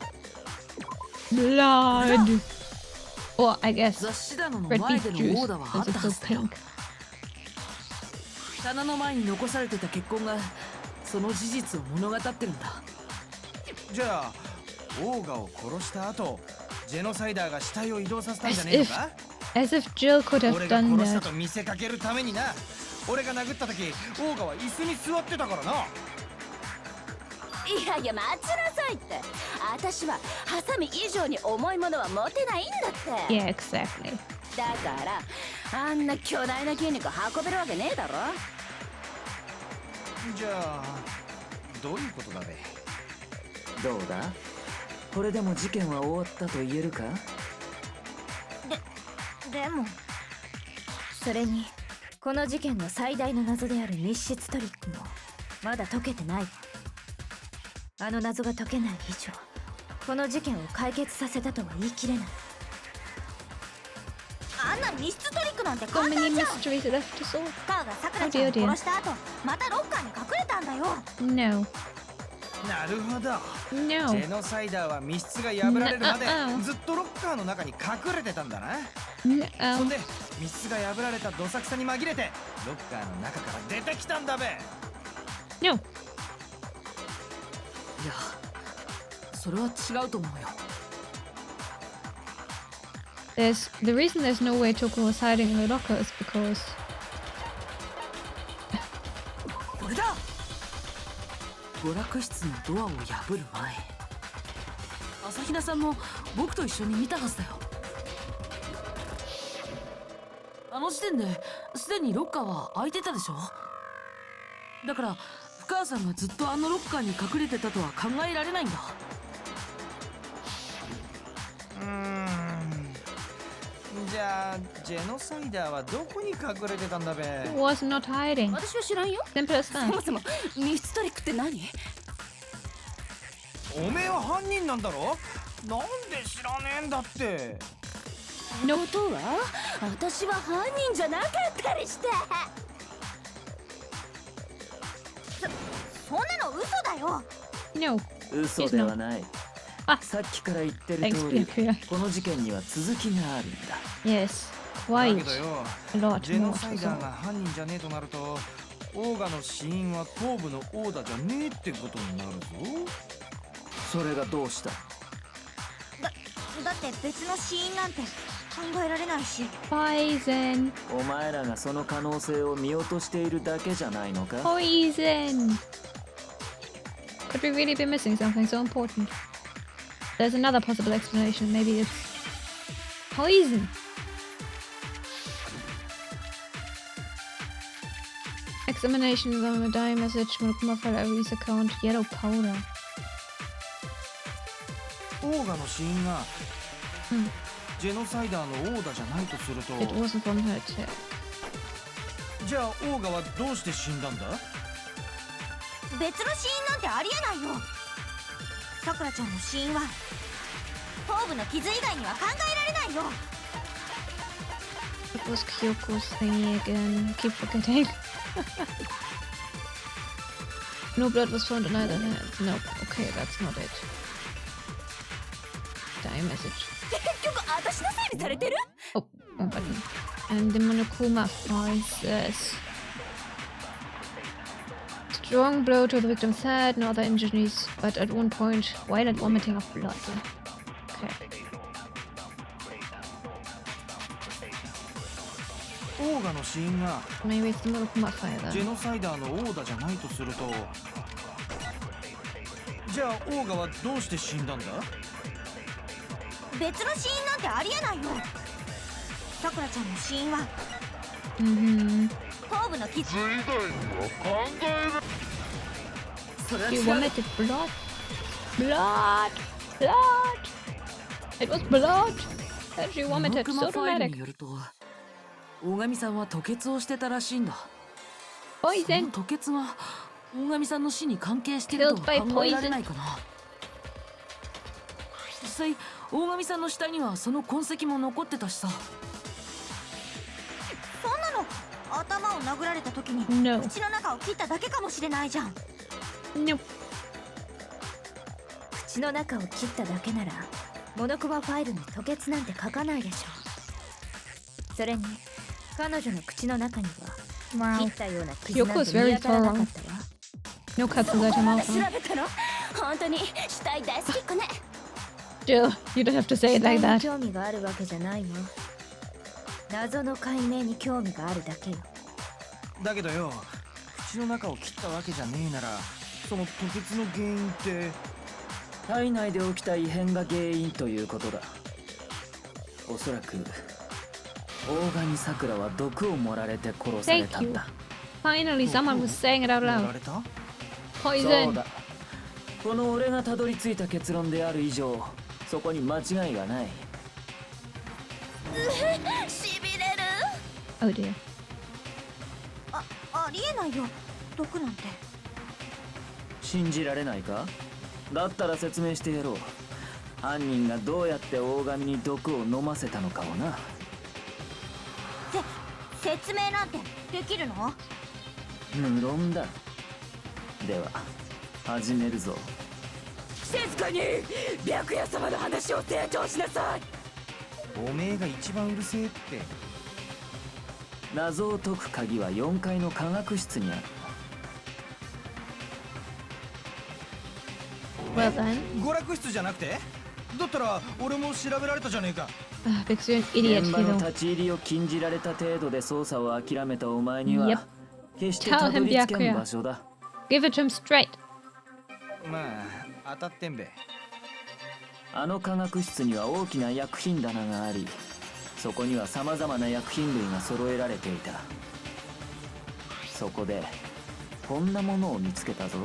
Blood. Or I guess 雑誌棚の red 前 beet で juice のオーダーはあっ since た it's は so ずだよ。 pink. 棚の前に残されてた血痕がその事実を物語ってるんだ。じゃあオーガを殺した後ジェノサイダーが死体を移動させたんじゃねえのか？ As if Jill could have 俺が done 殺した that. と見せかけるためにな。俺が殴った時オーガは椅子に座ってたからな。いやいや待ちなさいって。私はハサミ以上に重いものは持てないんだって。 Yeah, exactly. だからあんな巨大な筋肉運べるわけねえだろ。じゃあどういうことだべ？どうだ？これでも事件は終わったと言えるか？でもそれにこの事件の最大の謎である密室トリックもまだ解けてないわ。あの謎が解けない以上この事件を解決させたとは言い切れない。あんな密室トリックなんて So 簡 many 単じゃん。 mysteries left to solve. カーがさくらちゃんを殺した後またロッカーに隠れたんだよ。 No. なるほど。 No. ジェノサイダーは密室が破られるまでなずっとロッカーの中に隠れてたんだな。 No. そんで密室が破られたどさくさに紛れてロッカーの中から出てきたんだべ。 No. いや、それは違うと思うよ。 The reason there's no way Toko was hiding in the locker is because これだ。娯楽室のドアを破る前朝比奈さんも僕と一緒に見たはずだよ。あの時点ですでにロッカーは開いてたでしょ。だから深川さんがずっとあのロッカーに隠れてたとは考えられないんだ。じゃあジェノサイダーはどこに隠れてたんだべ。 It was not hiding. 私は知らんよ。 Simple as そ that. もそも密室トリックって何？おめえは犯人なんだろ。なんで知らねえんだって。のことは私は犯人じゃなかったりして。そんなの嘘だよ。 No. 嘘ではない。あさっきから言ってる通り Thanks, この事件には続きがあるんだ。 Yes. だ Quite けどよ、 a lot ジェノ more サ to イダー go. が犯人じゃねえとなると、オーガの死因は頭部のオーダじゃねえってことになるぞ。それがどうした？だって別の死因なんて考えられないし。 Poison. お前らがその可能性を見落としているだけじゃないのか？ Poison. Could we really be missing something so important? There's another possible explanation. Maybe it's poison. Examinations on a die message. Monokuma file Aries account. Yellow powder. オーガの死因が、うんジェノサイダーのオーダじゃないとすると、 It wasn't from her too. じゃあオーガはどうして死んだんだ。別の死因なんてありえないよ。さくらちゃんの死因は頭部の傷以外には考えられないよ。 It was Kyoko's thingy again. Keep forgetting. No blood was found on either hand. Nope. Okay, that's not it. Die message. 結局私のせいにされてる？ Oh, one button. And the Monokuma file says strong blow to the victim's head, no other injuries, but at one point, violent vomiting of blood. Okay. オーガの死因が Maybe it's the Monokuma file ジェ then. ノサイダーのオーダじゃないとすると、じゃあオーガはどうして死んだんだ。別の死因なんてありえないよ。さくらちゃんの死因は Mm-hmm. 頭部の傷。それは She 違う。 vomited blood. Blood! Blood! It was blood! And she モノ vomited クマ so ファイル dramatic. によると大神さんは吐血をしてたらしいんだ。その Poison! 吐血が大神さんの死に関係しているとは Killed by 考えられないかな。実際大神さんの死体にはその痕跡も残ってたしさ。そんなの頭を殴られた時に No. 口の中を切っただけかもしれないじゃん。 No. 口の中を切っただけならモノクマファイルに吐血なんて書かないでしょ。それに彼女の口の中には切 Wow. ったような傷なん Yoko is て見 very 当たらなかったわ。 No cuts inside her まだ mouth. 調 Huh? べたの？本当に死体大好きっ子ね。 Jill, you don't have to say 死 it 体 like に that. 興味があるわけじゃないわ。謎の解明に興味があるだけよ。だけどよ、口の中を切ったわけじゃねえなら、その吐血の原因って体内で起きた異変が原因ということだ。おそらく大神さくらは毒を盛られて殺されたんだ。 Finally, someone was saying it out 盛ら loud. れた。そう Poison. だ。この俺がたどり着いた結論である以上、そこに間違いがない。しびれる。 Oh dear. ありえないよ。毒なんて。信じられないか？だったら説明してやろう。犯人がどうやって大神に毒を飲ませたのかをな。説明なんてできるの？無論だ。では始めるぞ。静かに白夜様の話を成長しなさい。おめえが一番うるせえって。謎を解く鍵は4階の科学室にある。Well then. 娯楽室じゃなくて？だったら俺も調べられたじゃねえか。Because you're an idiot, 現場 you の know. 立ち入りを禁じられた程度で捜査を諦めたお前に Yep. は決してたどり着けん場所だ。 Give it to him straight. まあ当たってんべ。あの化学室には大きな薬品棚があり、そこにはさまざまな薬品類が揃えられていた。そこでこんなものを見つけたぞ。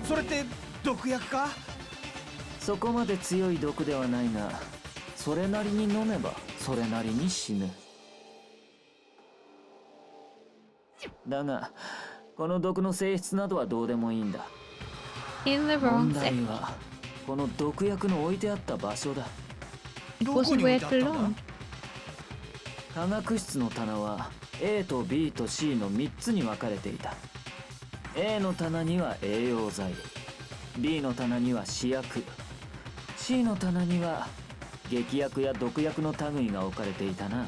それって毒薬か？そこまで強い毒ではないが、それなりに飲めばそれなりに死ぬ。だがこの毒の性質などはどうでもいいんだ。 In the 問 wrong 題 section. はこの毒薬の置いてあった場所だ。 It どこ wasn't に where 置い it てあったんだ？ belonged. 化学室の棚は A と B と C の3つに分かれていた。 A の棚には栄養剤、 B の棚には試薬、 C の棚には劇薬や毒薬の類が置かれていたな。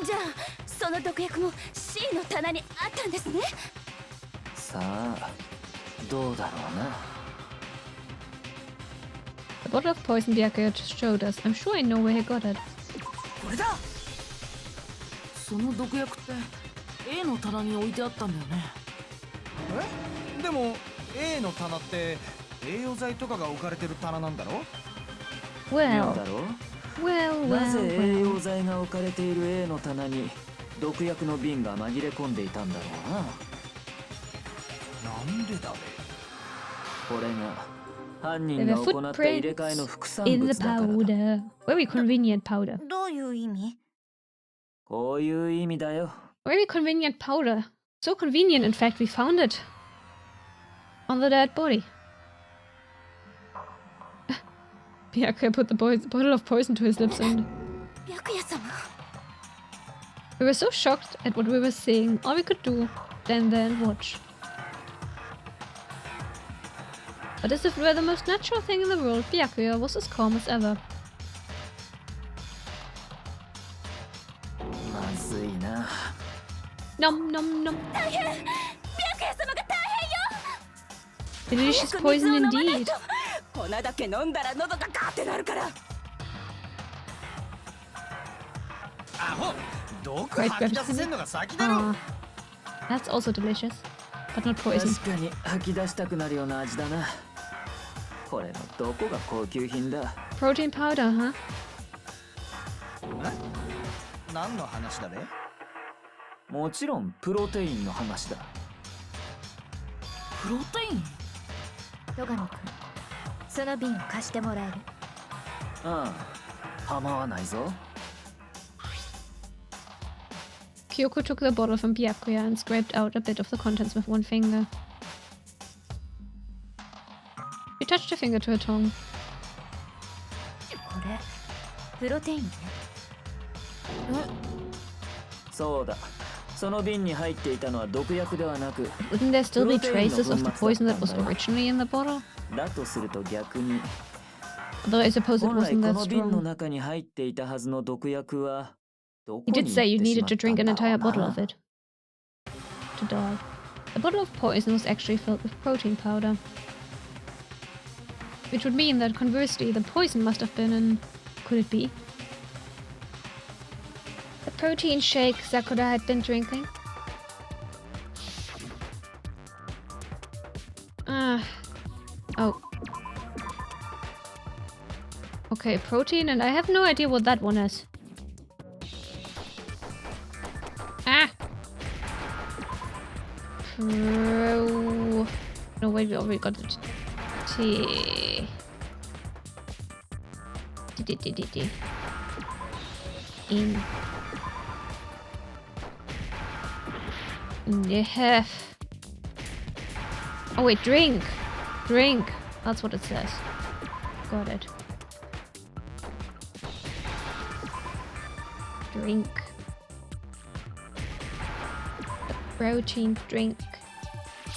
じゃあその毒薬も C の棚にあったんですね。さあどうだろうな。 The bottle of poison Byakuya just showed us. I'm sure I know where he got it. これだ。その毒薬って A の棚に置いてあったんだよね。でも A の棚って栄養剤とかが置かれてる棚なんだろ？妙 Well, だろう。 well, なぜ well, 栄養 well. 剤が置かれている A の棚に毒薬の瓶が紛れ込んでいたんだろうな。なんでだべ？これが犯 There 人 were が行った入れ替えの footprints 副産 in 物 the だからだ。 powder. Very convenient powder. どういう意味？こういう意味だよ。 Very convenient powder. So convenient, in fact, we found it on the dead body. Byakuya put the bottle of poison to his lips and 白夜様。 we were so shocked at what we were seeing. All we could do then watch. But as if it were the most natural thing in the world, Byakuya was as calm as ever. まずいな。 Nom nom nom. 白夜様が大変よ。 Delicious poison 早く水を飲まない indeed. と粉だけ飲んだら喉がガーってなるから。アホ！毒 Quite 吐き good. 出させんのが先だろ。 Ah, that's also delicious, but not poison. 確かに吐き出したくなるような味だな。これのどこが高級品だ。 Protein powder, huh? 何の話だべ？もちろんプロテインの話だ。プロテイン？戸上君、その瓶を貸してもらえる？ああ、構わないぞ。 Kyoko took the bottle from Byakuya and scraped out a bit of the contents with one finger. She touched her finger to her tongue. これプロテインね。そうだ。その瓶に入っていたのは毒薬ではなく、 Wouldn't there still be Protein traces of the poison that was の粉末だったんだよ。 originally in the bottle? だとすると逆に、 Although I suppose it 本来 wasn't こ that の瓶の strong. 中に入っていたはずの毒薬はどこ He に did say you 行ってし needed ま to った drink ん an だ entire ろう bottle な。 of it. To die. The bottle of poison was actually filled with protein powder. Which would mean that conversely, the poison must have been in... Could it be? The protein shake Sakura had been drinking? Oh. Okay, protein, and I have no idea what that one is. Ah! No, wait, we already got it. T. D. In. Yeah. Oh wait, drink! Drink! That's what it says. Got it. Drink. A protein drink.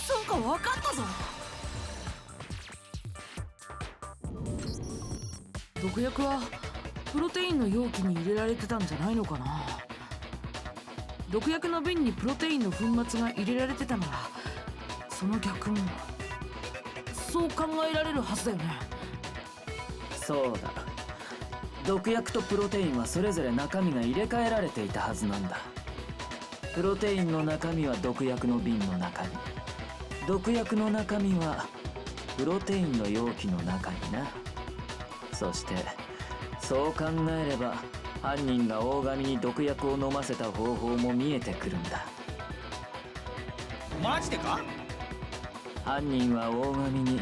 そうか、わかったぞ。毒薬はプロテインの容器に入れられてたんじゃないのかな。毒薬の瓶にプロテインの粉末が入れられてたなら、その逆もそう考えられるはずだよね。そうだ。毒薬とプロテインはそれぞれ中身が入れ替えられていたはずなんだ。プロテインの中身は毒薬の瓶の中に、毒薬の中身はプロテインの容器の中にな。そしてそう考えれば犯人が大神に毒薬を飲ませた方法も見えてくるんだ。マジでか？犯人は大神に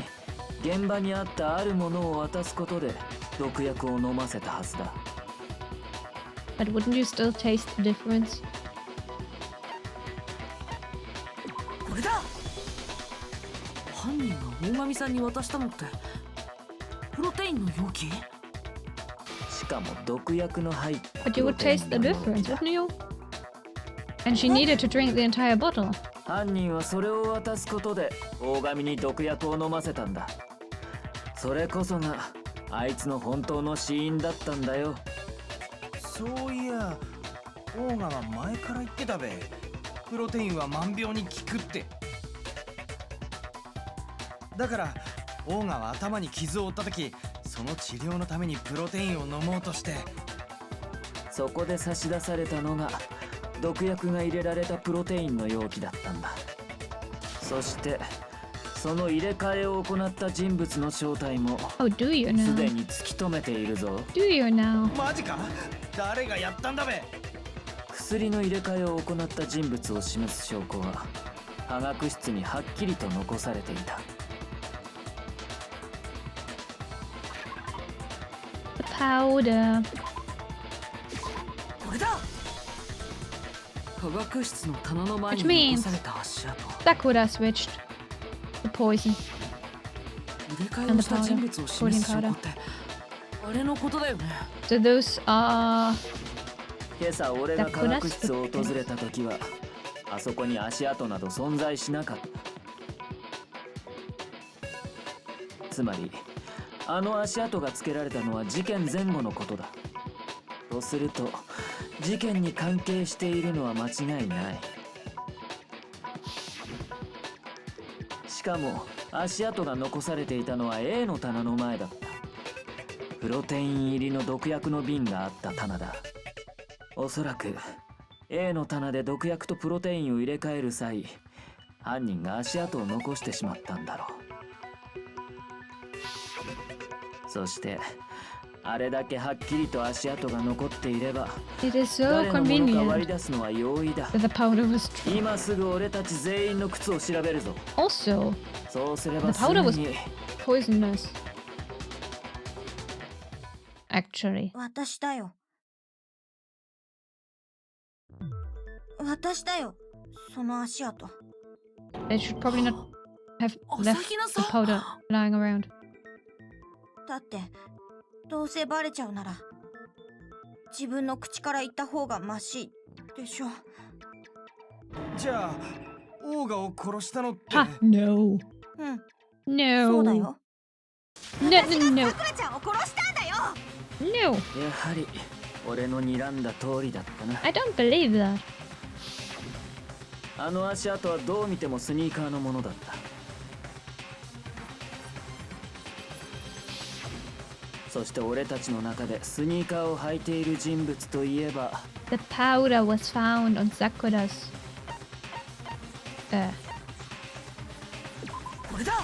現場にあったあるものを渡すことで毒薬を飲ませたはずだ。 But wouldn't you still taste the difference? これだ。犯人が大神さんに渡したのってプロテインの容器？しかも毒薬の入った But you would taste the difference, wouldn't you? And she needed to drink the entire bottle. 犯人はそれを渡すことで大神に毒薬を飲ませたんだ。それこそがあいつの本当の死因だったんだよ。そういや、オーガは前から言ってたべ。プロテインは万病に効くって。だからオーガは頭に傷を負った時、その治療のためにプロテインを飲もうとして。そこで差し出されたのが毒薬が入れられたプロテインの容器だったんだ。そしてその入れ替えを行った人物の正体も Oh, do you すで now? に突き止めているぞ。 Do you now? マジか？誰がやったんだべ？薬の入れ替えを行った人物を示す証拠は化学室にはっきりと残されていた。 The powder. これだ。化学室の棚の前 Which に means 残された足跡。 Sakura switched the poison. 入れ替えをした人物を示す証拠ってあれのことだよね。 So those are 今朝俺が化学室を訪れた時はあそこに足跡など存在しなかった。つまりあの足跡がつけられたのは事件前後のことだ。とすると事件に関係しているのは間違いない。しかも足跡が残されていたのは A の棚の前だった。プロテイン入りの毒薬の瓶があった棚だ。おそらく A の棚で毒薬とプロテインを入れ替える際、犯人が足跡を残してしまったんだろう。そしてあれだけはっきりと足跡が残っていれば it is so 誰のものか割り convenient 出すのは容易だ。 that the powder was true. 今すぐ俺たち全員の靴を調べるぞ。 Also, そうすれば the す powder ぐ was に poisonous. Actually. 私だよ。私だよ。その足跡。 They should probably not have left the powder lying around. だってどうせバレちゃうなら自分の口から言った方がマシでしょ。じゃあオーガを殺したのって。 Ha! No. うん、 No. そうだよ。 No, no, no. さくらちゃんを殺したんだよ。 No. やはり俺の睨んだ通りだったな。 I don't believe that. あの足跡はどう見てもスニーカーのものだった。そして俺たちの中でスニーカーを履いている人物といえば The powder was found on Sakura's. これだ。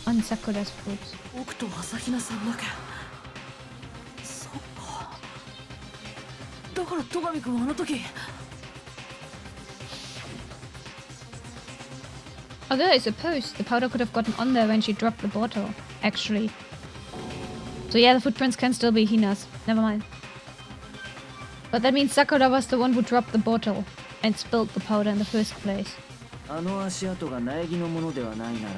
On Sakura's foot. 僕と朝比奈さんだけ。そっか。だから戸上君はあの時。 Although I suppose the powder could have gotten on there when she dropped the bottle, actually. So yeah, the footprints can still be Hina's. Never mind. But that means Sakura was the one who dropped the bottle and spilled the powder in the first place. あの足跡が苗木のものではないなら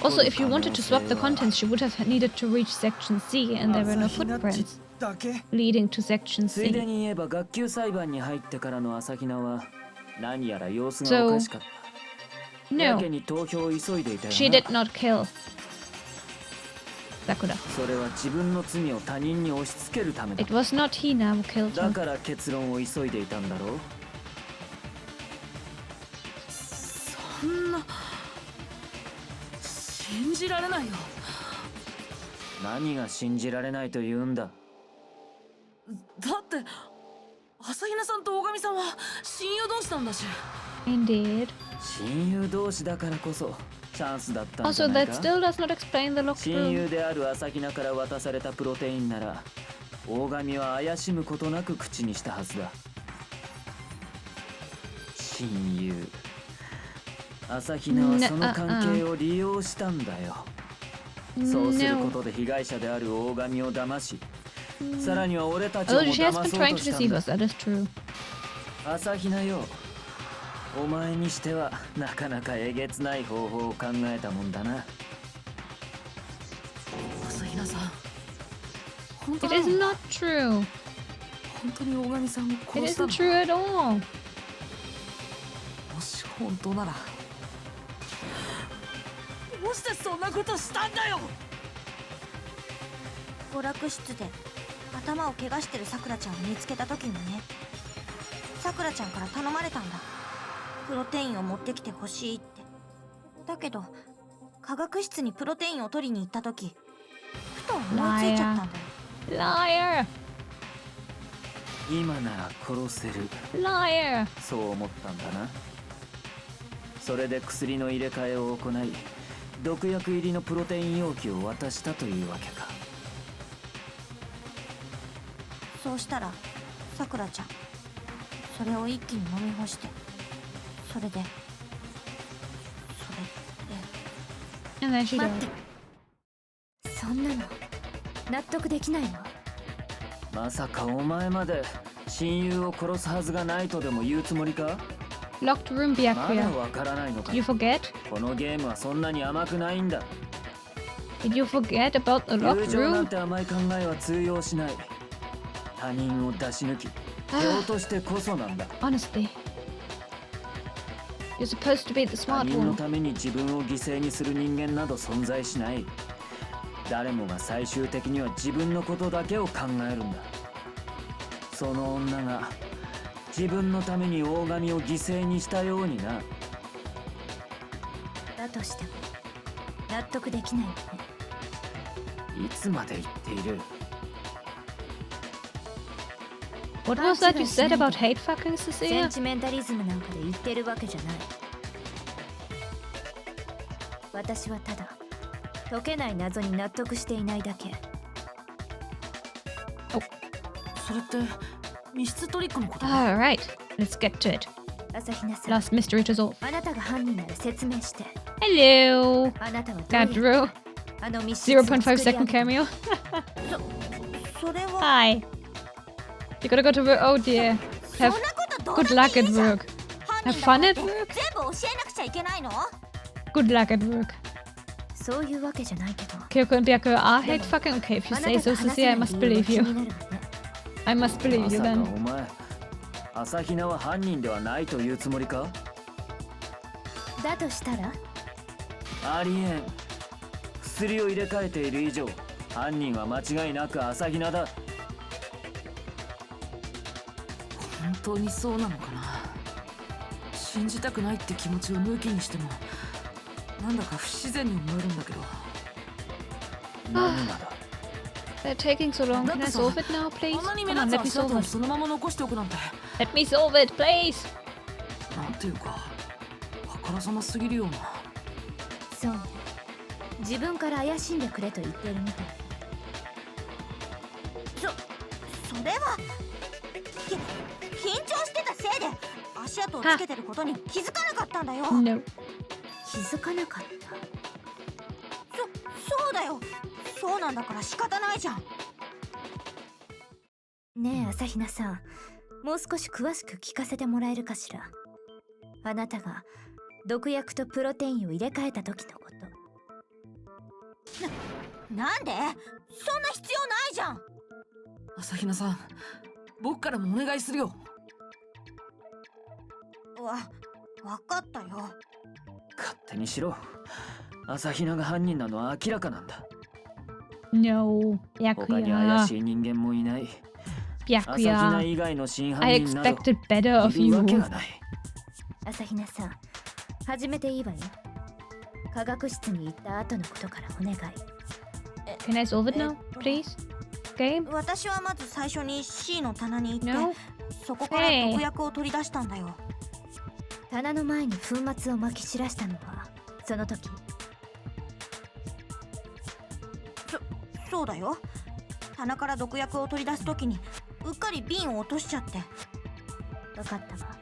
Also, if you wanted to swap the contents, she would have needed to reach Section C, and there were no footprints だけ。 leading to Section ついで C. に言えば学級裁判に入ってからの朝比奈は何やら様子がおかしかった。や No, けに投票を急いでいたよ she な。 did not kill Sakura. それは自分の罪を他人に押し付けるためだ。 It was not Hina who killed だ her. から結論を急いでいたんだろう。そんな。信じられないよ。何が信じられないと言うんだ。だって朝比奈さんと大神さんは親友同士なんだし。 Indeed. 親友同士だからこそチャンスだったんじゃ Also, ない that か。 still does not explain the locked 親 room. 友である朝比奈から渡されたプロテインなら大神は怪しむことなく口にしたはずだ。親友朝比奈はその関係を利用したんだよ。そうすることで被害者である大神を騙し、さらには俺たちを Oh, も she has 騙 been そう trying と to したん deceive だ。 us. That is true. 朝比奈よ、お前にしてはなかなかえげつない方法を考えたもんだな。朝比奈さん、本 It 当 is なの？ not true. 本当に大神さんを It 殺した isn't の？ true at all. もし本当なら、どうしてそんなことしたんだよ。娯楽室で頭を怪我してるさくらちゃんを見つけた時にね、さくらちゃんから頼まれたんだ。プロテインを持ってきてほしいって。だけど科学室にプロテインを取りに行った時、ふと思いついちゃったんだよ。 Liar. 今なら殺せる。 Liar. そう思ったんだな。それで薬の入れ替えを行い、毒薬入りのプロテイン容器を渡したというわけか。そうしたらさくらちゃんそれを一気に飲み干して、それで And then she 待 died. ってそんなの納得できないわ。まさかお前まで親友を殺すはずがないとでも言うつもりか？ Locked room, まだ Byakuya. わからないのか。 You forget? このゲームはそんなに甘くないんだ。 Did you forget about the 友 locked 情なん room? て甘い考えは通用しない。他人を出し抜き、手落としてこそなんだ。 Honestly. You're supposed to be the 他 smart 人の one. ために自分を犠牲にする人間など存在しない。誰もが最終的には自分のことだけを考えるんだ。その女が自分のために大神を犠牲にしたようにな。だとしても納得できないわね。いつまで言っている。 What was that you said about hate fucking セ Cecilia? ンチメンタリズムなんかで言ってるわけじゃない。私はただ解けない謎に納得していないだけ。それって密室トリックのこと？ Alright, let's get to it. 朝比奈さん、 Last mystery to solve. あなたが犯人なら説明して。 Hello! あなたはどう Got やって Drew. あの密室を作り 0.5 上げ second た？ cameo. それは Hi. You gotta go to work. Oh dear. そん Have なことどう good だって luck い at いじゃん。 work. 犯 Have 人だ fun なん at て work. 全部教えなくちゃいけないの？ Good luck at work. そういうわけじゃないけど。 Kyoko and Byakuya are hate fucking. Okay, if you あな say た so, が話 Cecilia, せ I ない must 理由 believe が気 you. になるわね。 I must believe ま you さか then. お前、朝比奈は犯人ではないというつもりか？だとしたらありえん。薬を入れ替えている以上、犯人は間違いなく朝比奈だ。本当にそうなのかな。信じたくないって気持ちを抜きにしても、なんだか不自然に思えるんだけど。何がだ？ They're taking so long. だ Can っ I てさ、 solve it now, please? あんなに Come 目 on, 立 let つ me 足 solve 跡を it. そのまま残しておくなんて、 Let me solve it, please. なんていうか、あからさますぎるような。そうね。自分から怪しんでくれと言ってるみたい。それは緊張してたせいで足跡をつけてることに気づかなかったんだよ。 No. 気づかなかった。そうだよ。そうなんだから仕方ないじゃん。ねえ朝比奈さん、もう少し詳しく聞かせてもらえるかしら。あなたが毒薬とプロテインを入れ替えた時のこと。なんで？そんな必要ないじゃん。朝比奈さん、僕からもお願いするよ。わかったよ。勝手にしろ。朝比奈が犯人なのは明らかなんだ。 No. 他に怪 Byakuya. しい人間もいない。朝比奈 Byakuya. 以外の真犯 I 人など expected better of いるわ you. けがない。朝比奈さん、始めていいわよ。科学室に行った後のことからお願い。 Can I solve it now, please? Game? 私はまず最初に C の棚に行って、 No. そこから毒薬を取り出したんだよ。棚の前に粉末をまき散らしたのはその時。そうだよ。棚から毒薬を取り出す時にうっかり瓶を落としちゃって。分かったわ。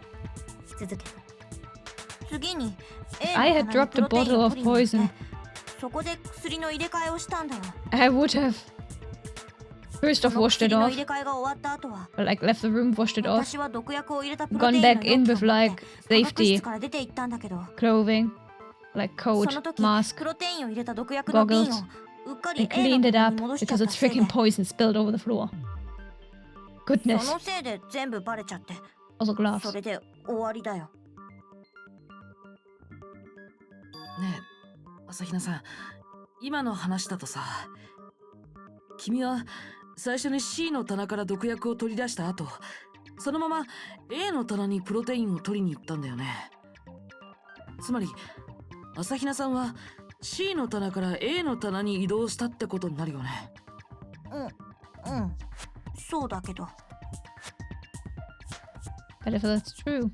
続けて。次に I had dropped a bottle of poison. そこで薬の入れ替えをしたんだよ。 I would have first off washed it の off, 入れ替えが終わった後は or like left the room, washed it off, 私は毒薬を入れたプロテイ gone ンの back in 容器 with を持って like 化学 safety 室から出て行ったんだけど、 clothing, like そ coat, の時 mask. プロテインを入れた毒薬の瓶を goggles. うっか I り A cleaned の it 棚 up に戻しちゃっ because た its せいで、 freaking poison spilled over the floor. そ Goodness. のせいで全部バレちゃって、 Also そ glass. れで終わりだよ。ねえ、朝比奈さん、今の話だとさ、君は最初に C の棚から毒薬を取り出した後、そのまま A の棚にプロテインを取りに行ったんだよね。つまり朝比奈さんは C の棚から A の棚に移動したってことになるよね。そうだけど。 But if that's true,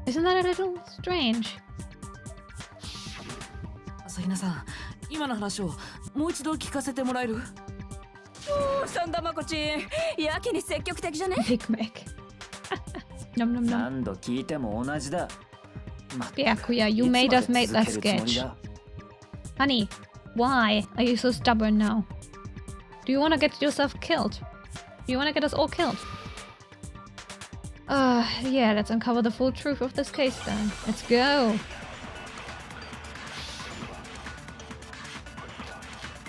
isn't that a little strange? 朝比奈さん、今の話をもう一度聞かせてもらえる？どうしたんだまこちん、やけに積極的じゃね？ Big Mac. Nom nom nom. 何度聞いても同じだ。ま Byakuya, you いつま made で us make 続 that けるつもり sketch. だ。 Honey, why are you so stubborn now? Do you want to get yourself killed? Do you want to get us all killed? Yeah, let's uncover the full truth of this case then. Let's go.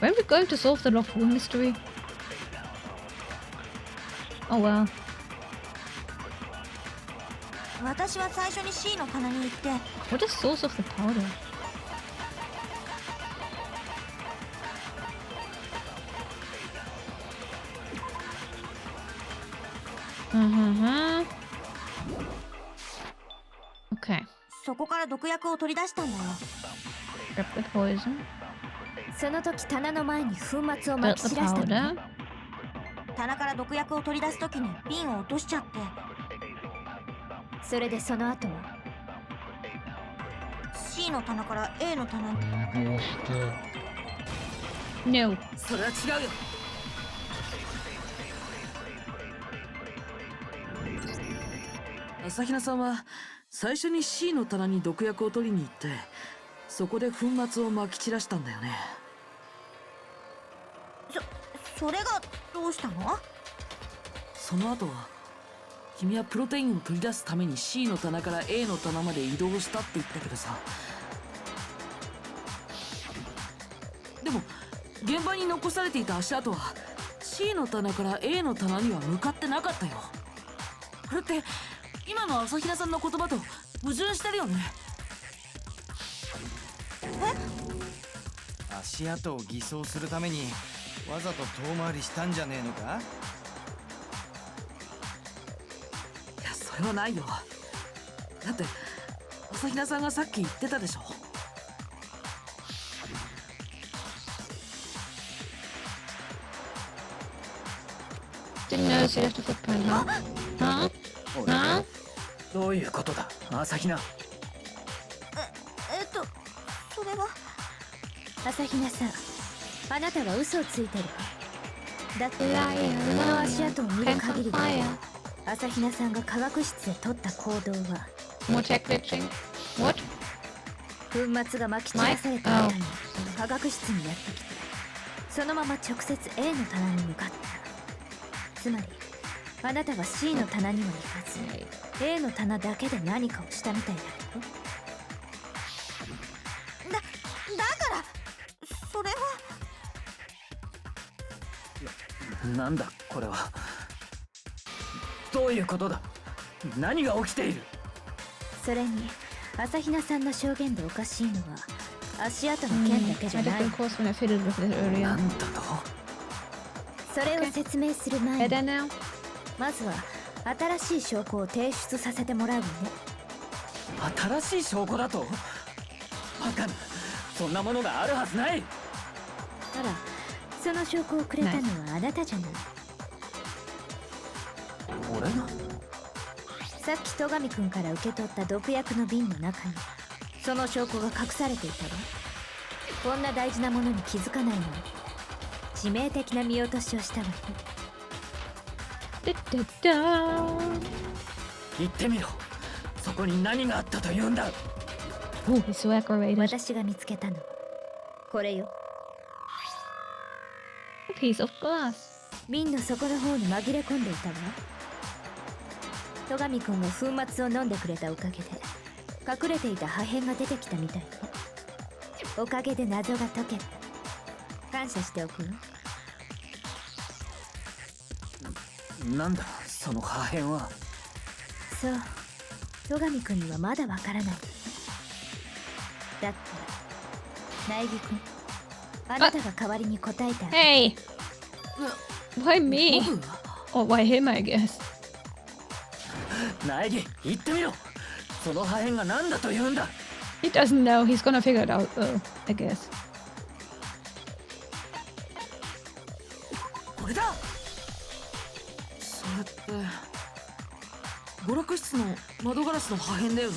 When are we going to solve the locked room mystery? Oh well. 私は最初に C の棚に行って、 What is source of the powder? Okay. そこから毒薬を取り出したんだよ。 Grab the poison. その時棚の前に粉末をま Built き the 散らしたのね。 powder. 棚から毒薬を取り出す時に瓶を落としちゃって、それでその後は C の棚から A の棚に。 No. それは違うよ。朝比奈さんは最初に C の棚に毒薬を取りに行って、そこで粉末をまき散らしたんだよね。それがどうしたの？その後は君はプロテインを取り出すために C の棚から A の棚まで移動したって言ったけどさ、でも現場に残されていた足跡は C の棚から A の棚には向かってなかったよ。これって今の朝比奈さんの言葉と矛盾してるよね。足跡を偽装するためにわざと遠回りしたんじゃねえのか？いや、それはないよ。だって朝比奈さんがさっき言ってたでしょ。Didn't notice you left a footprint, huh? Huh? 俺はどういうことだ、朝比奈。それは朝比奈さん、あなたは嘘をついてる。だってこの足跡を見る限りでは朝比奈さんが科学室で取った行動は More tech glitching. What? 粉末がまき散らされた後に科学室にやってきて、そのまま直接 A の棚に向かった。つまりあなたは C の棚には行かず A の棚だけで何かをしたみたいだけど。だからそれはなんだこれは。どういうことだ。何が起きている。それに朝比奈さんの証言でおかしいのは足跡の件だけじゃ I ない。 did of course when I fiddled with it earlier. なんだと。それを説明する前 Better に now? まずは新しい証拠を提出させてもらうわね。新しい証拠だと。バカな、そんなものがあるはずない。あら、その証拠をくれたのはあなたじゃない。俺が。さっき戸上くんから受け取った毒薬の瓶の中にその証拠が隠されていたわ。こんな大事なものに気づかないのに致命的な見落としをしたわね。だだだ言ってみろ。そこに何があったと言うんだ。 Oh, he's so aggravated. 私が見つけたのはこれよ。 A piece of glass. 瓶の底の方に紛れ込んでいたわ。戸上くんが粉末を飲んでくれたおかげで隠れていた破片が出てきたみたいね。おかげで謎が解けた。感謝しておくよ。なんだその破片は。そう、戸上くんにはまだわからない。だったら苗木くん、あなたが代わりに答えてあげる。 Hey! Why me? 僕 Or why him, I guess. 苗木言ってみろ。その破片が何だと言うんだ。 He doesn't know. He's gonna figure it out, though, I guess. これだ。それって娯楽室の窓ガラスの破片だよね。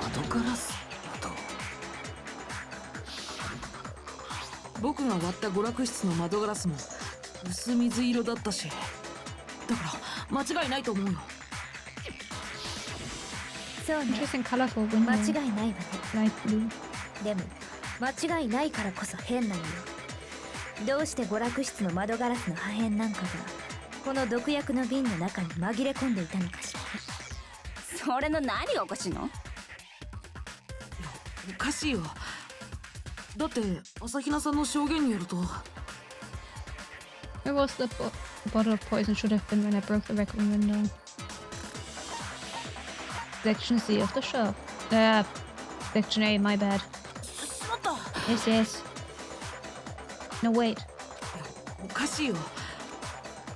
窓ガラスだと。僕が割った娯楽室の窓ガラスも薄水色だったし、だから間違いないと思うよ。そうね、 Interesting, colorful window. 間違いないわね。 Light blue. でも間違いないからこそ変なのよ。どうして娯楽室の窓ガラスの破片なんかがこの毒薬の瓶の中に紛れ込んでいたのかしら。それの何がおかしいの？おかしいよ。だって朝比奈さんの証言によると Where was the bottle of poison should have been when I broke the record window? Section C of the shelf. Section A, my bad. しまった。 Yes, yes. No, wait. おかしいよ。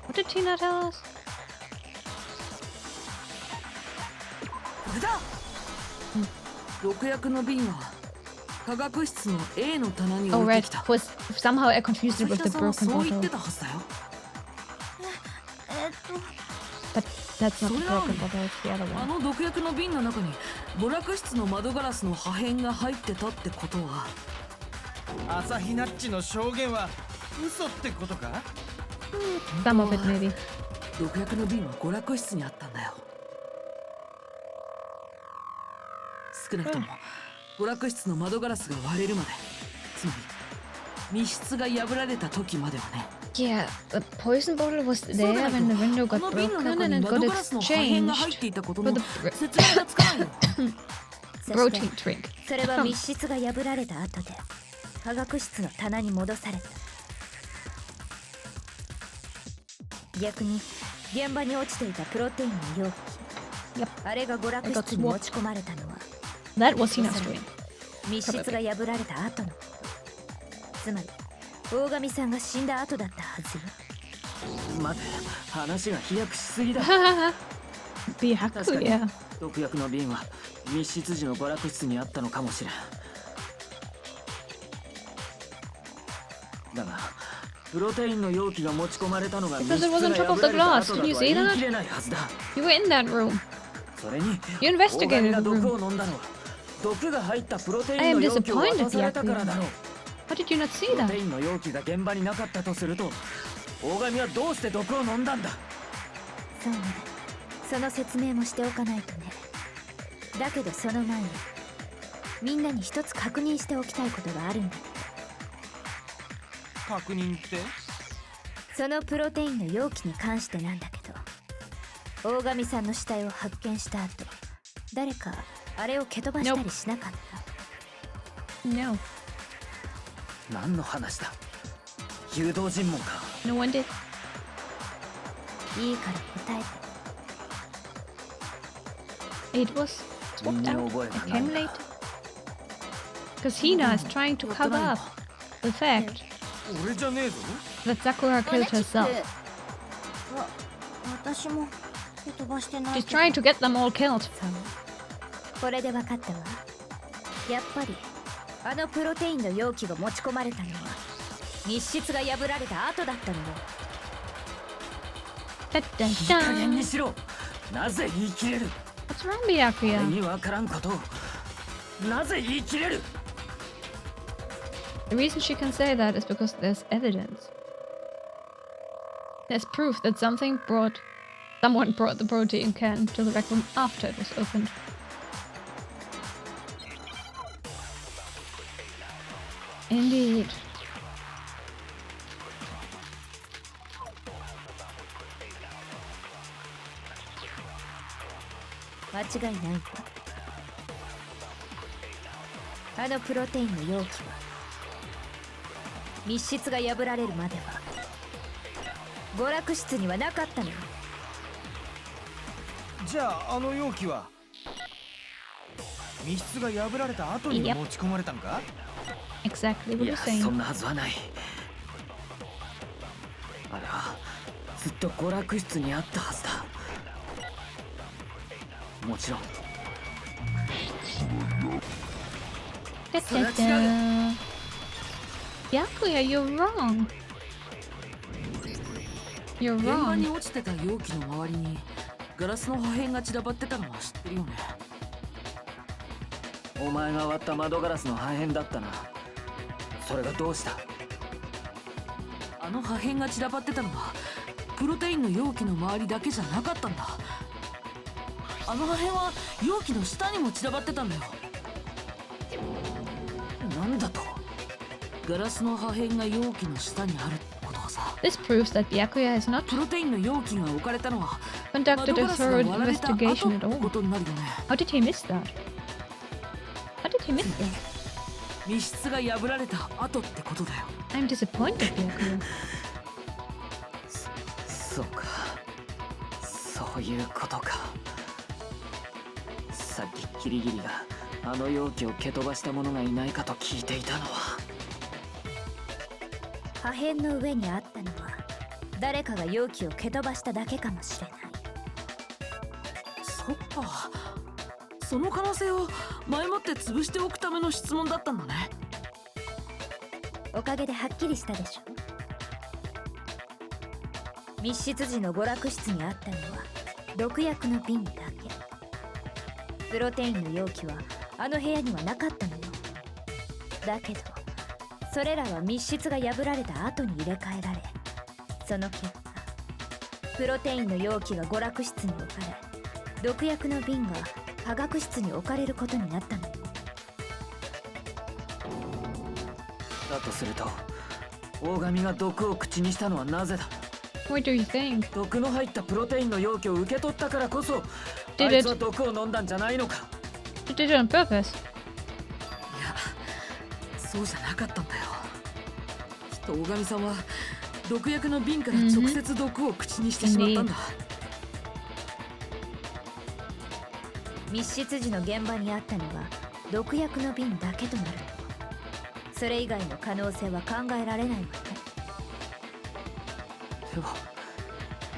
What did Tina tell us? これだ。毒薬の瓶は化学室の A の棚に Oh, 置い right. てきた。 Was somehow I confused it 朝 with 比 the 奈さんは broken そう言って bottle. たはずだよ。But that's not the それなの broken に bottle, it's the other あ one. の毒薬の瓶の中に娯楽室の窓ガラスの破片が入ってたってことは、朝日ナッチの証言は嘘ってことか？ Some of it, maybe. 毒薬の瓶は娯楽室にあったんだよ。少なくとも娯楽室の窓ガラスが割れるまで、つまり密室が破られた時まではね。 Yeah, the poison bottle was そう there だけ when the ど、 window あ got の瓶の broken 中 and に it 窓 got ガラスの破片が入っ exchanged ていたこと for の the 説明がつかないよ。そ protein して drink. それは密室が破られた後で化学室の棚に戻された。逆に現場に落ちていたプロテインの容器、Yep. あれが娯楽室に持ち込まれたのは That was Tina's それ drink. 密室が破られた後のこと。つまり大神さんが死んだ後だったはずよ。待て、話が飛躍しすぎだ。 Bihaku, 確かに yeah. 毒薬の瓶は密室時の娯楽室にあったのかもしれん。だがプロテインの容器が持ち込まれたのが密 Because 室 it was が on top 破 of ら the れた glass. 後 Can だ you とは see 言い that? 切れないはずだ。 You were in that room. それに You 大 investigated 神 the が毒 room. を飲んだのは毒が入ったプロテ I イン am の容器を disappointed, 渡されたからだろう。 How did you not see プロテ that? インの容器が現場になかったとすると、大神はどうして毒を飲んだんだ。そうね、その説明もしておかないとね。だけどその前にみんなに一つ確認しておきたいことがあるんだけ確認って？ど、そのプロテインの容器に関してなんだけど、大神さんの死体を発見した後、誰かあれを蹴飛ばしたりしなかった？ No. 何の話だ。誘導尋問か。 No one did. いいから答えて。 It was swapped out. No, It came later. Because Hina is trying to cover up the fact 俺じゃねえぞ。 that Sakura 同 killed じく herself. 私も蹴飛ばしてない She's けど。 trying to get them all killed. そう、これで分かったわ。やっぱりあのプロテインの容器が持ち込まれたのは密室が破られた後だったのよ。Da, da, いい加減 da. にしろ。なぜ言い切れる？ What's wrong, 俺 Byakuya? にわからんことをなぜ言い切れる？ The reason she can say that is because there's evidence. There's proof that someone brought the protein can to the rec room after it was opened. Indeed. No proteinの容器は密室が破られるまでは娯楽室にはなかったのよ。じゃああの容器は密室が破られた後に持ち込まれたんか？ Exactly what い you're や、 saying. そんなはずはない。あれはずっと娯楽室にあったはずだ。もちろん。Byakuya, you're wrong. You're 現場 wrong. に落ちてた容器の周りにガラスの破片が散らばってたのは知ってるよね。お前が割った窓ガラスの破片だったな。それがどうした？あの破片が散らばってたのはプロテインの容器の周りだけじゃなかったんだ。あの破片は容器の下にも散らばってたんだよ。なんだと？ガラスの破片が容器の下にあるってことはさ、 This proves that Byakuya has not プロテインの容器が置かれたのは conducted 窓 a ガラスが thorough 割られた後 investigation っ at てこ all. とになるよね。 How did he miss that? How did he miss that? 密室が破られた後ってことだよ。 I'm disappointed, Byakuya. そうか。そういうことか。さっきキリギリがあの容器を蹴飛ばした者がいないかと聞いていたのは。破片の上にあったのは誰かが容器を蹴飛ばしただけかもしれない。そっか。その可能性を前もって潰しておくための質問だったんだね。おかげではっきりしたでしょ。密室時の娯楽室にあったのは毒薬の瓶だけ。プロテインの容器はあの部屋にはなかったのよ。だけどそれらは密室が破られた後に入れ替えられ、その結果プロテインの容器が娯楽室に置かれ、毒薬の瓶が化学室に置かれることになったのよ。だとすると大神が毒を口にしたのはなぜだ？ What do you think? 毒の入ったプロテインの容器を受け取ったからこそ、あ Did いつは it? 毒を飲んだんじゃないのか？ You did it on purpose. いや、そうじゃなかったんだよ。きっと大神さんは毒薬の瓶から直接毒を口にしてしまったんだ。密室時の現場にあったのは毒薬の瓶だけとなると、それ以外の可能性は考えられないわね。では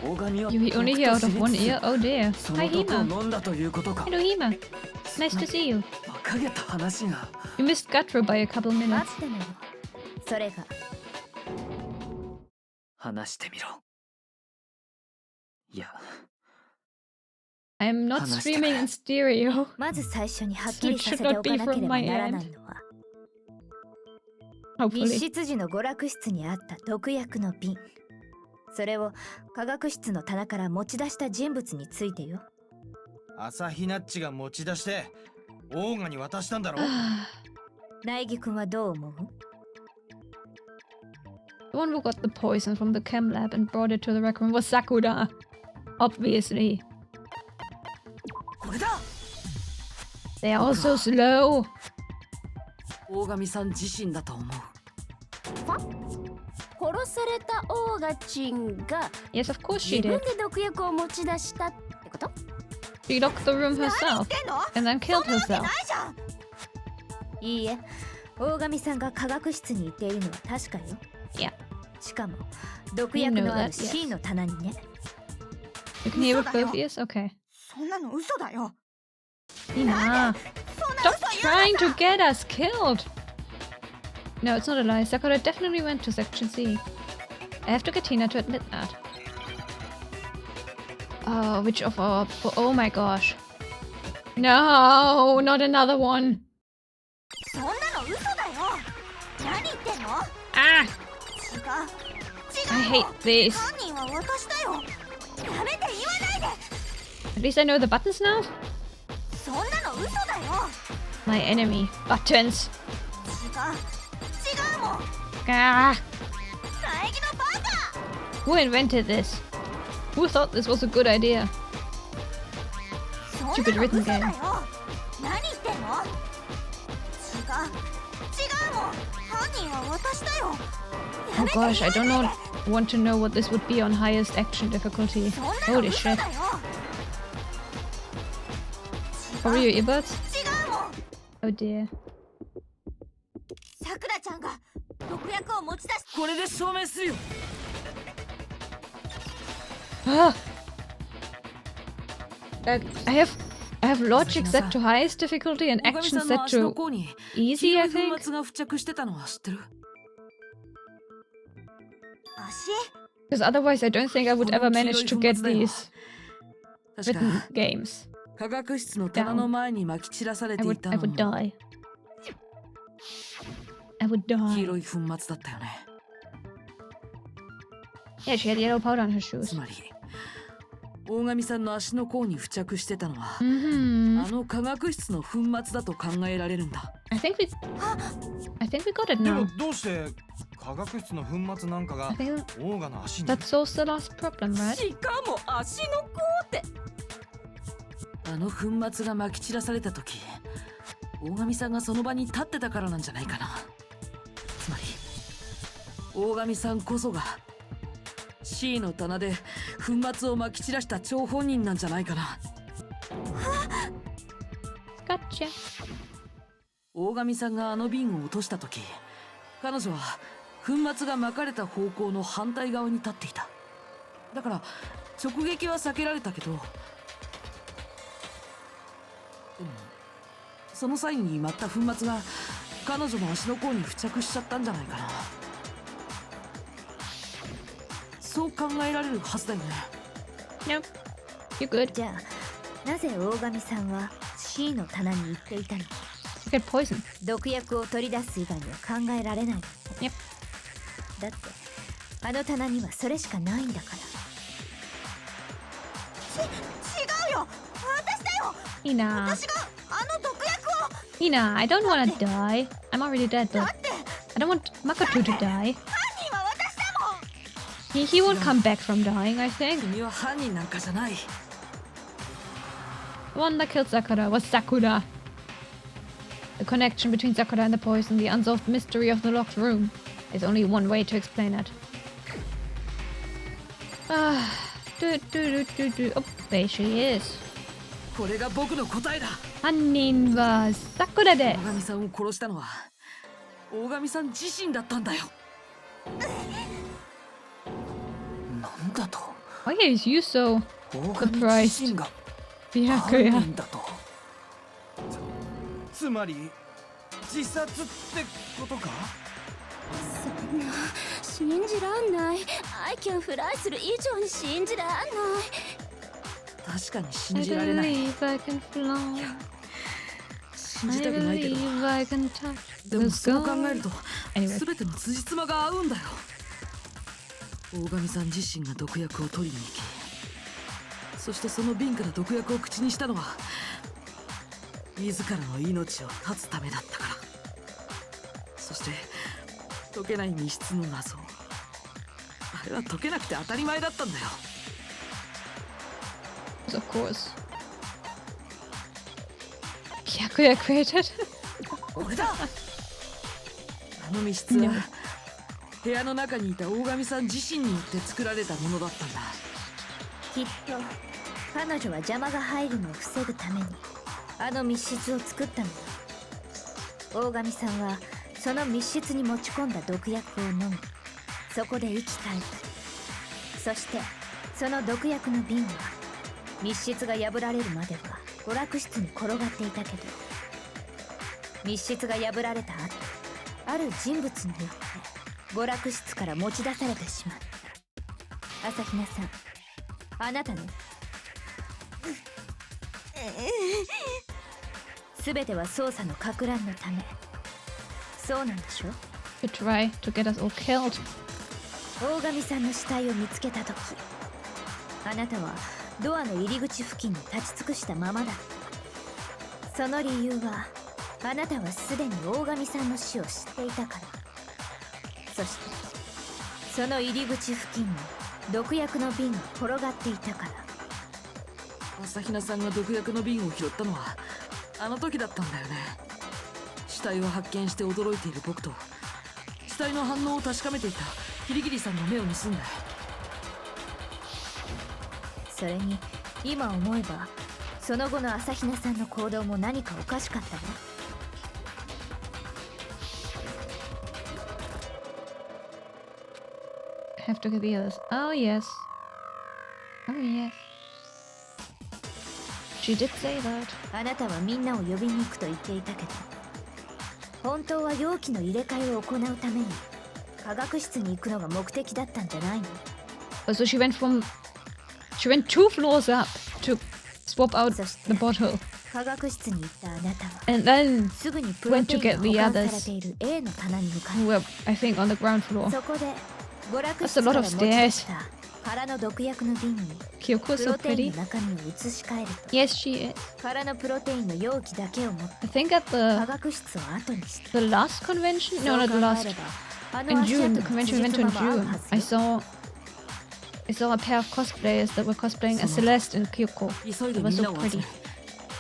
大神は You only hear out of one ear? Oh dear. そ Hi の毒を Hima. 飲んだということか。 Hello Hima. Nice to see you. 馬鹿げた話が。 You missed Gutro by a couple 待 minutes. ってのよ。それが話してみろ。いや、 I am not 話した streaming in stereo. まず最初にはっきりさせておかなければならないのは、密 Hopefully. 室時の娯楽室にあった毒薬の瓶、それを化学室の棚から持ち出した人物についてよ。朝日ナッチが持ち出してオーガに渡したんだろ？苗木くんはどう思う？ The one who got the poison from the chem lab and brought it to the rec room was Sakura. Obviously. これだ。 They are all so slow. 大神さん自身だと思う。殺されたオーガチンが Yes, of course she 自分 did. で毒薬を持ち出したってこと？ She locked the room herself てんの？ and then killed そんなわけ herself. ないじゃん。いいえ、大神さんが化学室に行っているのは確かよ。いや。しかも毒薬のあ You know る that, yes. C の棚にね。 You can hear with both ears? Okay. そんなの嘘だよ。 Hima. そんな Stop 嘘言う trying to get us killed! No, it's not a lie. Sakura definitely went to Section C. I have to get Tina to admit that. Which of our... Oh my gosh. No, not another one. そんなの嘘だよ。何言ってんの？ Ah, 違う。 I 違う hate の。 this. 犯人は私だよ。やめて言わないで。 At least I know the buttons now. そんなの嘘だよ。 My enemy. Buttons. 違うもん。 Ah, 苗木のバカ。 who invented this? Who thought this was a good idea? そんな Stupid の written 嘘だ game. よ。何言ってんの？違うもん。犯人は私だよ。 Oh gosh, I don't know, want to know what this would be on highest action difficulty. そんなの Holy 嘘 shit. だよ。 Are you earbuds? 違うもん。 Oh dear. さくらちゃんが毒薬を持ち出し。これで証明するよ。 Ah! I have logic set to highest difficulty and 大神 action さんの set 足の to 甲に easy, 黄 I 色い think. 粉末が付着してたのは知ってる？足？ Because otherwise I don't think I would ever manage to get these 確か written games. 化学室の棚の前に撒き散らされ I てい would た I の would も die. I would 黄 die. 色い粉末だったよね。 Yeah, she had yellow powder on her つ shoes. まり大神さんの足の甲に付着してたのは、 Mm-hmm. あの化学室の粉末だと考えられるんだ。 I think we got it でも now. どうして化学室の粉末なんかが I think オーガの足に？ that solves the last problem, right? しかも足の甲って。あの粉末が撒き散らされた時、大神さんがその場に立ってたからなんじゃないかな。つまり大神さんこそが C の棚で粉末を撒き散らした張本人なんじゃないかな。 Gotcha. 大神さんがあの瓶を落とした時、彼女は粉末が撒かれた方向の反対側に立っていた。だから直撃は避けられたけど、でもその際に舞った粉末が彼女の足の甲に付着しちゃったんじゃないかな。そう考えられるはずだよね。 Nope. You're good. じゃあなぜ大神さんは C の棚に行っていたの？ You get poison. 毒薬を取り出す以外には考えられない。 Yep. だってあの棚にはそれしかないんだから。違うよ。私だよ。 Ina. 私があの毒薬を。 Ina, I don't want to die. I'm already dead though. だって I don't want Makoto to die. 犯人は私だもん。 He won't come back from dying, I think. 君は犯人なんかじゃない。 The one that killed Sakura was Sakura. The connection between Sakura and the poison, the unsolved mystery of the locked room. There's only one way to explain it. Ah, Oh, there she is. これが僕の答えだ。 Hanin was Sakura で大神さんを殺したのは大神さん自身だったんだよ。なんだと？ Why is you so 大神自 surprised? 身が Byakuya. 犯人だと？つまり自殺ってことか？そんな信じらんない。I can fly する以上に信じらんない。確かに信 I じられない。 believe I can fly. 信 I じたくないけど、 believe I can touch で the もそう考える sky. と Anyway. 全ての辻褄が合うんだよ。大神さん自身が毒薬を取りに行き、そしてその瓶から毒薬を口にしたのは自らの命を絶つためだったから。そして解けない密室の謎、あれは解けなくて当たり前だったんだよ。Of course. Byakuya created. 俺だ。あの密室は部屋の中にいた大神さん自身によって作られたものだったんだ。きっと彼女は邪魔が入るのを防ぐためにあの密室を作ったのだ。大神さんはその密室に持ち込んだ毒薬を飲み、そこで息絶えた。そしてその毒薬の瓶は密室が破られるまでは娯楽室に転がっていたけど、密室が破られた後、ある人物によって娯楽室から持ち出されてしまった。朝比奈さん、あなたね、全ては捜査のか乱のため。そうなんでしょ？ To try to get us all killed. 大神さんの死体を見つけた時、あなたはドアの入り口付近に立ち尽くしたままだ。その理由は、あなたはすでに大神さんの死を知っていたから。そしてその入り口付近に毒薬の瓶が転がっていたから。朝比奈さんが毒薬の瓶を拾ったのはあの時だったんだよね。死体を発見して驚いている僕と死体の反応を確かめていたキリギリさんの目を盗んだ。それに今思えば、その後の朝比奈さんの行動も何かおかしかったわ。Have to get the others. Oh yes. Oh yes. She did say that. あなたはみんなを呼びに行くと言っていたけど、本当は容器の入れ替えを行うために科学室に行くのが目的だったんじゃないの？ So she went 2 floors up to swap out the bottle. 科学室に行ったあなたは And then すぐにプロ went テ to イン get が the 保管さ others れている A の棚に向か who っ were, I think, on the ground た。 floor. そこで娯楽 That's 室 a か lot ら of 持ち出 stairs. した空の毒薬の瓶に Kyoko's プ so ロテイン pretty. の中身を移し替えると、 Yes, she is. 空のプロテインの容器だけを持って I think at 科 the 学室を後にした。 last convention? そう No, not 考 the え last. れば、あの In 足跡 June, の the convention we went 辻 to in 褄も合う June. はず I よ。 saw a pair of cosplayers that were cosplaying as Celeste and Kyoko. 急いで It み was ん so なを集め、 pretty.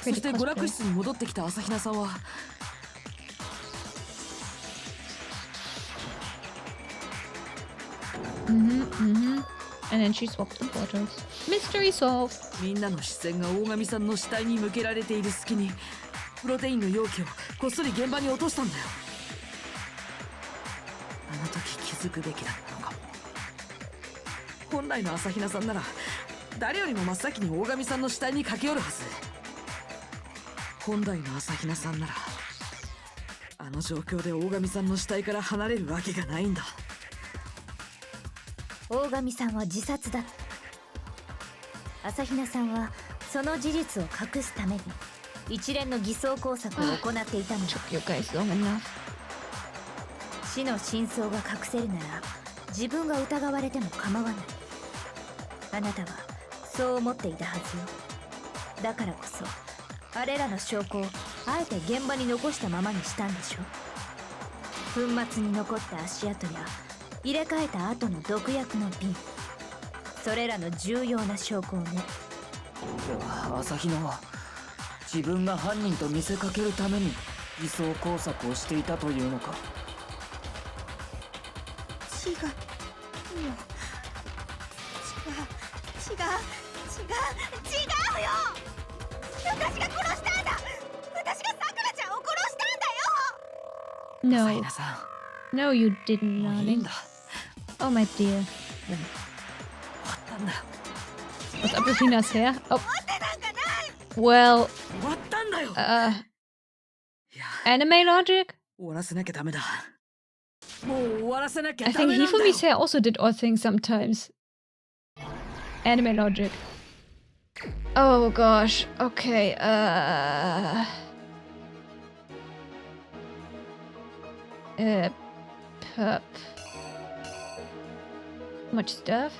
そして Pretty 娯楽 cosplay. 室に戻ってきた朝比奈さんはAnd then she swapped the bottles. Mystery solved. みんなの視線が大神さんの死体に向けられている隙にプロテインの容器をこっそり現場に落としたんだよ。あの時気づくべきだったのかも。本来の朝比奈さんなら誰よりも真っ先に大神さんの死体に駆け寄るはず。本来の朝比奈さんならあの状況で大神さんの死体から離れるわけがないんだ。大神さんは自殺だった。朝比奈さんはその事実を隠すために一連の偽装工作を行っていたのだ。 Took you guys long enough. 死の真相が隠せるなら自分が疑われても構わない。あなたはそう思っていたはずよ。だからこそあれらの証拠をあえて現場に残したままにしたんでしょ。粉末に残った足跡や入れ替えた後の毒薬の瓶、それらの重要な証拠をね。では朝比奈は自分が犯人と見せかけるために偽装工作をしていたというのか。違うよ。違うよ。私が殺したんだ。私がさくらちゃんを殺したんだよ。朝比 No. 奈さ No, you didn't, ん、もういいん darling. だ。 Oh, my dear. 終わったんだよ。 What's up with Hina's hair? Oh. Well, 終わったんだよ。いや、 anime logic? 終わらせなきゃダメだ。もう終わらせなきゃ I ダ think メなんだよ。 Hifumi's hair also did odd things sometimes. Anime logic. Oh gosh. Okay. Pup. Much stuff.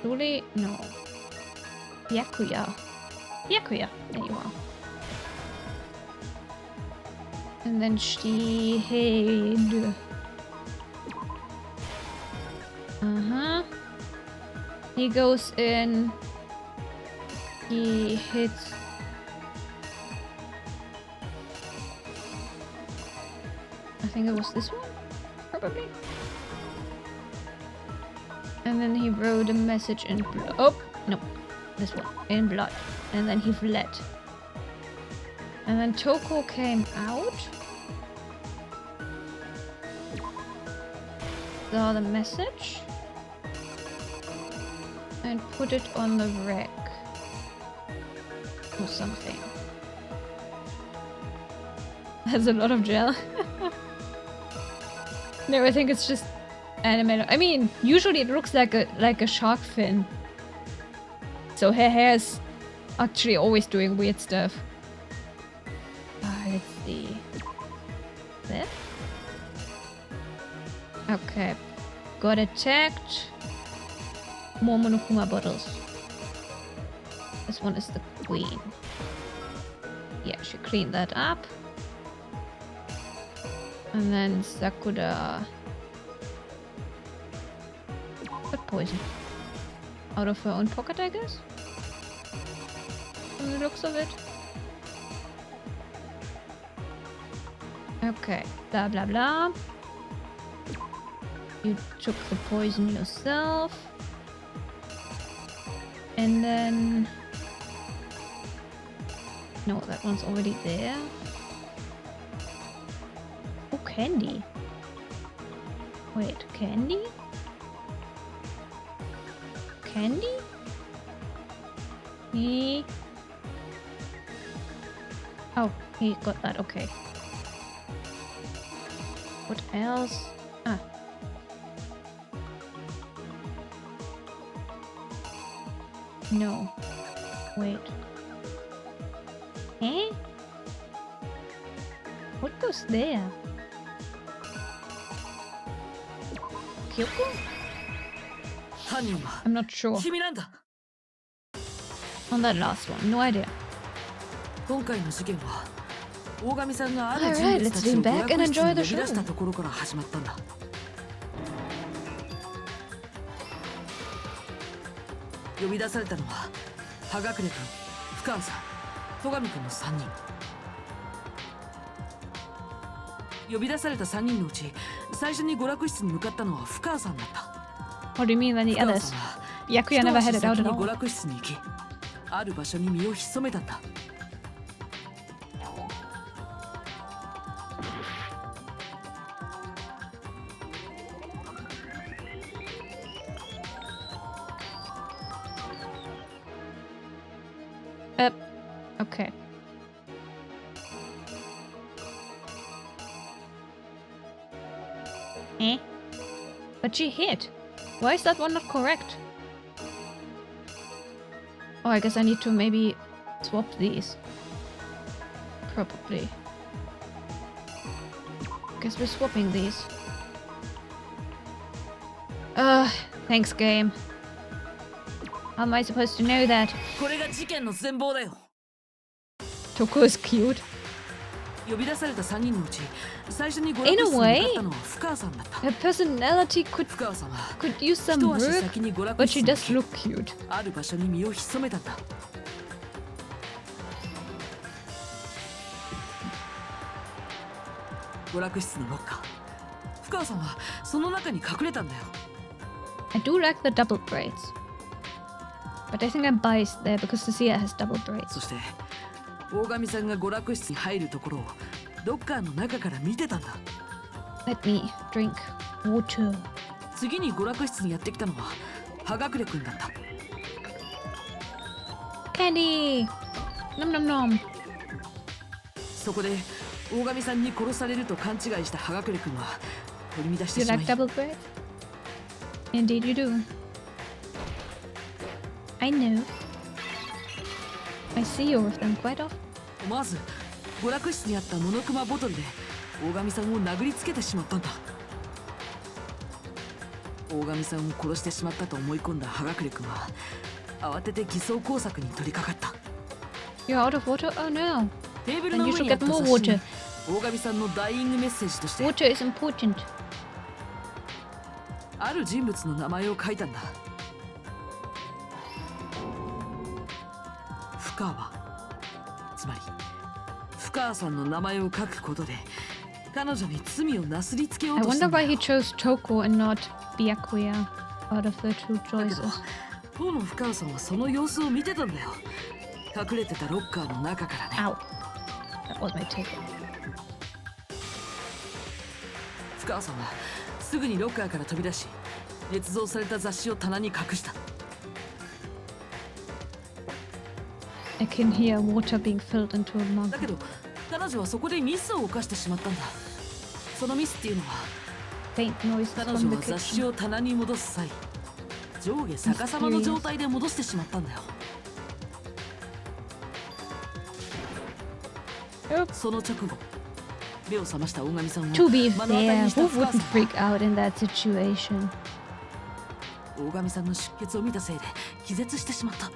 Surely no. Yakuya. Yakuya. There you are. And then neitshayd. He goes in. He hits. I think it was this one, probably. And then he wrote a message in blood. Oh no, this one in blood. And then he fled. And then Toko came out. Saw the message. And put it on the rack. Or something. That's a lot of gel. No, I think it's just animated. I mean, usually it looks like a shark fin. So her hair's actually always doing weird stuff. Let's see. There? Okay. Got attacked. More Monokuma bottles. This one is the queen. Yeah, she cleaned that up. And then Sakura got poison. Out of her own pocket, I guess? From the looks of it. Okay, blah blah blah. You took the poison yourself. And then... No, that one's already there. Oh, candy. Wait, candy? Candy? He... Oh, he got that, okay. What else? Ah. No. Wait. Eh? What goes there? Kyoko? 犯人は I'm not sure. 君なんだ。 On that last one, no idea. 今回の事件は大神さんがある Alright, 人物 let's たちを lean 娯 back 楽 and 室 enjoy に呼 the び出した show. ところから始まったんだ。呼び出されたのは葉隠君、深川さん、戸上君の3人。呼び出された3人のうち最初に娯楽室に向かったのは深川さんだった。 What do you mean by the 深川 others? さんは Yakuya 一 never 足 had it 先 out に at 娯 all. 楽室に行き、ある場所に身を潜めたんだ。Okay. Eh? But she hit. Why is that one not correct? Oh, I guess I need to maybe swap these. Probably. Guess we're swapping these. Thanks, game. How am I supposed to know that? これが事件の全貌だよ。 Toko is cute. 呼び出された3人のうち最初に娯 In 楽 a 室に向か way, ったのは深川さんだった。 her personality could 深川さんは use some 一足 work, 先に娯楽 but 室 she に does 行 look cute. き、ある場所に身を潜めたんだ。娯楽室のロッカー。深川さんはその中に隠れたんだよ。 I do like the double braids. But I think I'm biased there because Cecilia has double braids. そして大神さんが娯楽室に入るところをロッカーの中から見てたんだ。 Let me drink water. 次に娯楽室にやってきたのは葉隠君だった。 Candy! Nom nom nom. そこで大神さんに殺されると勘違いした葉隠君は取り乱して You しま like い、 double braids? Indeed you do. I know. I see you with them quite often. 思わず娯楽室にあったモノクマボトルで大神さんを殴りつけてしまったんだ。大神さんを殺してしまったと思い込んだ葉隠君は慌てて偽装工作に取り掛かった。 You're out of water? Oh no. テーブルの Then you 上 should にあっ get た more 冊子に water. 大神さんのダイイングメッセージとして Water is important. ある人物の名前を書いたんだ。深川、つまり深川さんの名前を書くことで彼女に罪をなすりつけよう I とした wonder んだ why よ。 he chose Toko and not Byakuya out of the two だけ choices. ど当の深川さんはその様子を見てたんだよ。隠れてたロッカーの中からね。 Ow. That was my take. 深川さんはすぐにロッカーから飛び出し捏造された雑誌を棚に隠した。 I can hear water being filled into a mug. だけど彼女はそこでミスを犯してしまったんだ。そのミスっていうのは Faint noises 彼 from 女 the は雑誌 kitchen. を棚に戻す際上下逆さまの状態で戻してしまったんだよ。Yep. その直後目を覚ました大神さんは To be 目の当たり fair, にした who 深 wouldn't さ freak out in that situation? 大神さんの出血を見たせいで気絶してしまった。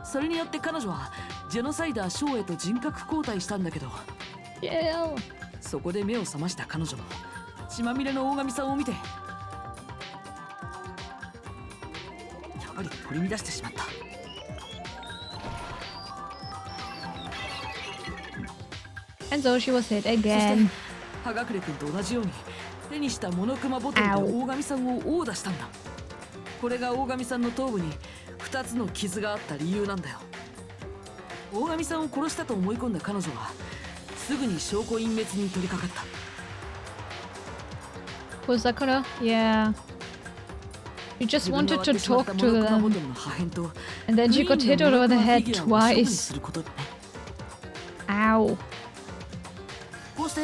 それによって彼女はジェノサイダーショーへと人格交代したんだけど、 Yeah. そこで目を覚ました彼女も血まみれの大神さんを見てやっぱり取り乱してしまった。 And so she was hit そして again. 葉隠君と同じように手にしたモノクマボトルで大神さんを殴打したんだ。これが大神さんの頭部に2つの傷があった理由なんだよ。大神さんを殺したと思い込んだ彼女はすぐに証拠隠滅に取り掛かった。 Was Sakura? Yeah. You just 自分が wanted 割っ to てしまっ talk たモノクマボ to ト them. ルの破片と And then she got hit over the head twice. Ow. こうして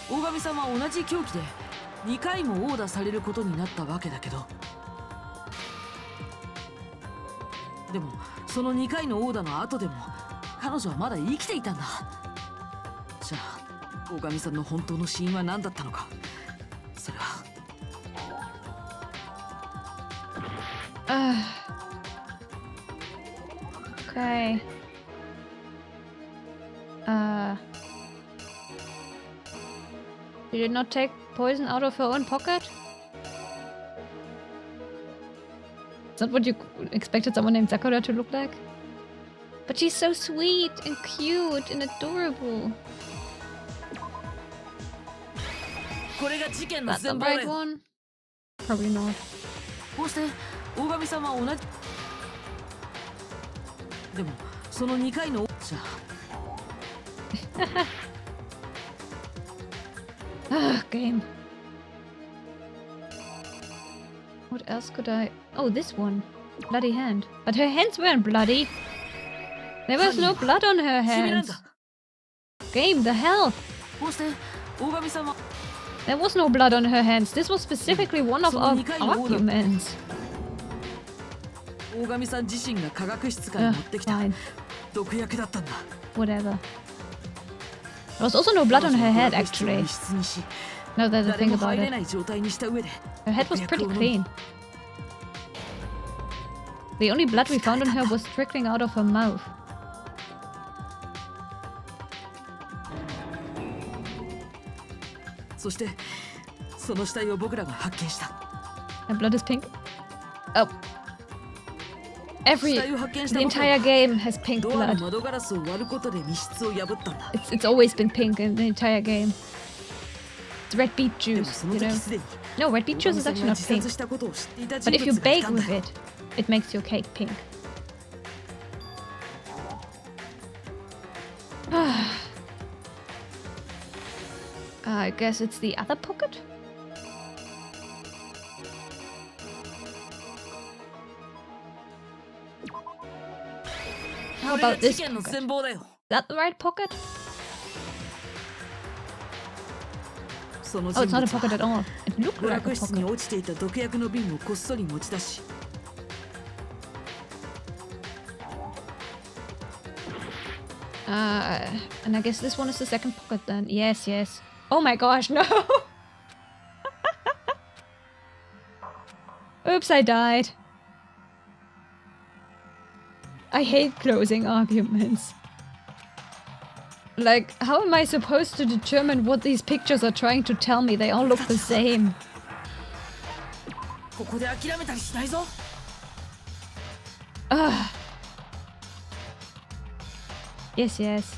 大神さんは同じ凶器で2回も殴打されることになったわけだけど、でもその2回の殴打の後でも彼女はまだ生きていたんだ。じゃあ大神さんの本当の死因は何だったのか。それはOkay. She did not take poison out of her own pocket? Is that what you expected someone named Sakura to look like? But she's so sweet and cute and adorable. これが事件の That's the 全貌だ right よ。 one? Probably not. こうして大神さんは同じ。でもその2回のじゃあ Game. What else could I... Oh, this one. Bloody hand. But her hands weren't bloody. There was no blood on her 君なん hands. だ。 Game, the hell? こうして大神さんは There was no blood on her hands. This was specifically one of our arguments. 大神さん自身が科学室から持ってきた Fine. 毒薬だったんだ。 Whatever. There was also no blood on her head, actually. Now that I 誰 think も about 入れ it. ない状態にした上で Her head was pretty clean. The only blood we found on her was trickling out of her mouth. そしてその死体を僕らが発見した。 Her blood is pink. Oh. The entire game has pink ドアの blood. 窓ガラスを割ることで密室を破ったんだ。 It's always been pink in the entire game. It's red beet でも juice, その you 時 know? すでに No, red beet 大 juice 神 is さん actually が not 自殺 pink. したことを知っていた But 人 if you 物がい bake たん with だよ。 it, it makes your cake pink. I guess it's the other pocket? How これが about 事 this 件の pocket? 全貌だよ。 Is that the right pocket? その Oh, 人 it's not a 物 pocket は at all. It looked 娯 like a 楽室に pocket. 落ちていた毒薬の瓶をこっそり持ち出し、 And I guess this one is the second pocket then. Yes, yes. Oh my gosh, no! Oops, I died. I hate closing arguments. Like, how am I supposed to determine what these pictures are trying to tell me? They all look the same. ここで諦めたりしないぞ。 Ugh. Yes, yes.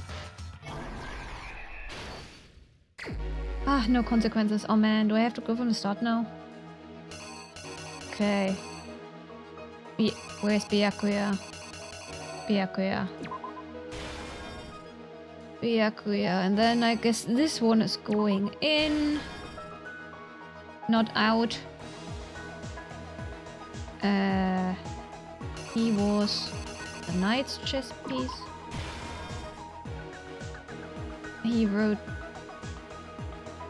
Ah, no consequences. Oh man, do I have to go from the start now? Okay. Where's Byakuya? Byakuya. Byakuya. And then I guess this one is going in. Not out. He was the knight's chess piece. He wrote...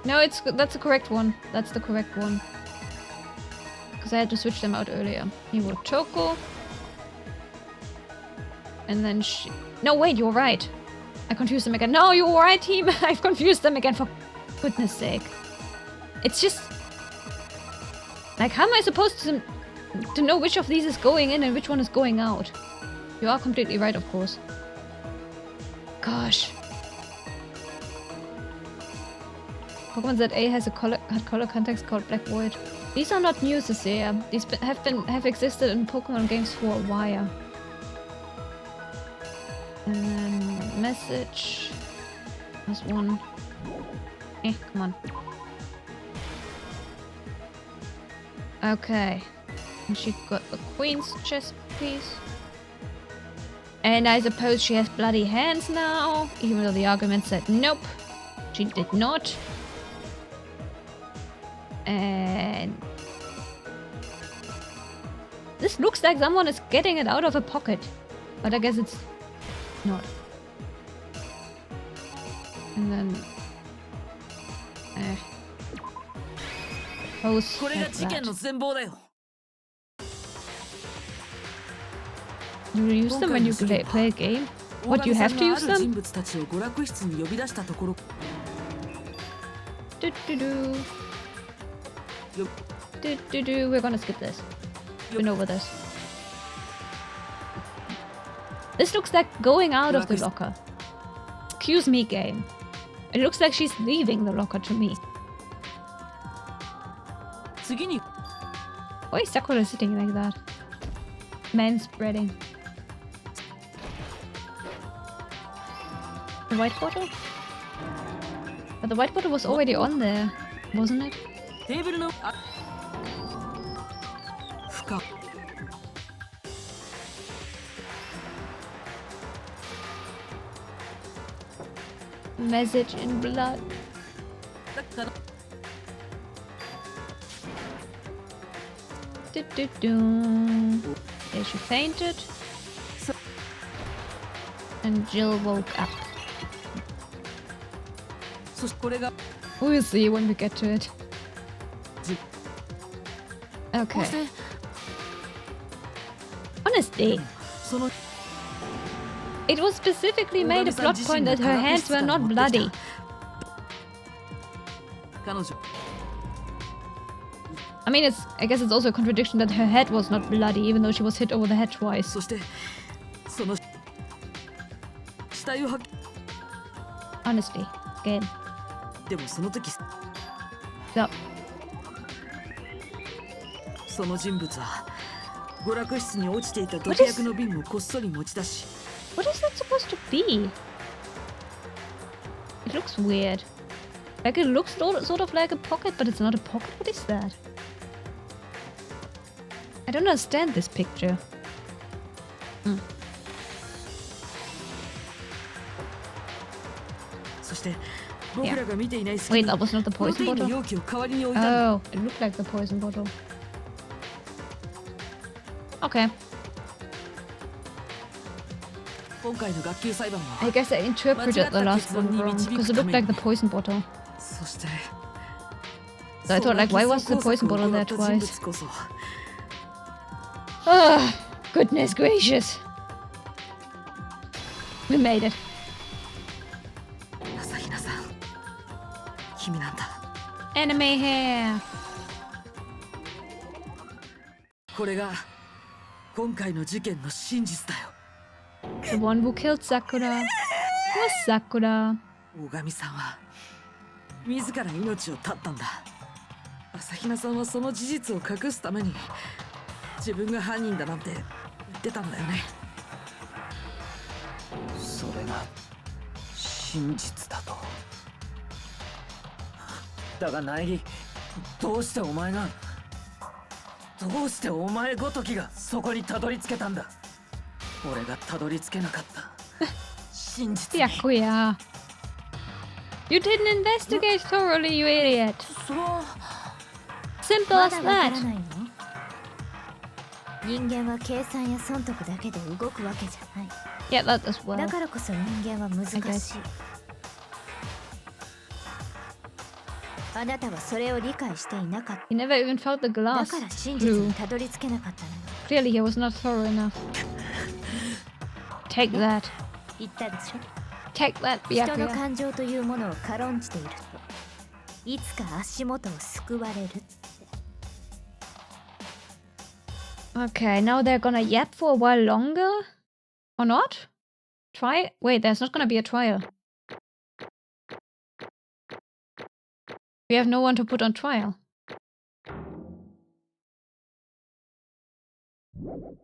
No, that's the correct one. That's the correct one. Because I had to switch them out earlier. He wrote Choco. And then she... No, wait, you're right. I confused them again. No, you're right, team. I've confused them again, for goodness sake. It's just... Like, how am I supposed to know which of these is going in and which one is going out? You are completely right, of course. Gosh. Pokemon ZA has had color context called Black Void. These are not new, Cecilia. These have existed in Pokemon games for a while. And then message. There's one. Come on. Okay. And she got the Queen's chess piece. And I suppose she has bloody hands now, even though the argument said nope. She did not. And this looks like someone is getting it out of a pocket. But I guess it's not. And then post これが like 事件の that. 全貌だよ。 You use them when you play a game? What, you have to use 大神さんがある人 them? 物たちを娯楽室に呼び出したところ、 We're gonna skip this. We know over this. This looks like going out of the locker. Excuse me, game. It looks like she's leaving the locker to me. 次に Why is Sakura sitting like that? Manspreading. The white bottle? But the white bottle was already on there, wasn't it? テーブルの深 Message in blood. だから There she fainted. And Jill woke up. そしてこれが We'll see when we get to it. こう Okay. して Honestly, その it was specifically made a plot point that her hands were not bloody. 彼女 I mean, I guess it's also a contradiction that her head was not bloody, even though she was hit over the head twice. そしてその死体を発見 Honestly, game. でもその時 So, その人物は娯楽室に落ちていた毒薬の瓶をこっそり持ち出し what is that supposed to be? It looks weird. Like, it looks sort of like a pocket, but it's not a pocket. What is that? I don't understand this picture. Hmm. そして僕らが見ていない隙 Wait, に that was not the プロテ poison インの bottle? 容器を代わりに置いたんだ Oh, it looked like the poison bottle. Okay. 今回の学級裁判 I は guess I interpreted the last one wrong because it looked like the poison bottle. そして So I thought, like, why was the poison bottle there その偽装工作を行った人 twice? 物こそ Ah, goodness gracious. We made it. 朝比奈さん君なんだ Anime hair. これが今回の事件の真実だよ The one who killed Sakura was Sakura. 大神さんは自ら命を絶ったんだ朝比奈さんはその事実を隠すために自分が犯人だなんて言ってたんだよねそれが真実だと。だが苗木、どうしてお前が、どうしてお前ごときがそこにたどり着けたんだ。俺がたどり着けなかった真実に。 Yakuya. You didn't investigate thoroughly, you idiot. それは Simple ま as だわから that. ないの人間は計算や損得だけで動くわけじゃない Yeah, that as well. だからこそ人間は難しい guess. あなたはそれを理解していなかっ He never even felt the ただ glass から真実 through. にたどり着けなかったのよ Clearly, he was not thorough enough. Take that. 言ったでしょ。 Take that, 人の Byakuya. 感情というものを軽んじていると、いつか足元を救われるって。 Okay, now they're gonna yap for a while longer? Or not? Try? Wait, there's not gonna be a trial. We have no one to put on trial.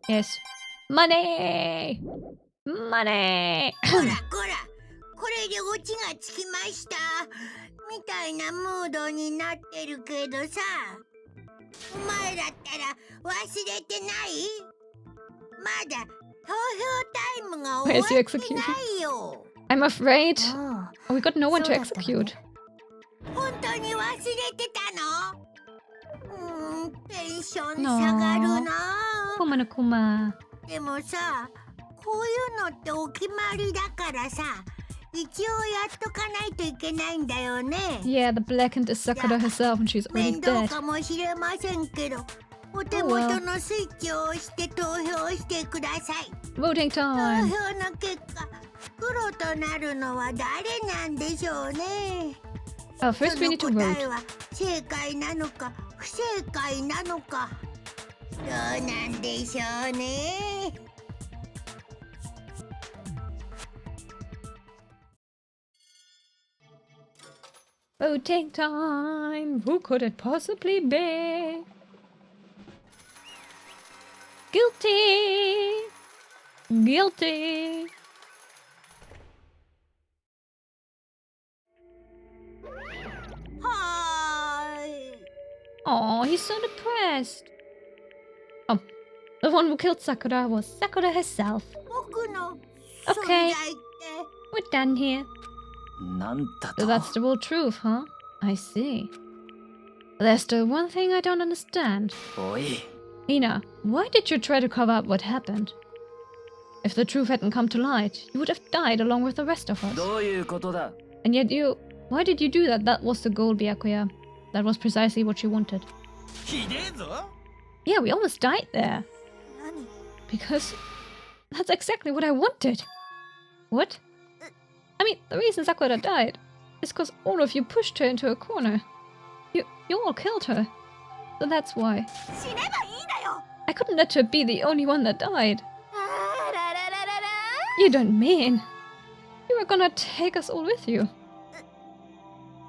Yes. Money! Money! こらこら、これでオチがつきましたみたいなムードになってるけどさ、お前らったら忘れてない？まだ投票タイムが終 Where わ is he って executed? ないよ。 I'm afraid あ we got no one to そうだったのね。 execute. 本当に忘れてたの？テンション下がるな。 Kuma no Kuma. でもさ、こういうのってお決まりだからさ、一応やっとかないといけないんだよね。 Yeah, the blackened is Sakura herself and she's already 面倒 dead. かもしれませんけど、お手元のスイッチを押して投票してください。 Voting 投 time! 票の結果、黒となるのは誰なんでしょうね。 Oh, first we need to その vote. 答えは正解なのか不正解なのか、どうなんでしょうね。 Voting time! Who could it possibly be? Guilty! Guilty! Oh, he's so depressed. Oh, the one who killed Sakura was Sakura herself. 僕の Okay. 存在って We're done here. なんだ So と that's the real truth, huh? I see. There's still one thing I don't understand. おい Hina, why did you try to cover up what happened? If the truth hadn't come to light, you would have died along with the rest of us. どういうことだ And yet you... Why did you do that? That was the goal, Byakuya. That was precisely what you wanted. ひでえぞ。 Yeah, we almost died there. 何？ Because... That's exactly what I wanted. What? I mean, the reason Sakura died is because all of you pushed her into a corner. You all killed her. So that's why. 死ねばいいんだよ。 I couldn't let her be the only one that died. あららららら。 You don't mean... You were gonna take us all with you.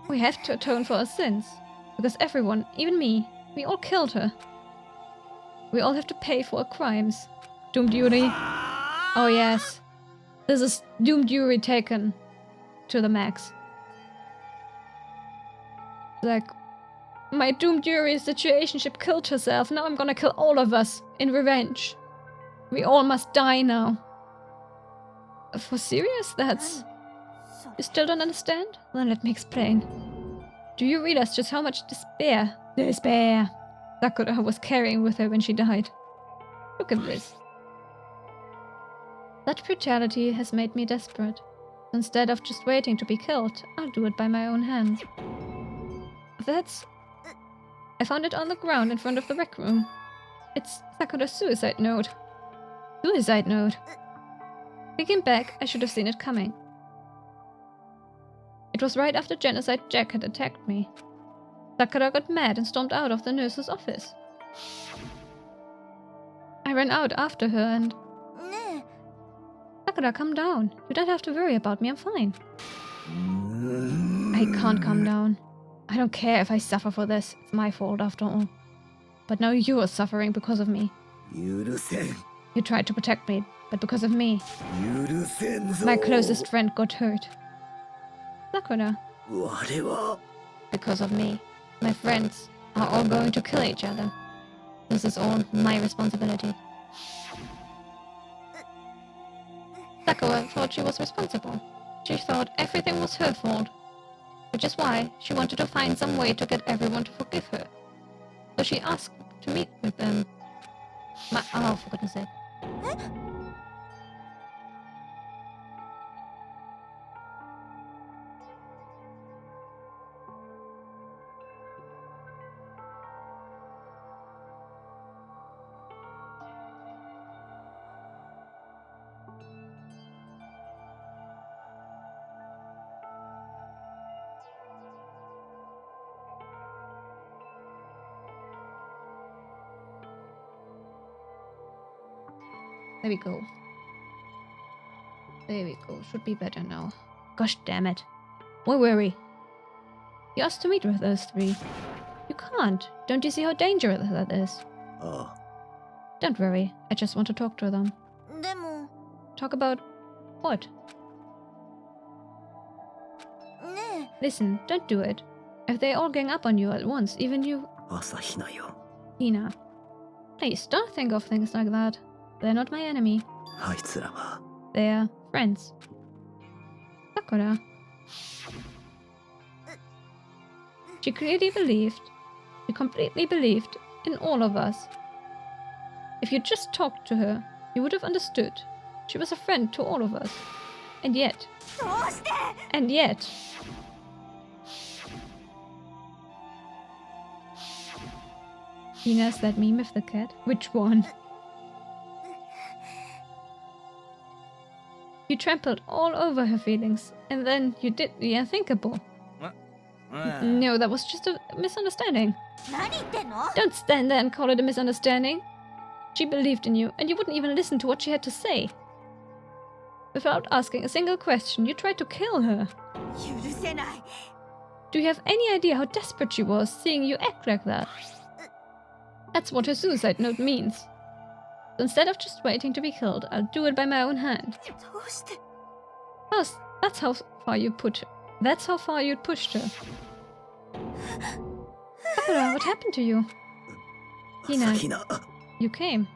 We have to atone for our sins. Because everyone, even me, we all killed her. We all have to pay for our crimes. Doomed Yuri. Oh yes. This is Doomed Yuri taken to the max. Like, my Doomed Yuri situationship killed herself. Now I'm gonna kill all of us in revenge. We all must die now. For serious? That's... それ You still don't understand? Then let me explain. Do you realize just how much despair Sakura was carrying with her when she died? Look at this. That brutality has made me desperate. Instead of just waiting to be killed, I'll do it by my own hands. That's... I found it on the ground in front of the rec room. It's Sakura's suicide note. Suicide note? Thinking back, I should have seen it coming. It was right after Genocide Jack had attacked me. Sakura got mad and stormed out of the nurse's office. I ran out after her and... ねえ。 Sakura, calm down. You don't have to worry about me, I'm fine. I can't calm down. I don't care if I suffer for this. It's my fault after all. But now you're suffering because of me. 許せん You tried to protect me, but because of me, 許せんぞ my closest friend got hurt. Sakura, 我は because of me, my friends are all going to kill each other. This is all my responsibility. Sakura thought she was responsible. She thought everything was her fault. Which is why she wanted to find some way to get everyone to forgive her. So she asked to meet with them. Oh, for goodness sake. There we go. There we go. Should be better now. Gosh damn it. Where were we? You asked to meet with those three. You can't. Don't you see how dangerous that is? Oh. Don't worry. I just want to talk to them. でも Talk about what? ね Listen, don't do it. If they all gang up on you at once, even you, 朝比奈よ。 Hina. Please, don't think of things like that. They're not my enemy. あいつらは They're friends. Sakura. She clearly believed, she completely believed in all of us. If you just talked to her, you would have understood. She was a friend to all of us. And yet, どうして and yet, Hina's that meme of the cat? Which one? You trampled all over her feelings, and then you did the unthinkable. No, that was just a misunderstanding. 何言ってんの Don't stand there and call it a misunderstanding. She believed in you, and you wouldn't even listen to what she had to say. Without asking a single question, you tried to kill her. 許せない Do you have any idea how desperate she was seeing you act like that? That's what her suicide note means. So instead of just waiting to be killed, I'll do it by my own hand. どうして That's how far you put her. That's how far you pushed her. Sakura, what happened to you? 朝 Hina, 比奈。 you came.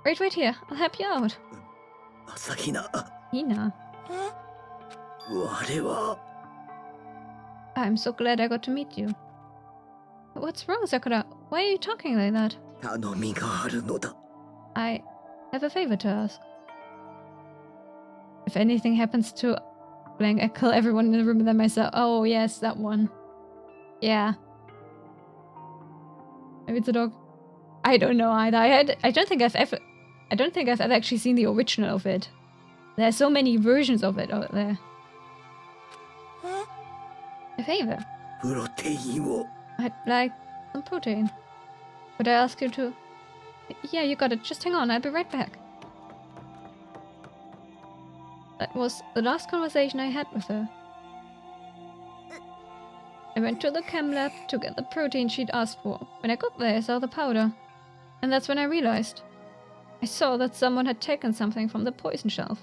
Wait right here. I'll help you out. 朝比奈。 Hina, 我は I'm so glad I got to meet you. What's wrong, Sakura? Why are you talking like that? 頼みがあるのだ。 I have a favor to ask. If anything happens to Blank, I kill everyone in the room and then myself. Oh, yes, that one. Yeah. Maybe it's a dog. I don't know either. I don't think I've ever actually seen the original of it. There are so many versions of it out there. A favor. プロテインを。 I'd like some protein. Could I ask you to... Yeah, you got it. Just hang on. I'll be right back. That was the last conversation I had with her. I went to the chem lab to get the protein she'd asked for. When I got there, I saw the powder. And that's when I realized. I saw that someone had taken something from the poison shelf.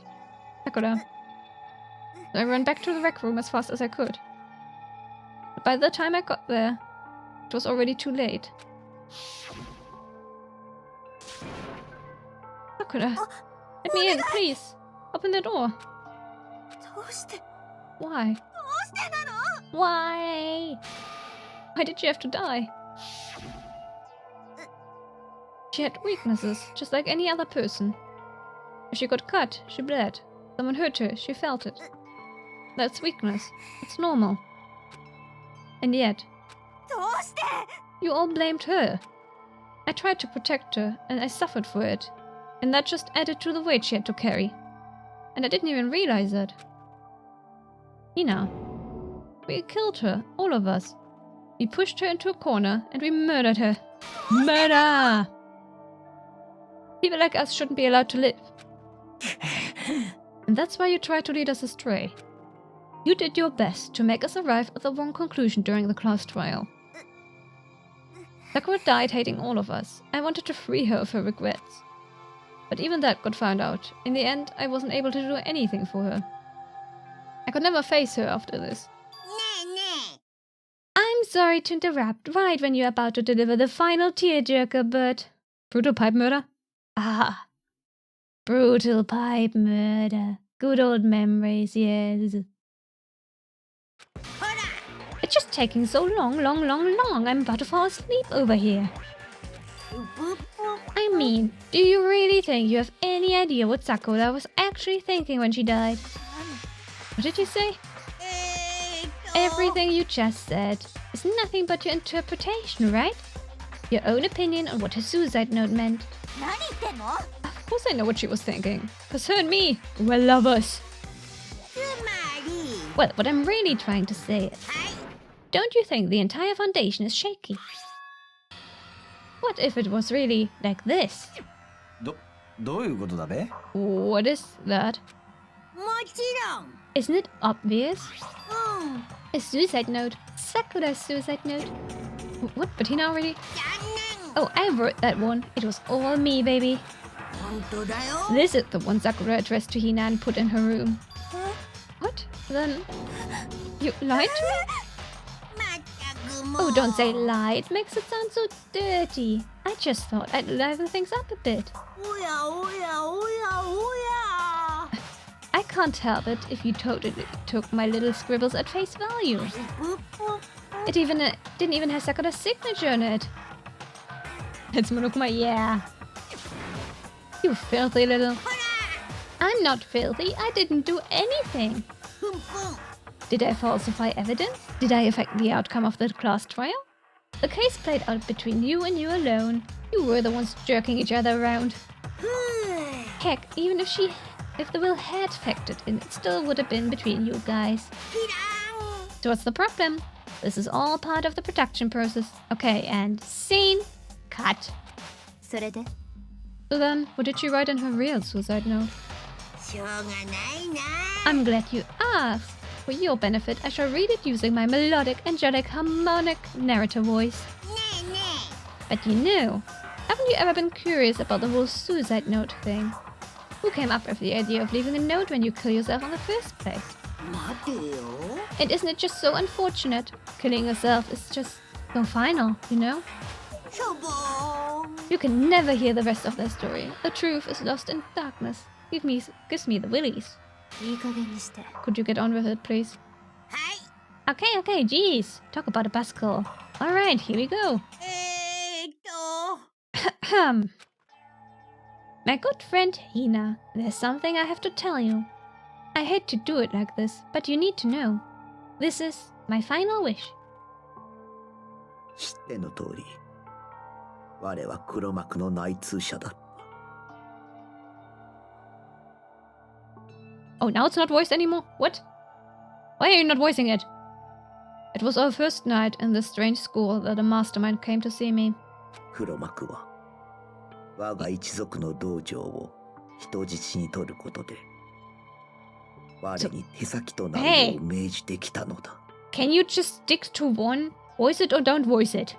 Sakura. So I ran back to the rec room as fast as I could. But by the time I got there, it was already too late. Sakura, let me in, please. Open the door. どうして Why? どうしてなの Why? Why did she have to die? She had weaknesses, just like any other person. If she got cut, she bled. Someone hurt her, she felt it. That's weakness. It's normal. And yet, どうして you all blamed her. I tried to protect her, and I suffered for it. And that just added to the weight she had to carry. And I didn't even realize it. Hina. We killed her, all of us. We pushed her into a corner, and we murdered her. Murder! People like us shouldn't be allowed to live. And that's why you tried to lead us astray. You did your best to make us arrive at the wrong conclusion during the class trial. Sakura died hating all of us. I wanted to free her of her regrets. But even that got found out. In the end, I wasn't able to do anything for her. I could never face her after this. ねえねえ I'm sorry to interrupt right when you're about to deliver the final tearjerker, but... Brutal pipe murder? Ah. Brutal pipe murder. Good old memories, yes. ほら It's just taking so long. I'm about to fall asleep over here. プププ I mean, do you really think you have any idea what Sakura was actually thinking when she died? What did you say? Everything you just said is nothing but your interpretation, right? Your own opinion on what her suicide note meant. 何言ってんの Of course I know what she was thinking. Because her and me, we're lovers. つまり Well, what I'm really trying to say is, はい don't you think the entire foundation is shaky? What if it was really like this? どういうことだべ？ What is that? もちろん。 Isn't it obvious? うん。 A suicide note. Sakura's suicide note. What? But he now already? 残 Oh, I wrote that one. It was all me, baby. 念。本当だよ。 This is the one Sakura addressed to Hina and put in her room. What? Then you lied to me? まったくもう。 Oh, don't say lie. It makes it sound so dirty. I just thought I'd liven things up a bit. おやおやおやおや。 I can't help it if you totally took my little scribbles at face value. ぷっぷっ It didn't even have Sakura's signature in it. It's Monokuma, yeah. You filthy little... I'm not filthy. I didn't do anything. ぷんぷん。 Did I falsify evidence? Did I affect the outcome of the class trial? The case played out between you and you alone. You were the ones jerking each other around. Heck, even if the will had factored in, it still would have been between you guys. キラン。 So what's the problem? This is all part of the production process. Okay, and scene. Cut. それで So then, what did she write in her real suicide note? しょうがないな。 I'm glad you asked. For your benefit, I shall read it using my melodic, angelic, harmonic narrator voice. ねえね But you know, haven't you ever been curious about the whole suicide note thing? Who came up with the idea of leaving a note when you kill yourself in the first place? え。待てよ。 And isn't it just so unfortunate? Killing yourself is just so final, you know? しょぼーん。 You can never hear the rest of their story. The truth is lost in darkness. Gives me the willies. いい加減にして Could you get on with it, please? はい。 Okay, geez. Talk about a buzzkill. Alright, here we go. My good friend Hina, there's something I have to tell you. I hate to do it like this, but you need to know. This is my final wish. 知っての通り、我は黒幕の内通者だった。 Oh, now it's not voiced anymore? What? Why are you not voicing it? It was our first night in this strange school that a mastermind came to see me. 黒幕は我が一族の道場を人質に取ることで我に手先となるよう命じてきたのだ。 Can you just stick to one? Voice it or don't voice it.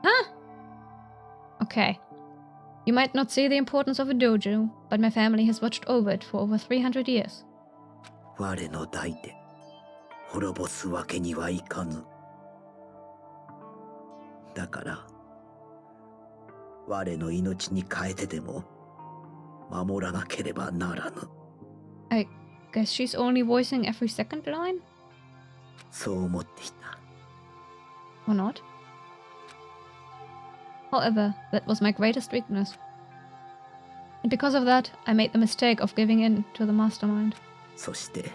Huh? Okay. You might not see the importance of a dojo, but my family has watched over it for over 300 years. 我の代で滅ぼすわけにはいかぬ。だから我の命に代えてでも守らなければならぬ。 I guess she's only voicing every second line? そう思っていた。 Or not? However, that was my greatest weakness. And because of that, I made the mistake of giving in to the mastermind. そして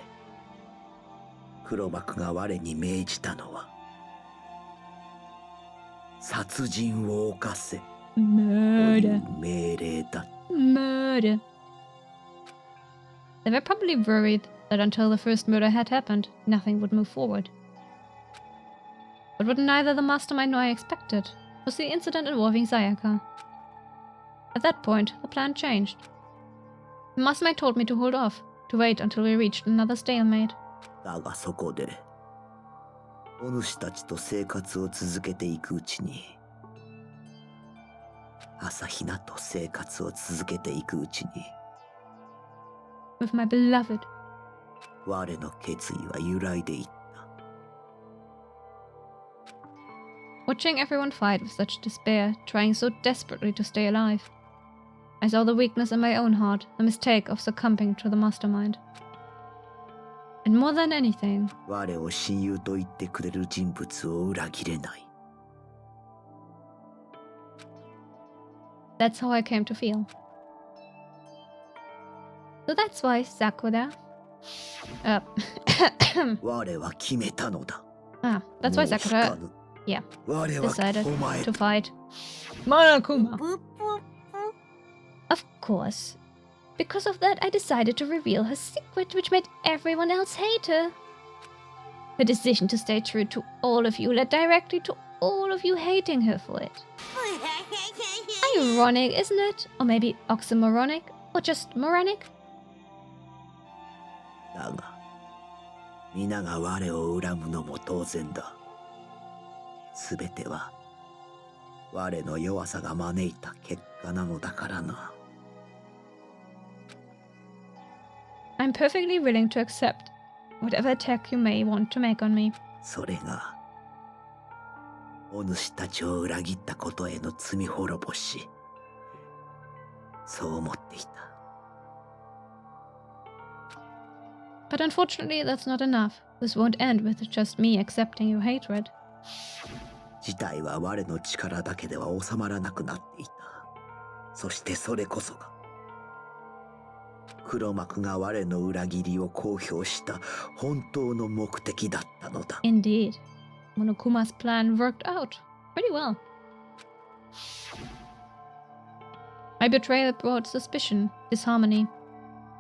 黒幕が我に命じたのは殺人を犯せとい Murder. う命令だ。 Murder. They were probably worried that until the first murder had happened, nothing would move forward. But what neither the mastermind nor I expected was the incident involving Sayaka. At that point, the plan changed. The mastermind told me to hold off, to wait until we reached another stalemate. だがそこでお主たちと生活を続けていくうちに朝比奈と生活を続けていくうちに With my beloved. 我の決意は揺らいでいった。 Watching everyone fight with such despair, trying so desperately to stay alive. I saw the weakness in my own heart, the mistake of succumbing to the mastermind. And more than anything, 我を親友と言ってくれる人物を裏切れない。 that's how I came to feel. So that's why Sakura...我は決めたのだ。 that's why もう引か Sakura ぬ。 yeah, 我は decided お前 to fight Monokuma. ぷっぷっぷ。 Of course. Because of that, I decided to reveal her secret, which made everyone else hate her. Her decision to stay true to all of you led directly to all of you hating her for it. ironic, isn't it? Or maybe oxymoronic? Or just moronic? だが、皆が我を恨むのも当然だ。すべては、我の弱さが招いた結果なのだからな。I'm perfectly willing to accept whatever attack you may want to make on me. それが、お主たちを裏切ったことへの罪滅ぼし。そう思っていた。But unfortunately, that's not enough. This won't end with just me accepting your hatred. 事態は我の力だけでは収まらなくなっていた。そしてそれこそが、黒幕が我の裏切りを公表した本当の目的だったのだ。Indeed. Monokuma's plan worked out pretty well. My betrayal brought suspicion, disharmony.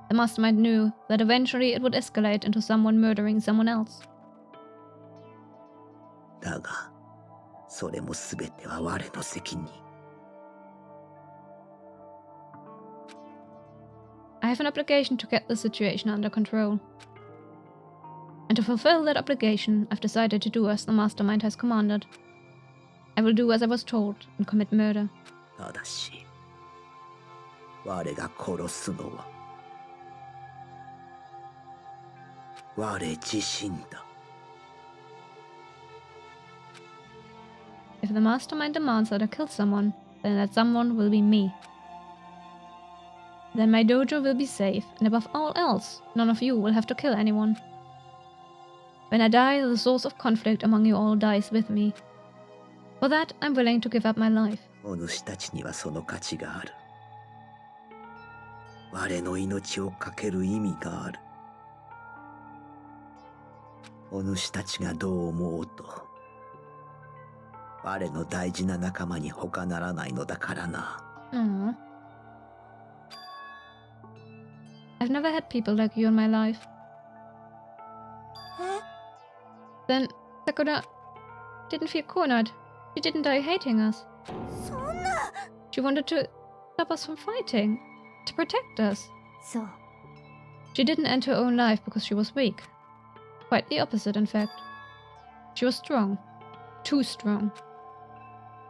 The mastermind knew that eventually it would escalate into someone murdering someone else. だが、それも全ては我の責任。I have an obligation to get the situation under control. And to fulfill that obligation, I've decided to do as the mastermind has commanded. I will do as I was told and commit murder. ただし、我が殺すのは、我自身だ。If the mastermind demands that I kill someone, then that someone will be me. Then my dojo will be safe, and above all else, none of you will have to kill anyone. When I die, the source of conflict among you all dies with me. For that, I'm willing to give up my life. お主たちにはその価値がある。我の命を懸ける意味がある。お主たちがどう思おうと、我の大事な仲間に他ならないのだからな。Aww. I've never had people like you in my life. Then Sakura didn't feel cornered. She didn't die hating us. She wanted to stop us from fighting, to protect us. そう She didn't end her own life because she was weak. Quite the opposite, in fact. She was strong. Too strong.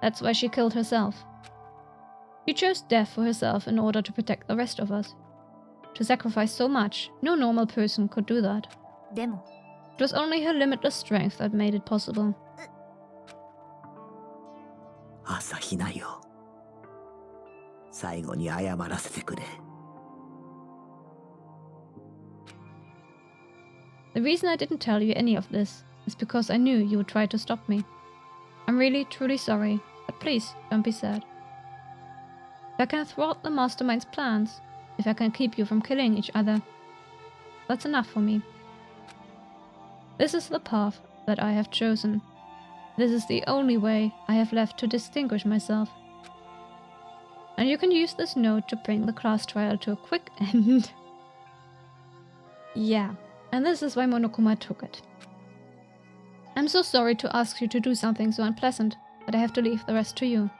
That's why she killed herself. She chose death for herself in order to protect the rest of us. To sacrifice so much, no normal person could do that. でも It was only her limitless strength that made it possible. 朝日奈よ。最後に謝らせてくれ。The reason I didn't tell you any of this is because I knew you would try to stop me. I'm really, truly sorry, but please don't be sad. If I can thwart the mastermind's plans, if I can keep you from killing each other, that's enough for me. This is the path that I have chosen. This is the only way I have left to distinguish myself. And you can use this note to bring the class trial to a quick end. Yeah, and this is why Monokuma took it. I'm so sorry to ask you to do something so unpleasant, but I have to leave the rest to you.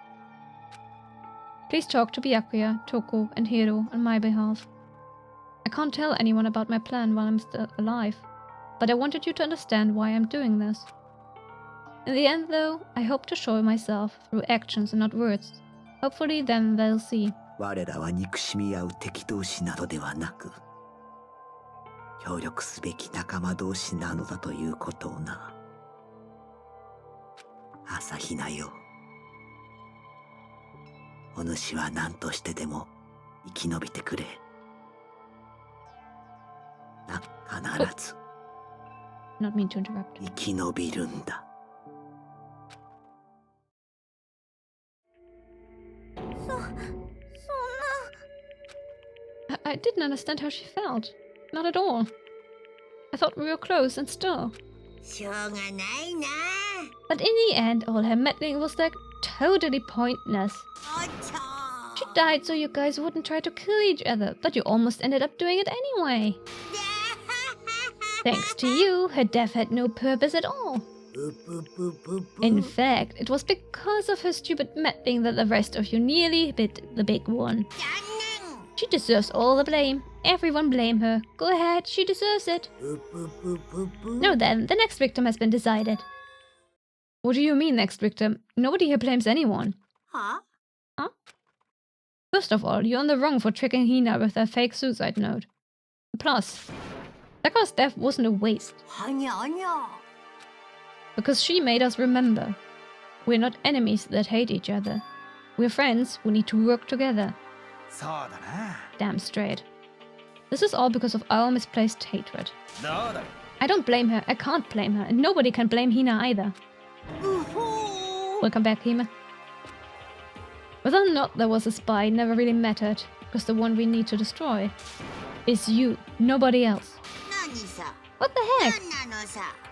Please talk to Byakuya, Toko, and Hiro on my behalf. I can't tell anyone about my plan while I'm still alive, but I wanted you to understand why I'm doing this. In the end, though, I hope to show myself through actions and not words. Hopefully then they'll see. 我らは憎しみ合う敵同士などではなく、協力すべき仲間同士なのだということをな。朝日奈よ。お主は何としてでも生き延びてくれ。な、必ず。Not mean to interrupt. 生き延びるんだ。I didn't understand how she felt. Not at all. I thought we were close and still. しょうがないな。 But in the end, all her meddling was like totally pointless. おっちょ She died so you guys wouldn't try to kill each other, but you almost ended up doing it anyway. Thanks to you, her death had no purpose at all. In fact, it was because of her stupid meddling that the rest of you nearly bit the big one. She deserves all the blame. Everyone blame her. Go ahead, she deserves it. Now then, the next victim has been decided. What do you mean, next victim? Nobody here blames anyone. Huh? Huh? First of all, you're on the wrong for tricking Hina with that fake suicide note. Plus, Sakura's death wasn't a waste. Because she made us remember. We're not enemies that hate each other. We're friends who need to work together. Damn straight. This is all because of our misplaced hatred. I don't blame her, I can't blame her, and nobody can blame Hina either. Welcome back, Hime. Whether or not there was a spy never really mattered, because the one we need to destroy is you, nobody else. What the heck?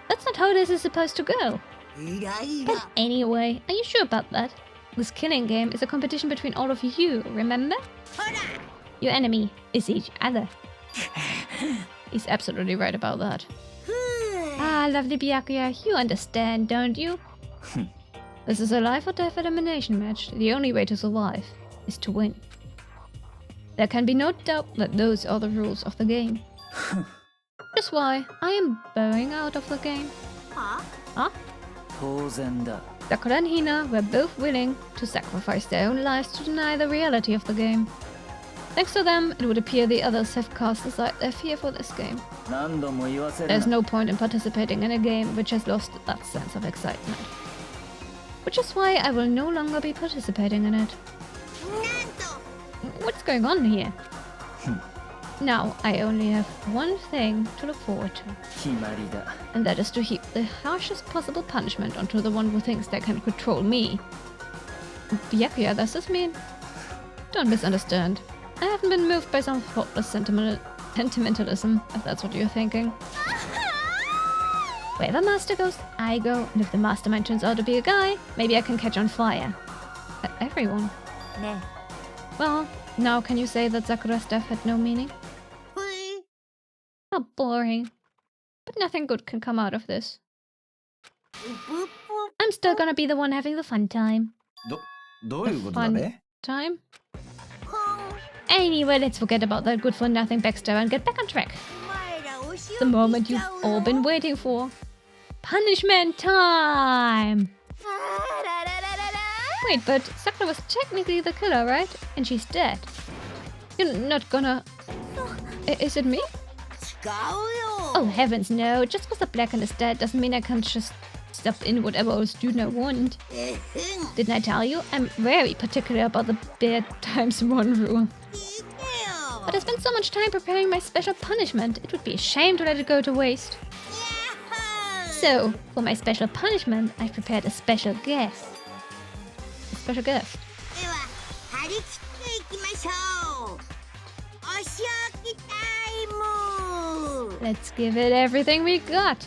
That's not how this is supposed to go. But anyway, are you sure about that? This killing game is a competition between all of you, remember? Your enemy is each other. He's absolutely right about that. Ah, lovely Byakuya, you understand, don't you? This is a life or death elimination match. The only way to survive is to win. There can be no doubt that those are the rules of the game. That's why I am bowing out of the game. Huh? Sakura and Hina were both willing to sacrifice their own lives to deny the reality of the game. Thanks to them, it would appear the others have cast aside their fear for this game. There's no point in participating in a game which has lost that sense of excitement. Which is why I will no longer be participating in it. What's going on here? Now, I only have one thing to look forward to. And that is to heap the harshest possible punishment onto the one who thinks they can control me. Byakuya, does this mean? Don't misunderstand. I haven't been moved by some thoughtless sentimentalism, if that's what you're thinking. Where the master goes, I go, and if the mastermind turns out to be a guy, maybe I can catch on fire. Everyone. Ne. Well, now can you say that Sakura's death had no meaning? How boring. But nothing good can come out of this. I'm still gonna be the one having the fun time. Fun time? Anyway, let's forget about that good-for-nothing backstabber and get back on track. The moment you've all been waiting for. Punishment time! Wait, but Sakura was technically the killer, right? And she's dead. You're not gonna... Is it me? Oh heavens no, just because the blackened is dead doesn't mean I can't just stuff in whatever old student I want. Didn't I tell you? I'm very particular about the bare ×1 rule. But I spent so much time preparing my special punishment, it would be a shame to let it go to waste. So, for my special punishment, I've prepared a special guest. A special guest. Let's give it everything we got.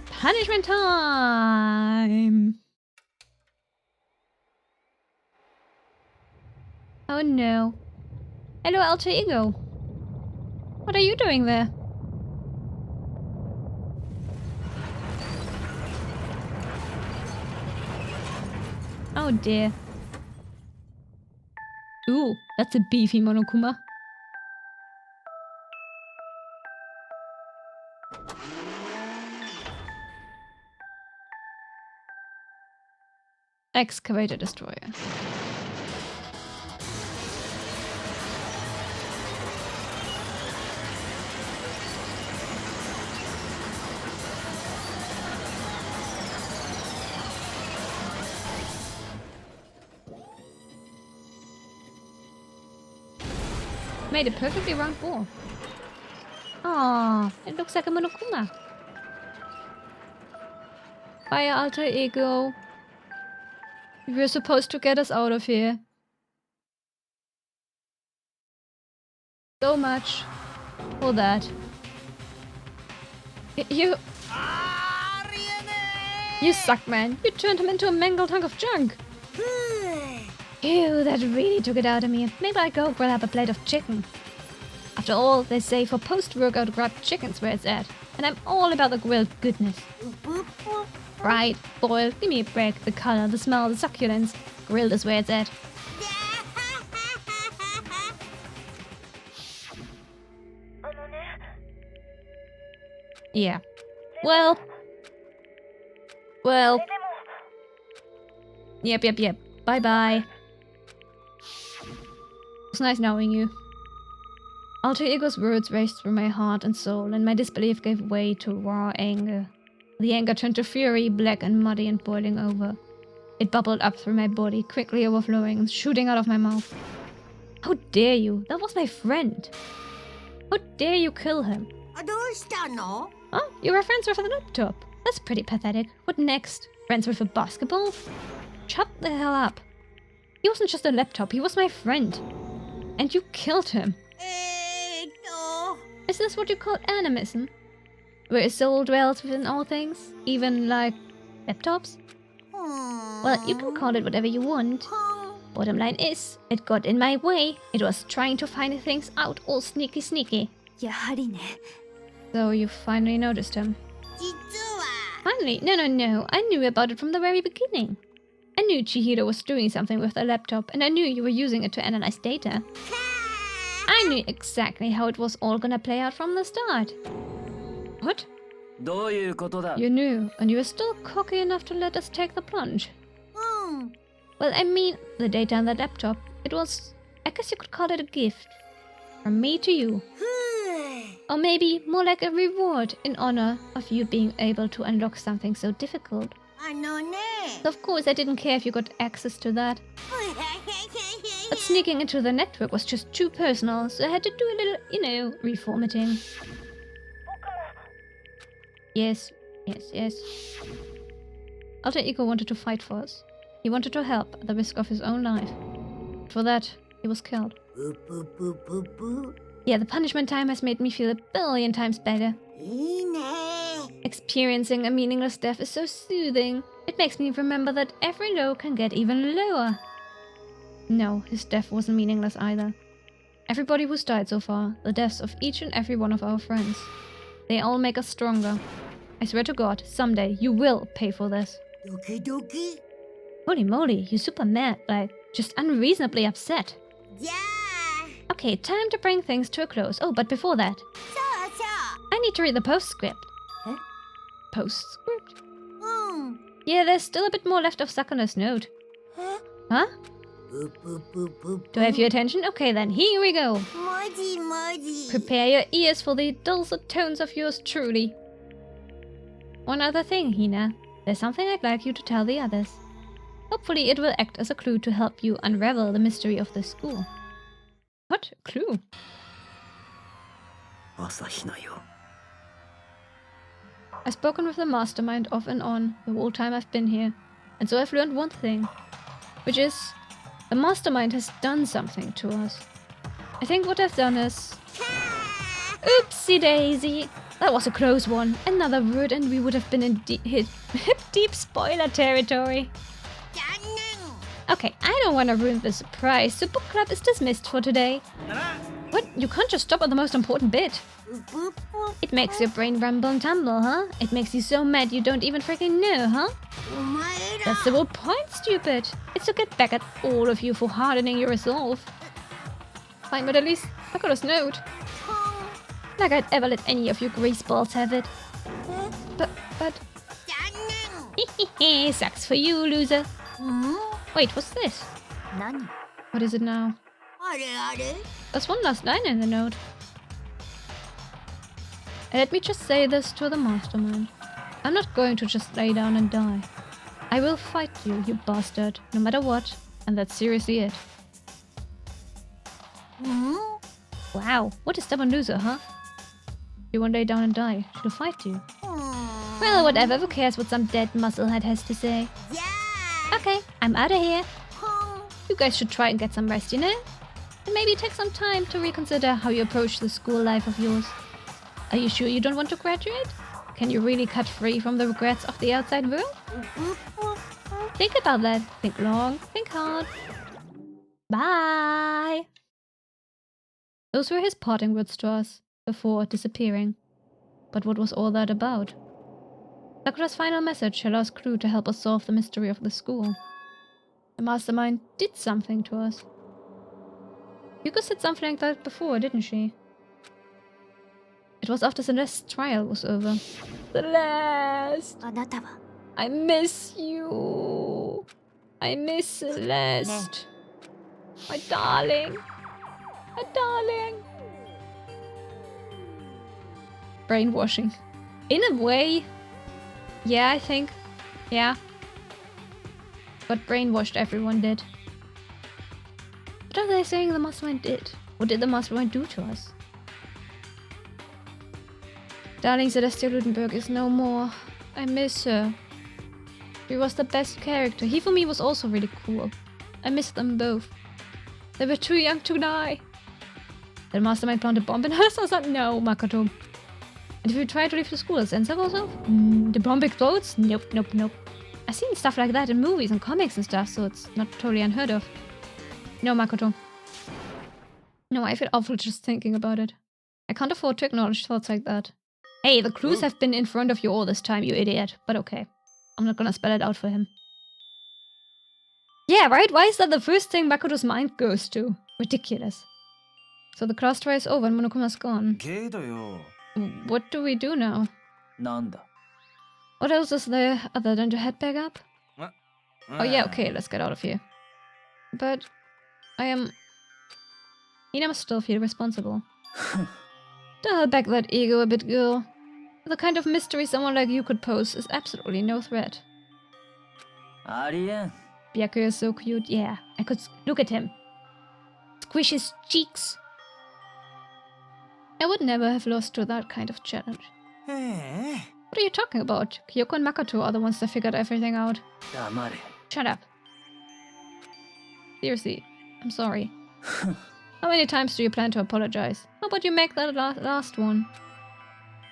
Punishment time! Oh no. Hello, alter ego. What are you doing there? Oh dear. Ooh, that's a beefy Monokuma. Excavator destroyer. Made a perfectly round ball. Ah, it looks like a Monokuma. Fire alter ego. You were supposed to get us out of here. So much for that. You suck, man. You turned him into a mangled hunk of junk. Ew, that really took it out of me. Maybe I'll go grab a plate of chicken. After all, they say for post-workout grab chicken's where it's at. And I'm all about the grilled goodness. Fried, boiled, give me a break. The color, the smell, the succulence. Grilled is where it's at. Yeah. Well. Yep. Bye-bye. It's nice knowing you. Alter Ego's words raced through my heart and soul, and my disbelief gave way to raw anger. The anger turned to fury, black and muddy and boiling over. It bubbled up through my body, quickly overflowing and shooting out of my mouth. How dare you? That was my friend. How dare you kill him? Oh, you were friends with a laptop. That's pretty pathetic. What next? Friends with a basketball? Shut the hell up. He wasn't just a laptop, he was my friend. And you killed him. Is this what you call animism? Where a soul dwells within all things? Even like laptops? Well, you can call it whatever you want. Bottom line is, it got in my way. It was trying to find things out all sneaky. やはりね。 So you finally noticed him. Finally? No. I knew about it from the very beginning. I knew Chihiro was doing something with the laptop, and I knew you were using it to analyze data. I knew exactly how it was all gonna play out from the start. What? どういうことだ? You knew, and you were still cocky enough to let us take the plunge. Well, I mean, the data on the laptop, it was, I guess you could call it a gift. From me to you. Or maybe more like a reward in honor of you being able to unlock something so difficult. So of course I didn't care if you got access to that. But sneaking into the network was just too personal, so I had to do a little, reformatting. Yes. Alter Ego wanted to fight for us. He wanted to help at the risk of his own life. For that, he was killed. Yeah, the punishment time has made me feel 1,000,000,000 times better. Experiencing a meaningless death is so soothing. It makes me remember that every low can get even lower. No, his death wasn't meaningless either. Everybody who's died so far, the deaths of each and every one of our friends, they all make us stronger. I swear to God, someday you will pay for this. Holy moly, you're super mad, like, just unreasonably upset. Okay, time to bring things to a close. Oh, but before that, I need to read the postscript. Eh? Postscript? Yeah, there's still a bit more left of Sakuna's note. Huh? Do I have your attention? Okay then, here we go. Prepare your ears for the dulcet tones of yours truly. One other thing, Hina. There's something I'd like you to tell the others. Hopefully it will act as a clue to help you unravel the mystery of this school. What? A clue? I've spoken with the mastermind off and on the whole time I've been here, and so I've learned one thing, which is the mastermind has done something to us. I think what I've done is... Oopsie daisy! That was a close one. Another word and we would have been in deep spoiler territory. Okay, I don't want to ruin the surprise, so book club is dismissed for today. What? You can't just stop at the most important bit. It makes your brain rumble and tumble, huh? It makes you so mad you don't even freaking know, huh? That's the whole point, stupid. It's to get back at all of you for hardening your resolve. Fine, but at least I got a note. Like I'd ever let any of you greaseballs have it. But... Sucks for you, loser. Wait, what's this? Nani? What is it now? There's one last line in the note. And let me just say this to the mastermind. I'm not going to just lay down and die. I will fight you, you bastard, no matter what. And that's seriously it. Wow, what a stubborn loser, huh? You won't lay down and die. She'll fight you. Well, whatever, who cares what some dead musclehead has to say? Okay, I'm out of here. You guys should try and get some rest, you know? And maybe take some time to reconsider how you approach the school life of yours. Are you sure you don't want to graduate? Can you really cut free from the regrets of the outside world? Think about that. Think long, think hard. Bye! Those were his parting words to us, before disappearing. But what was all that about? Sakura's final message, her last clue to help us solve the mystery of the school. The mastermind did something to us. Yuko said something like that before, didn't she? It was after Celeste's trial was over. Celeste! あなたは I miss you. I miss Celeste. My darling. My darling. Brainwashing. In a way. Yeah, I think. Yeah. But brainwashed everyone did. What are they saying the mastermind did? What did the mastermind do to us? Darling Celestia Ludenberg is no more. I miss her. She was the best character. Hifumi was also really cool. I miss them both. They were too young to die. Did the mastermind plant a bomb in us or something? No, Makoto. And if you try to leave the school, censor yourself? The bomb explodes? Nope, nope, nope. I've seen stuff like that in movies and comics and stuff, so it's not totally unheard of. No, Makoto. No, I feel awful just thinking about it. I can't afford to acknowledge thoughts like that. Hey, the clues have been in front of you all this time, you idiot. But okay. I'm not gonna spell it out for him. Yeah, right? Why is that the first thing Makoto's mind goes to? Ridiculous. So the class trial is over and Monokuma's gone. What do we do now? なんだ What else is there other than to head back up? Oh yeah, okay, let's get out of here. But Ina must still feel responsible. Dial back that ego a bit, girl. The kind of mystery someone like you could pose is absolutely no threat. ありえん Byaku is so cute. Yeah, I could look at him. Squish his cheeks. I would never have lost to that kind of challenge. What are you talking about? Kyoko and Makoto are the ones that figured everything out. 黙れ Shut up. Seriously, I'm sorry. How many times do you plan to apologize? How about you make that last one?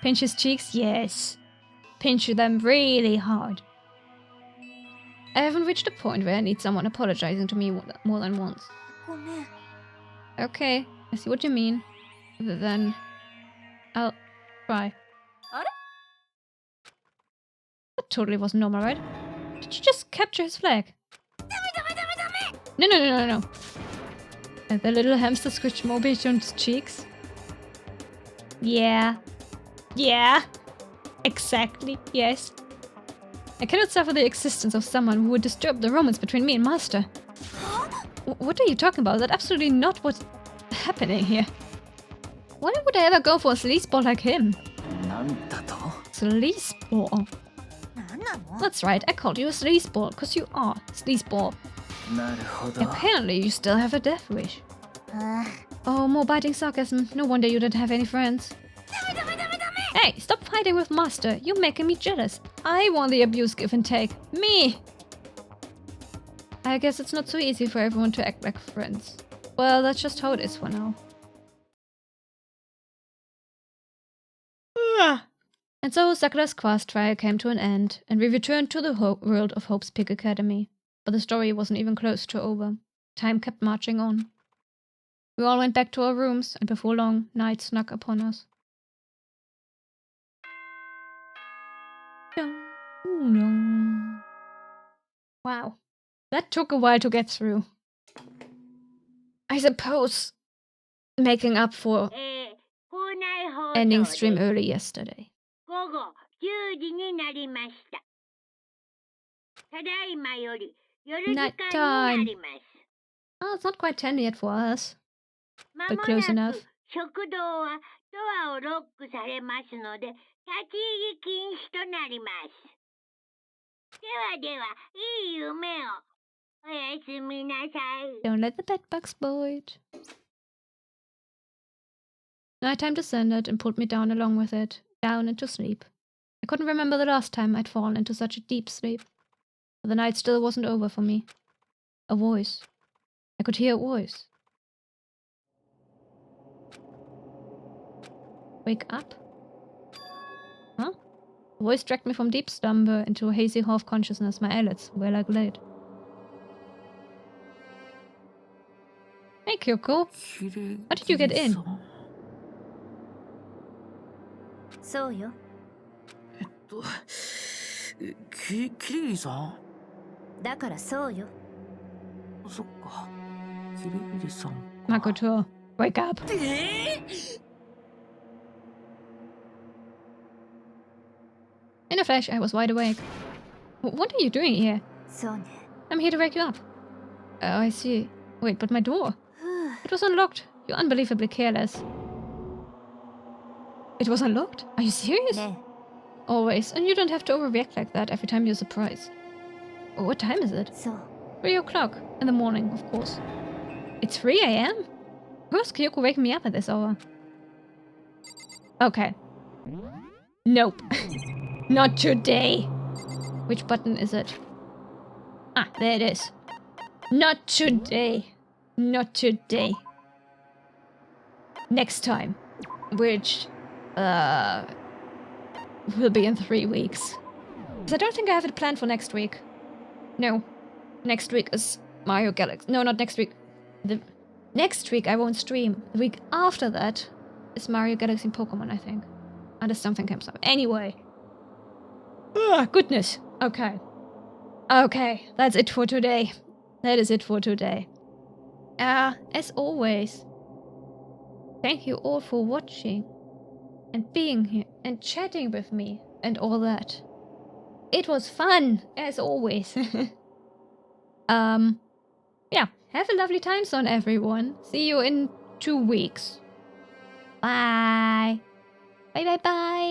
Pinch his cheeks? Yes. Pinch them really hard. I haven't reached a point where I need someone apologizing to me more than once. ごめん。 Okay, I see what you mean. Then I'll try. あれ That totally wasn't normal, right? Did you just capture his flag? No, no, no, no, no. And the little hamster squished Moby on his cheeks. Yeah. Yeah. Exactly, yes. I cannot suffer the existence of someone who would disturb the romance between me and Master. What are you talking about? That's absolutely not what's happening here. Why would I ever go for a sleazeball like him? なんだと Sleazeball? なんなの？ That's right, I called you a sleazeball, because you are sleazeball. なるほど Apparently you still have a death wish. あ Oh, more biting sarcasm. No wonder you didn't have any friends. Hey, stop fighting with Master. You're making me jealous. I want the abuse give and take. Me! I guess it's not so easy for everyone to act like friends. Well, that's just how it is for now. And so Sakura's class trial came to an end, and we returned to the world of Hope's Peak Academy. But the story wasn't even close to over. Time kept marching on. We all went back to our rooms, and before long, night snuck upon us. Wow. That took a while to get through. I suppose making up for 校内放 ending 送 stream で early yesterday. 午後10時になりました。ただいまより夜時間になります。 Oh, it's not quite 10 yet for us. ま But も close な enough. く食堂はドアをロックされますので、立ち入り禁止となります。ではでは、いい夢を。おやすみなさい。 Don't let the bedbug spoil it. Nighttime descended and pulled me down along with it, down into sleep. I couldn't remember the last time I'd fallen into such a deep sleep. But the night still wasn't over for me. A voice. I could hear a voice. Wake up? Huh? The voice dragged me from deep slumber into a hazy half consciousness. My eyelids were like lead. Hey, Kyoko. How did you get in? そうよ。キリギリさんだからそうよ。そっか。キリギリさん。Makoto, wake up. In a flash, I was wide awake. What are you doing here? そうね。 I'm here to wake you up. Oh, I see. Wait, but my door. It was unlocked. You're unbelievably careless. It was unlocked? Are you serious? ね Always. And you don't have to overreact like that every time you're surprised. Oh, what time is it? え、そう。 3 o'clock. In the morning, of course. It's 3 a.m.? Who's Kyoko waking me up at this hour? Okay. Nope. Not today. Which button is it? Ah, there it is. Not today. Not today. Next time. Which, will be in 3 weeks. Because I don't think I have it planned for next week. No. Next week is Mario Galaxy. No, not next week. Next week I won't stream. The week after that is Mario Galaxy and Pokemon, I think. Unless something comes up. Anyway. Ah, goodness. Okay. Okay, that's it for today. That is it for today. As always, thank you all for watching and being here and chatting with me and all that. It was fun, as always. Yeah, have a lovely time zone, everyone. See you in 2 weeks. Bye. Bye, bye, bye.